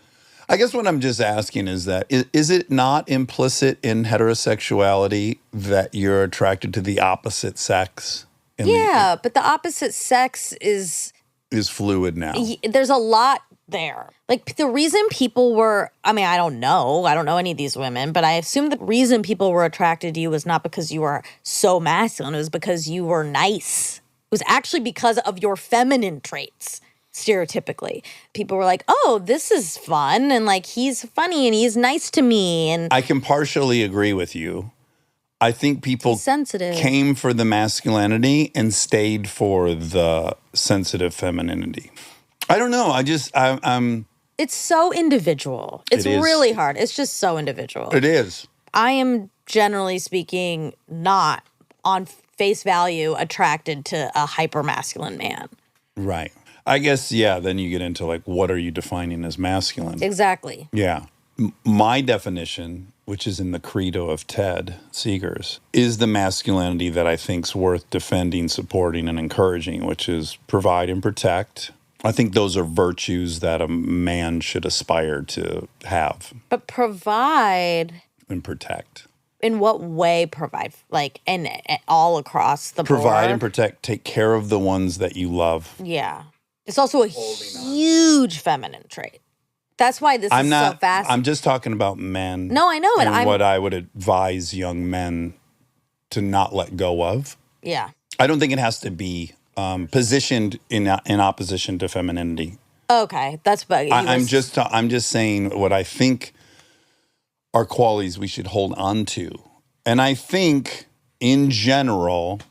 I guess what I'm just asking is that, is it not implicit in heterosexuality that you're attracted to the opposite sex? Yeah, but the opposite sex is fluid now. There's a lot there. Like the reason people were, I mean, I don't know any of these women, but I assume the reason people were attracted to you was not because you were so masculine, it was because you were nice. It was actually because of your feminine traits. Stereotypically, people were like, oh, this is fun, and like he's funny and he's nice to me. And I can partially agree with you. I think people came for the masculinity and stayed for the sensitive femininity. I don't know. I'm it's so individual. It's really hard. It's just so individual. It is. I am generally speaking not on face value attracted to a hyper masculine man. Right. I guess, yeah, then you get into like, what are you defining as masculine? Exactly. Yeah. My definition, which is in the credo of Ted Seegers, is the masculinity that I think's worth defending, supporting, and encouraging, which is provide and protect. I think those are virtues that a man should aspire to have. But provide and protect. In what way provide? Like, and all across the board? Provide and protect. Take care of the ones that you love. Yeah. It's also a huge feminine trait. That's why this is so fast. I'm just talking about men. No, I know it. And what I would advise young men to not let go of. Yeah. I don't think it has to be positioned in opposition to femininity. Okay, that's buggy. I'm just saying what I think are qualities we should hold on to. And I think in general,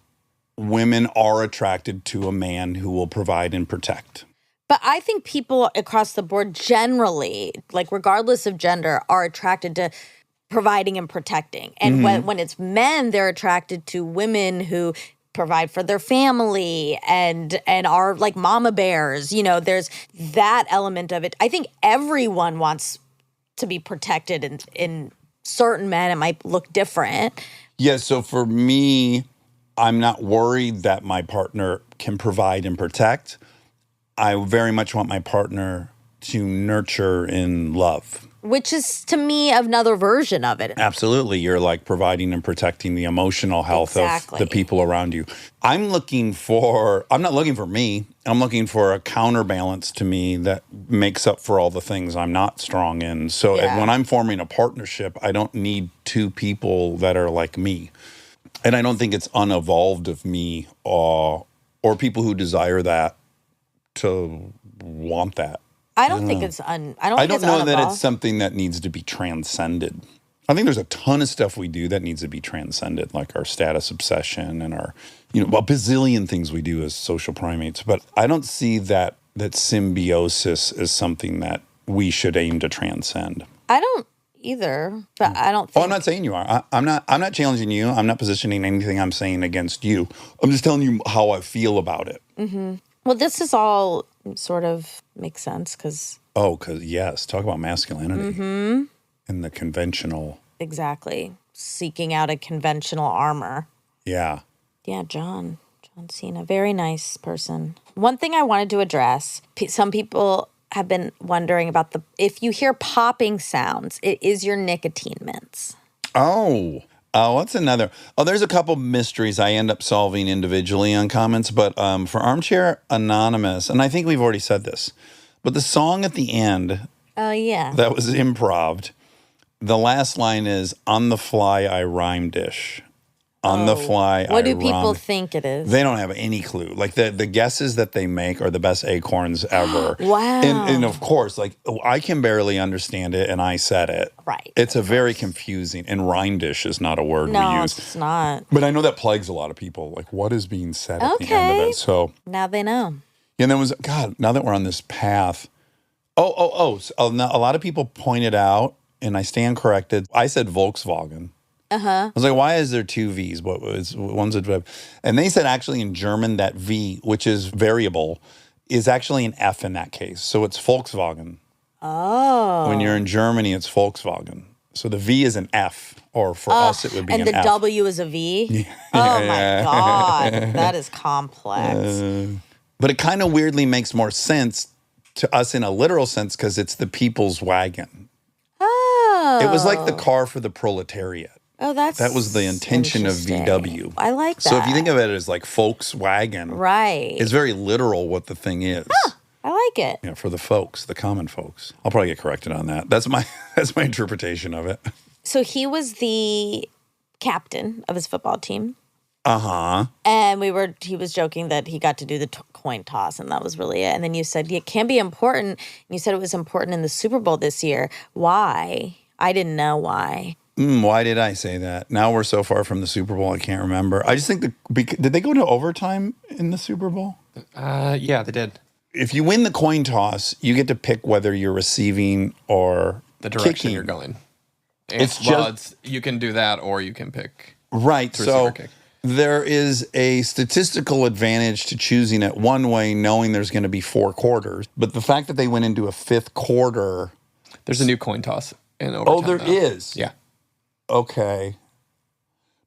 women are attracted to a man who will provide and protect. But I think people across the board generally, like regardless of gender, are attracted to providing and protecting. And when it's men, they're attracted to women who provide for their family and are like mama bears. You know, there's that element of it. I think everyone wants to be protected, in certain men it might look different. Yeah, so for me, I'm not worried that my partner can provide and protect. I very much want my partner to nurture and love. Which is, to me, another version of it. Absolutely. You're like providing and protecting the emotional health of the people around you. I'm not looking for me. I'm looking for a counterbalance to me that makes up for all the things I'm not strong in. So when I'm forming a partnership, I don't need two people that are like me. And I don't think it's unevolved of me or people who desire that to want that. I don't think it's I don't know that it's something that needs to be transcended. I think there's a ton of stuff we do that needs to be transcended, like our status obsession and our, a bazillion things we do as social primates. But I don't see that symbiosis as something that we should aim to transcend. I don't either, but I don't think... I'm not saying you are. I'm not challenging you. I'm not positioning anything I'm saying against you. I'm just telling you how I feel about it. Mm-hmm. Well, this is all sort of makes sense because... yes. Talk about masculinity and the conventional... Exactly. Seeking out a conventional armor. Yeah. Yeah, John Cena. Very nice person. One thing I wanted to address, some people have been wondering about if you hear popping sounds, it is your nicotine mints. What's another? There's a couple mysteries I end up solving individually on comments, but for Armchair Anonymous, and I think we've already said this, but the song at the end, that was improv'd, the last line is, on the fly I rhyme-dish. On the fly What do people think it is? They don't have any clue. Like the guesses that they make are the best acorns ever. Wow. And of course, like I can barely understand it and I said it. Right. It's a very confusing, and rhyme dish is not a word we use. No, it's not. But I know that plagues a lot of people. Like what is being said at the end of it. So now they know. And then now that we're on this path. So now a lot of people pointed out, and I stand corrected. I said Volkswagen. I was like, why is there two V's? One's a drive. And they said actually in German that V, which is variable, is actually an F in that case. So it's Volkswagen. Oh. When you're in Germany, it's Volkswagen. So the V is an F, or for us, it would be an F. And the W is a V? Oh, my God. That is complex. But it kind of weirdly makes more sense to us in a literal sense because it's the people's wagon. Oh. It was like the car for the proletariat. Oh, that was the intention of VW. I like that. So if you think of it as like Volkswagen, right, it's very literal what the thing is. I like it. Yeah, for the folks, the common folks. I'll probably get corrected on that. That's my interpretation of it. So he was the captain of his football team. And he was joking that he got to do the coin toss, and that was really it. And then you said it can be important. And you said it was important in the Super Bowl this year. Why? I didn't know why. Why did I say that? Now we're so far from the Super Bowl, I can't remember. I just think did they go to overtime in the Super Bowl? Yeah, they did. If you win the coin toss, you get to pick whether you're receiving or the direction kicking. you're going. You can do that, or you can pick. Right. So there is a statistical advantage to choosing it one way, knowing there's going to be 4 quarters. But the fact that they went into a 5th quarter, there's a new coin toss in overtime. There is. Yeah. Okay.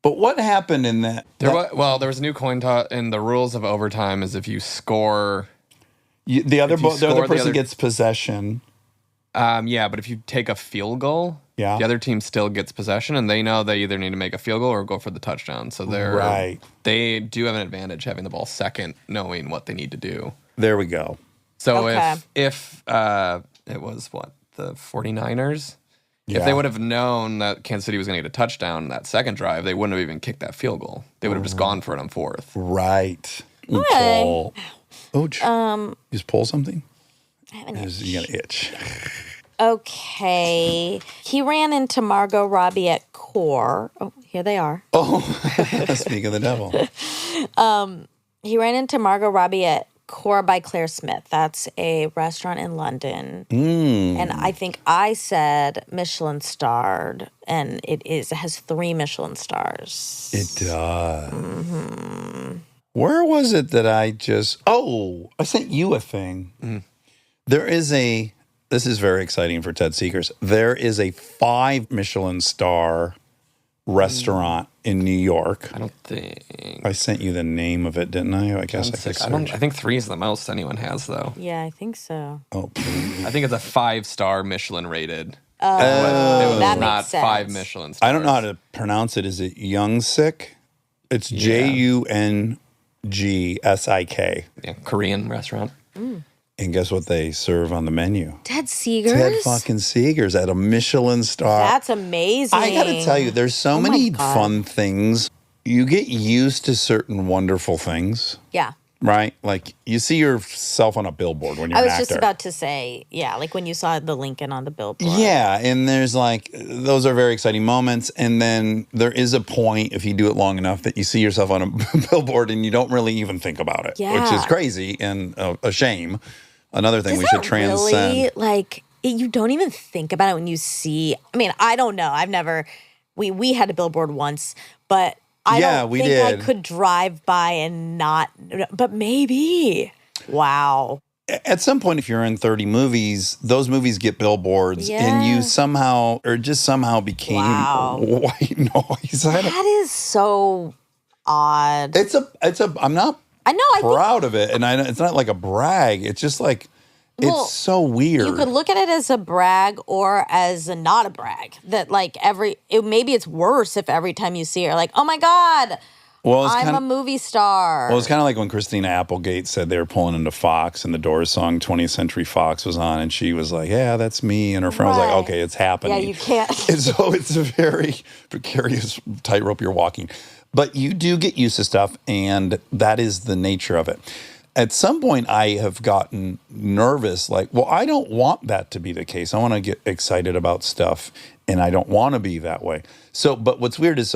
But what happened in that? There was a new coin toss, and the rules of overtime is if you score... the other person gets possession. Yeah, but if you take a field goal, the other team still gets possession, and they know they either need to make a field goal or go for the touchdown. So they do have an advantage having the ball second, knowing what they need to do. There we go. So if it was, the 49ers... Yeah. If they would have known that Kansas City was going to get a touchdown that second drive, they wouldn't have even kicked that field goal. They would have just gone for it on 4th. Right. Okay. Ouch. You just pull something? I have an You got an itch. Okay. He ran into Margot Robbie at Core. Oh, here they are. Oh, speak of the devil. He ran into Margot Robbie at Core by Claire Smith. That's a restaurant in London. And I think I said Michelin starred, and it has 3 Michelin stars. It does. Where was it that I sent you a thing. There is this is very exciting for Ted Seekers. There is a 5 Michelin star restaurant in New York. I don't think. I sent you the name of it, didn't I? I guess I could search. I think 3 is the most anyone has, though. Yeah, I think so. Oh, please. I think it's a 5-star Michelin rated. Oh, It was that not makes sense. 5 Michelin stars. I don't know how to pronounce it. Is it Youngsik? It's Jungsik. Yeah, Korean restaurant. And guess what they serve on the menu? Ted Seegers? Ted fucking Seegers at a Michelin star. That's amazing. I got to tell you, there's so my many God. fun things. You get used to certain wonderful things, Yeah. right? Like you see yourself on a billboard when you're I an was actor. just about to say, yeah, like when you saw the Lincoln on the billboard. Yeah, and there's like, those are very exciting moments. And then there is a point, if you do it long enough, that you see yourself on a billboard and you don't really even think about it, which is Yeah. crazy and a shame. Another thing Does we should that transcend. really, like, you don't even think about it when you see, I mean, I don't know. I've never, we had a billboard once, but I don't we think did. I could drive by and not, but maybe. Wow. At some point, if you're in 30 movies, those movies get billboards, and you Yeah. somehow became Wow. white noise. That is so odd. I'm not I know. I think proud of it, and it's not like a brag. It's just like Well, it's so weird. you could look at it as a brag or as a not a brag. That like maybe it's worse if every time you see her, like, oh my God, well, it's I'm kind a movie star. Well, it's kind of like when Christina Applegate said they were pulling into Fox, and the Doors song 20th Century Fox was on, and she was like, "Yeah, that's me," and her friend was like, Right. "Okay, it's happening." Yeah, you can't. And so it's a very precarious tightrope you're walking. But you do get used to stuff, and that is the nature of it. At some point, I have gotten nervous, like, well, I don't want that to be the case. I want to get excited about stuff, and I don't want to be that way. So, but what's weird is,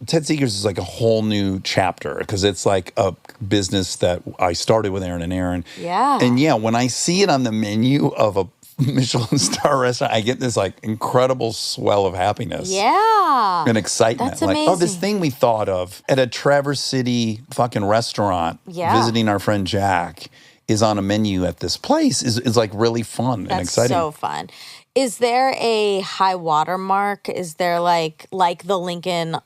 Ted Seekers is like a whole new chapter, because it's like a business that I started with Aaron and Aaron. Yeah. And yeah, when I see it on the menu of a Michelin star restaurant, I get this like incredible swell of happiness. Yeah. And excitement. That's like, oh, this amazing. thing we thought of at a Traverse City fucking restaurant, Yeah. visiting our friend Jack, is on a menu at this place is like really fun and That's exciting. so fun. Is there a high water mark? Is there like the Lincoln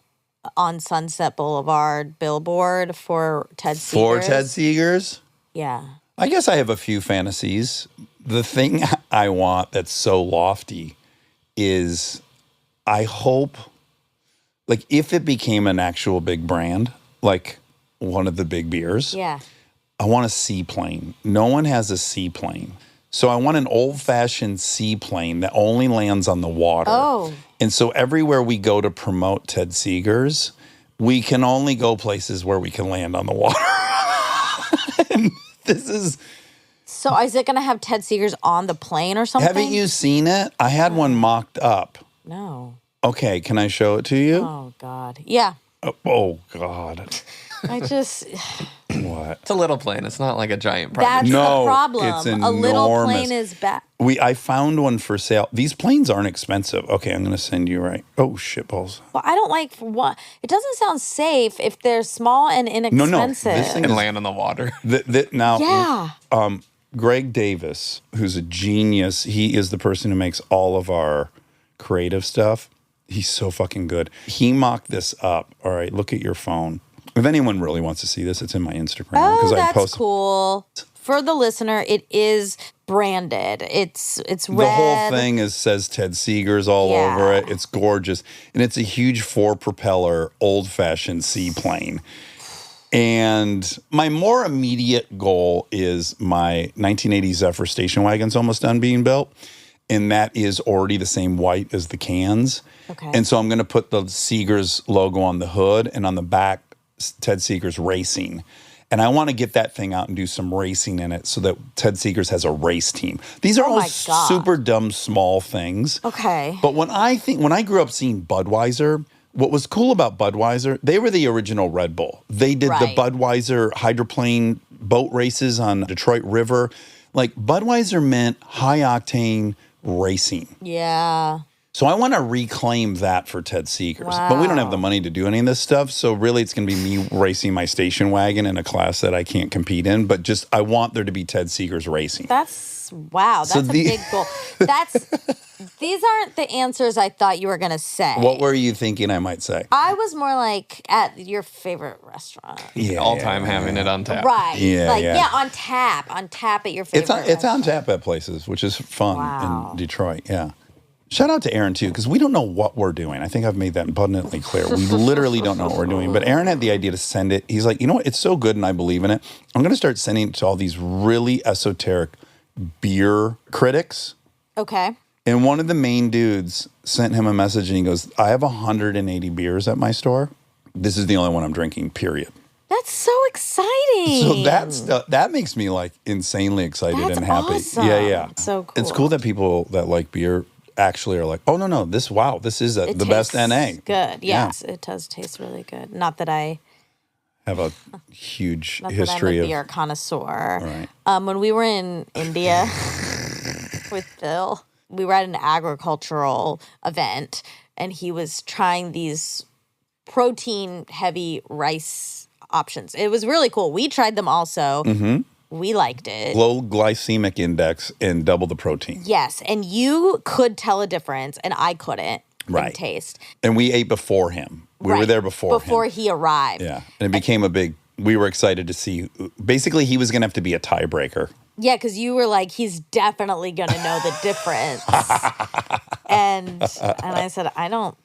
on Sunset Boulevard billboard for Ted Seegers? For Ted Seegers, Yeah. I guess I have a few fantasies. The thing I want that's so lofty is, I hope, like, if it became an actual big brand, like one of the big beers, Yeah. I want a seaplane. No one has a seaplane. So I want an old-fashioned seaplane that only lands on the water. Oh. And so everywhere we go to promote Ted Seegers, we can only go places where we can land on the water. And this is... So is it going to have Ted Seegers on the plane or something? Haven't you seen it? I had one mocked up. No. Okay, can I show it to you? Oh, God. Yeah. Oh God. I just... What? It's a little plane. It's not like a giant That's project. No, the problem. it's A little enormous. plane is bad. I found one for sale. These planes aren't expensive. Okay, I'm gonna send you right. Oh shit balls. Well, I don't like for what. It doesn't sound safe if they're small and inexpensive. This thing And is land on the water. now. Yeah. Greg Davis, who's a genius, he is the person who makes all of our creative stuff. He's so fucking good. He mocked this up. All right, look at your phone. If anyone really wants to see this, it's in my Instagram. Oh, I that's post cool. For the listener, it is branded. It's red. The whole thing says Ted Seegers all Yeah. over it. It's gorgeous. And it's a huge 4-propeller, old-fashioned seaplane. And my more immediate goal is my 1980 Zephyr station wagon's almost done being built. And that is already the same white as the cans. Okay. And so I'm going to put the Seegers logo on the hood, and on the back, Ted Seegers Racing. And I want to get that thing out and do some racing in it so that Ted Seekers has a race team. These are all super dumb, small things. Okay. But when I grew up seeing Budweiser, what was cool about Budweiser, they were the original Red Bull. They did the Budweiser hydroplane boat races on Detroit River. Like, Budweiser meant high-octane racing. Yeah. So I want to reclaim that for Ted Seekers. Wow. But we don't have the money to do any of this stuff. So really it's going to be me racing my station wagon in a class that I can't compete in. But just I want there to be Ted Seekers racing. That's a big goal. These aren't the answers I thought you were going to say. What were you thinking I might say? I was more like at your favorite restaurant. Yeah. All time having it on tap. Right. Yeah. On tap at your favorite restaurant. It's on tap at places, which is fun in Detroit. Yeah. Shout out to Aaron, too, because we don't know what we're doing. I think I've made that abundantly clear. We literally don't know what we're doing. But Aaron had the idea to send it. He's like, you know what? It's so good and I believe in it. I'm going to start sending it to all these really esoteric beer critics. Okay. And one of the main dudes sent him a message and he goes, I have 180 beers at my store. This is the only one I'm drinking, period. That's so exciting. So that makes me like insanely excited and happy. Awesome. Yeah. So cool. It's cool that people that like beer actually are like, oh, no, this is the best NA. Good. Yes, it does taste really good. Not that I have a huge not history that I'm a of beer connoisseur. Right. When we were in India with Bill, we were at an agricultural event and he was trying these protein-heavy rice options. It was really cool. We tried them also. Mm-hmm. We liked it. Low glycemic index and double the protein. Yes, and you could tell a difference, and I couldn't in taste. And we ate before him. We were there before he arrived. Yeah, and it became we were excited to see, basically he was going to have to be a tiebreaker. Yeah, because you were like, he's definitely going to know the difference. and I said, I don't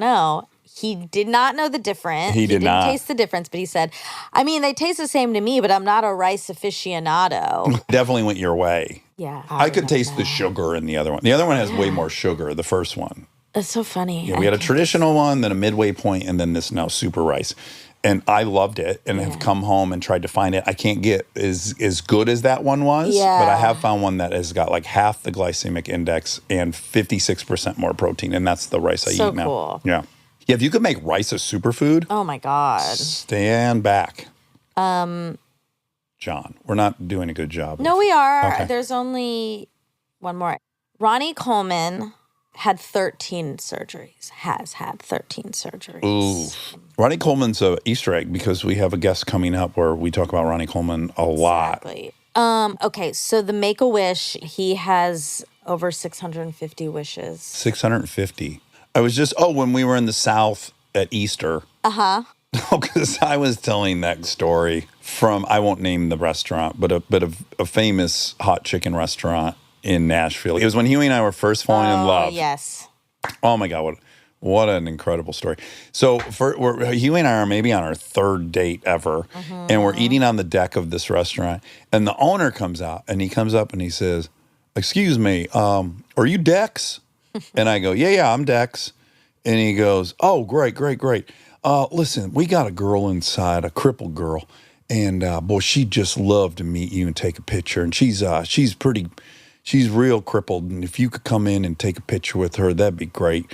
know. He did not know the difference. He didn't taste the difference, but he said, I mean, they taste the same to me, but I'm not a rice aficionado. Definitely went your way. Yeah. I could taste the sugar in the other one. The other one has way more sugar, the first one. That's so funny. Yeah, we had a traditional one, then a midway point, and then this now super rice. And I loved it and have come home and tried to find it. I can't get as good as that one was, but I have found one that has got like half the glycemic index and 56% more protein, and that's the rice I eat now. Cool. Yeah. Yeah, if you could make rice a superfood. Oh my God. Stand back. John, we're not doing a good job. No, we are. Okay. There's only one more. Ronnie Coleman had 13 surgeries, has had 13 surgeries. Ooh. Ronnie Coleman's an Easter egg because we have a guest coming up where we talk about Ronnie Coleman a lot. Exactly. Okay, so the Make-A-Wish, he has over 650 wishes. 650. I was just, when we were in the South at Easter. Uh-huh. Because I was telling that story from, I won't name the restaurant, but a famous hot chicken restaurant in Nashville. It was when Huey and I were first falling in love. Yes. Oh my God, what an incredible story. So Huey and I are maybe on our third date ever, and we're eating on the deck of this restaurant, and the owner comes out, and he comes up and he says, excuse me, are you Dex? And I go, yeah, I'm Dex. And he goes, oh, great. Listen, we got a girl inside, a crippled girl, and boy, she'd just love to meet you and take a picture. And she's real crippled. And if you could come in and take a picture with her, that'd be great.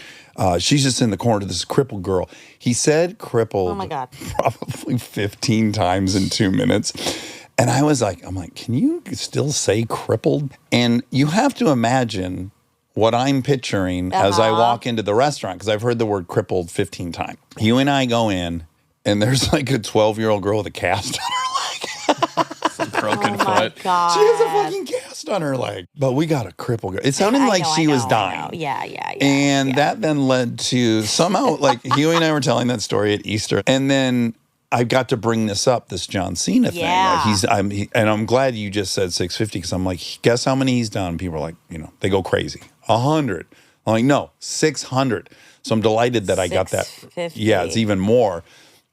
She's just in the corner, this crippled girl. He said crippled Oh my God. probably 15 times in 2 minutes. And I'm like, can you still say crippled? And you have to imagine what I'm picturing as I walk into the restaurant, because I've heard the word crippled 15 times. You and I go in, and there's like a 12-year-old girl with a cast on her leg. Broken Oh my foot. God. She has a fucking cast on her leg. But we got a crippled girl. It sounded like she was dying. Yeah. And that then led to somehow, like, Huey and I were telling that story at Easter. And then I got to bring this John Cena thing. Yeah. Like and I'm glad you just said 650 because I'm like, guess how many he's done? People are like, they go crazy. 100. I'm like, no, 600. So I'm delighted that I got that. 650. Yeah, it's even more.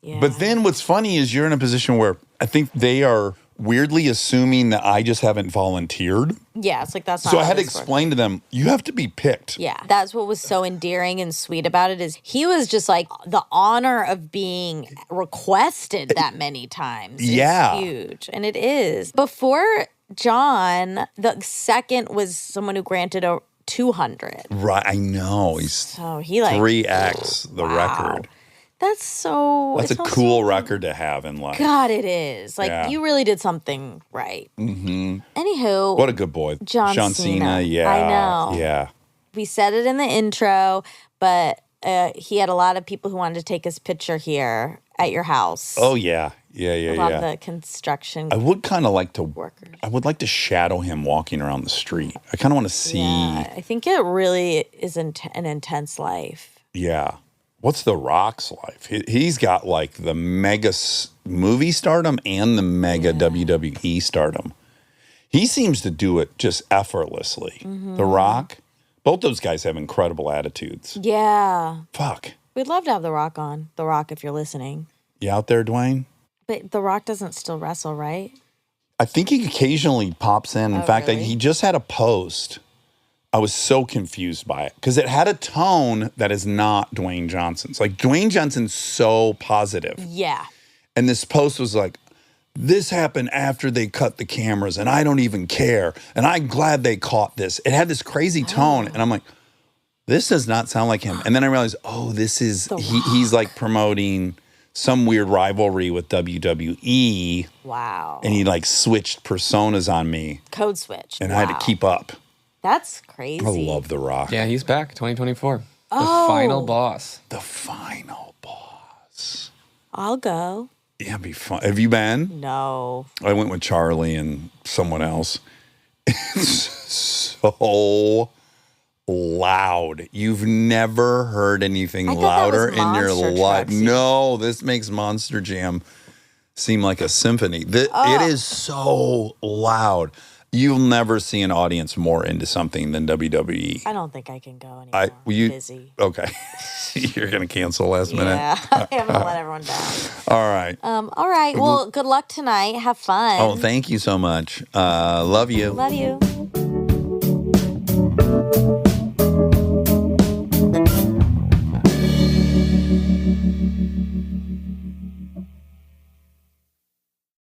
Yeah. But then what's funny is you're in a position where I think they are weirdly assuming that I just haven't volunteered. Yeah, it's like that's not So I how had to this works. explain to them, you have to be picked. Yeah, that's what was so endearing and sweet about it is he was just like the honor of being requested that many times. Is Yeah. huge, and it is. Before John, the second was someone who granted a 200. Right, I know. He's So he like 3x the record. That's so. That's a it sounds cool so- record to have in life. God, it is. Like Yeah. you really did something right. Mm-hmm. Anywho, What a good boy. John Cena, Cena. yeah. I know. Yeah. we said it in the intro, but he had a lot of people who wanted to take his picture here at your house. Oh, yeah. Yeah, a lot of the construction I would kind of like to workers. I would like to shadow him walking around the street. I kind of want to see. Yeah, I think it really is an intense life. Yeah. What's The Rock's life? He's got like the mega movie stardom and the mega WWE stardom. He seems to do it just effortlessly. Mm-hmm. The Rock, both those guys have incredible attitudes. Yeah. Fuck. We'd love to have The Rock on. The Rock, if you're listening. You out there, Dwayne? But The Rock doesn't still wrestle, right? I think he occasionally pops in. In fact, really? he just had a post. I was so confused by it because it had a tone that is not Dwayne Johnson's. Like, Dwayne Johnson's so positive. Yeah. And this post was like, this happened after they cut the cameras, and I don't even care. And I'm glad they caught this. It had this crazy tone. And I'm like, this does not sound like him. And then I realized, oh, this is, he's like promoting some weird rivalry with WWE. Wow. And he like switched personas on me. Code switch. And I had to keep up. That's crazy. I love The Rock. Yeah, he's back, 2024. The final boss. The final boss. I'll go. Yeah, it'd be fun. Have you been? No. I went with Charlie and someone else. It's so loud. You've never heard anything I thought louder that was in your Monster life. Trucks. No, this makes Monster Jam seem like a symphony. It is so loud. You'll never see an audience more into something than WWE. I don't think I can go anymore. I'm busy. Okay. You're going to cancel last minute? Yeah. I'm going to let everyone down. All right. All right. Well, good luck tonight. Have fun. Oh, thank you so much. Love you. Love you.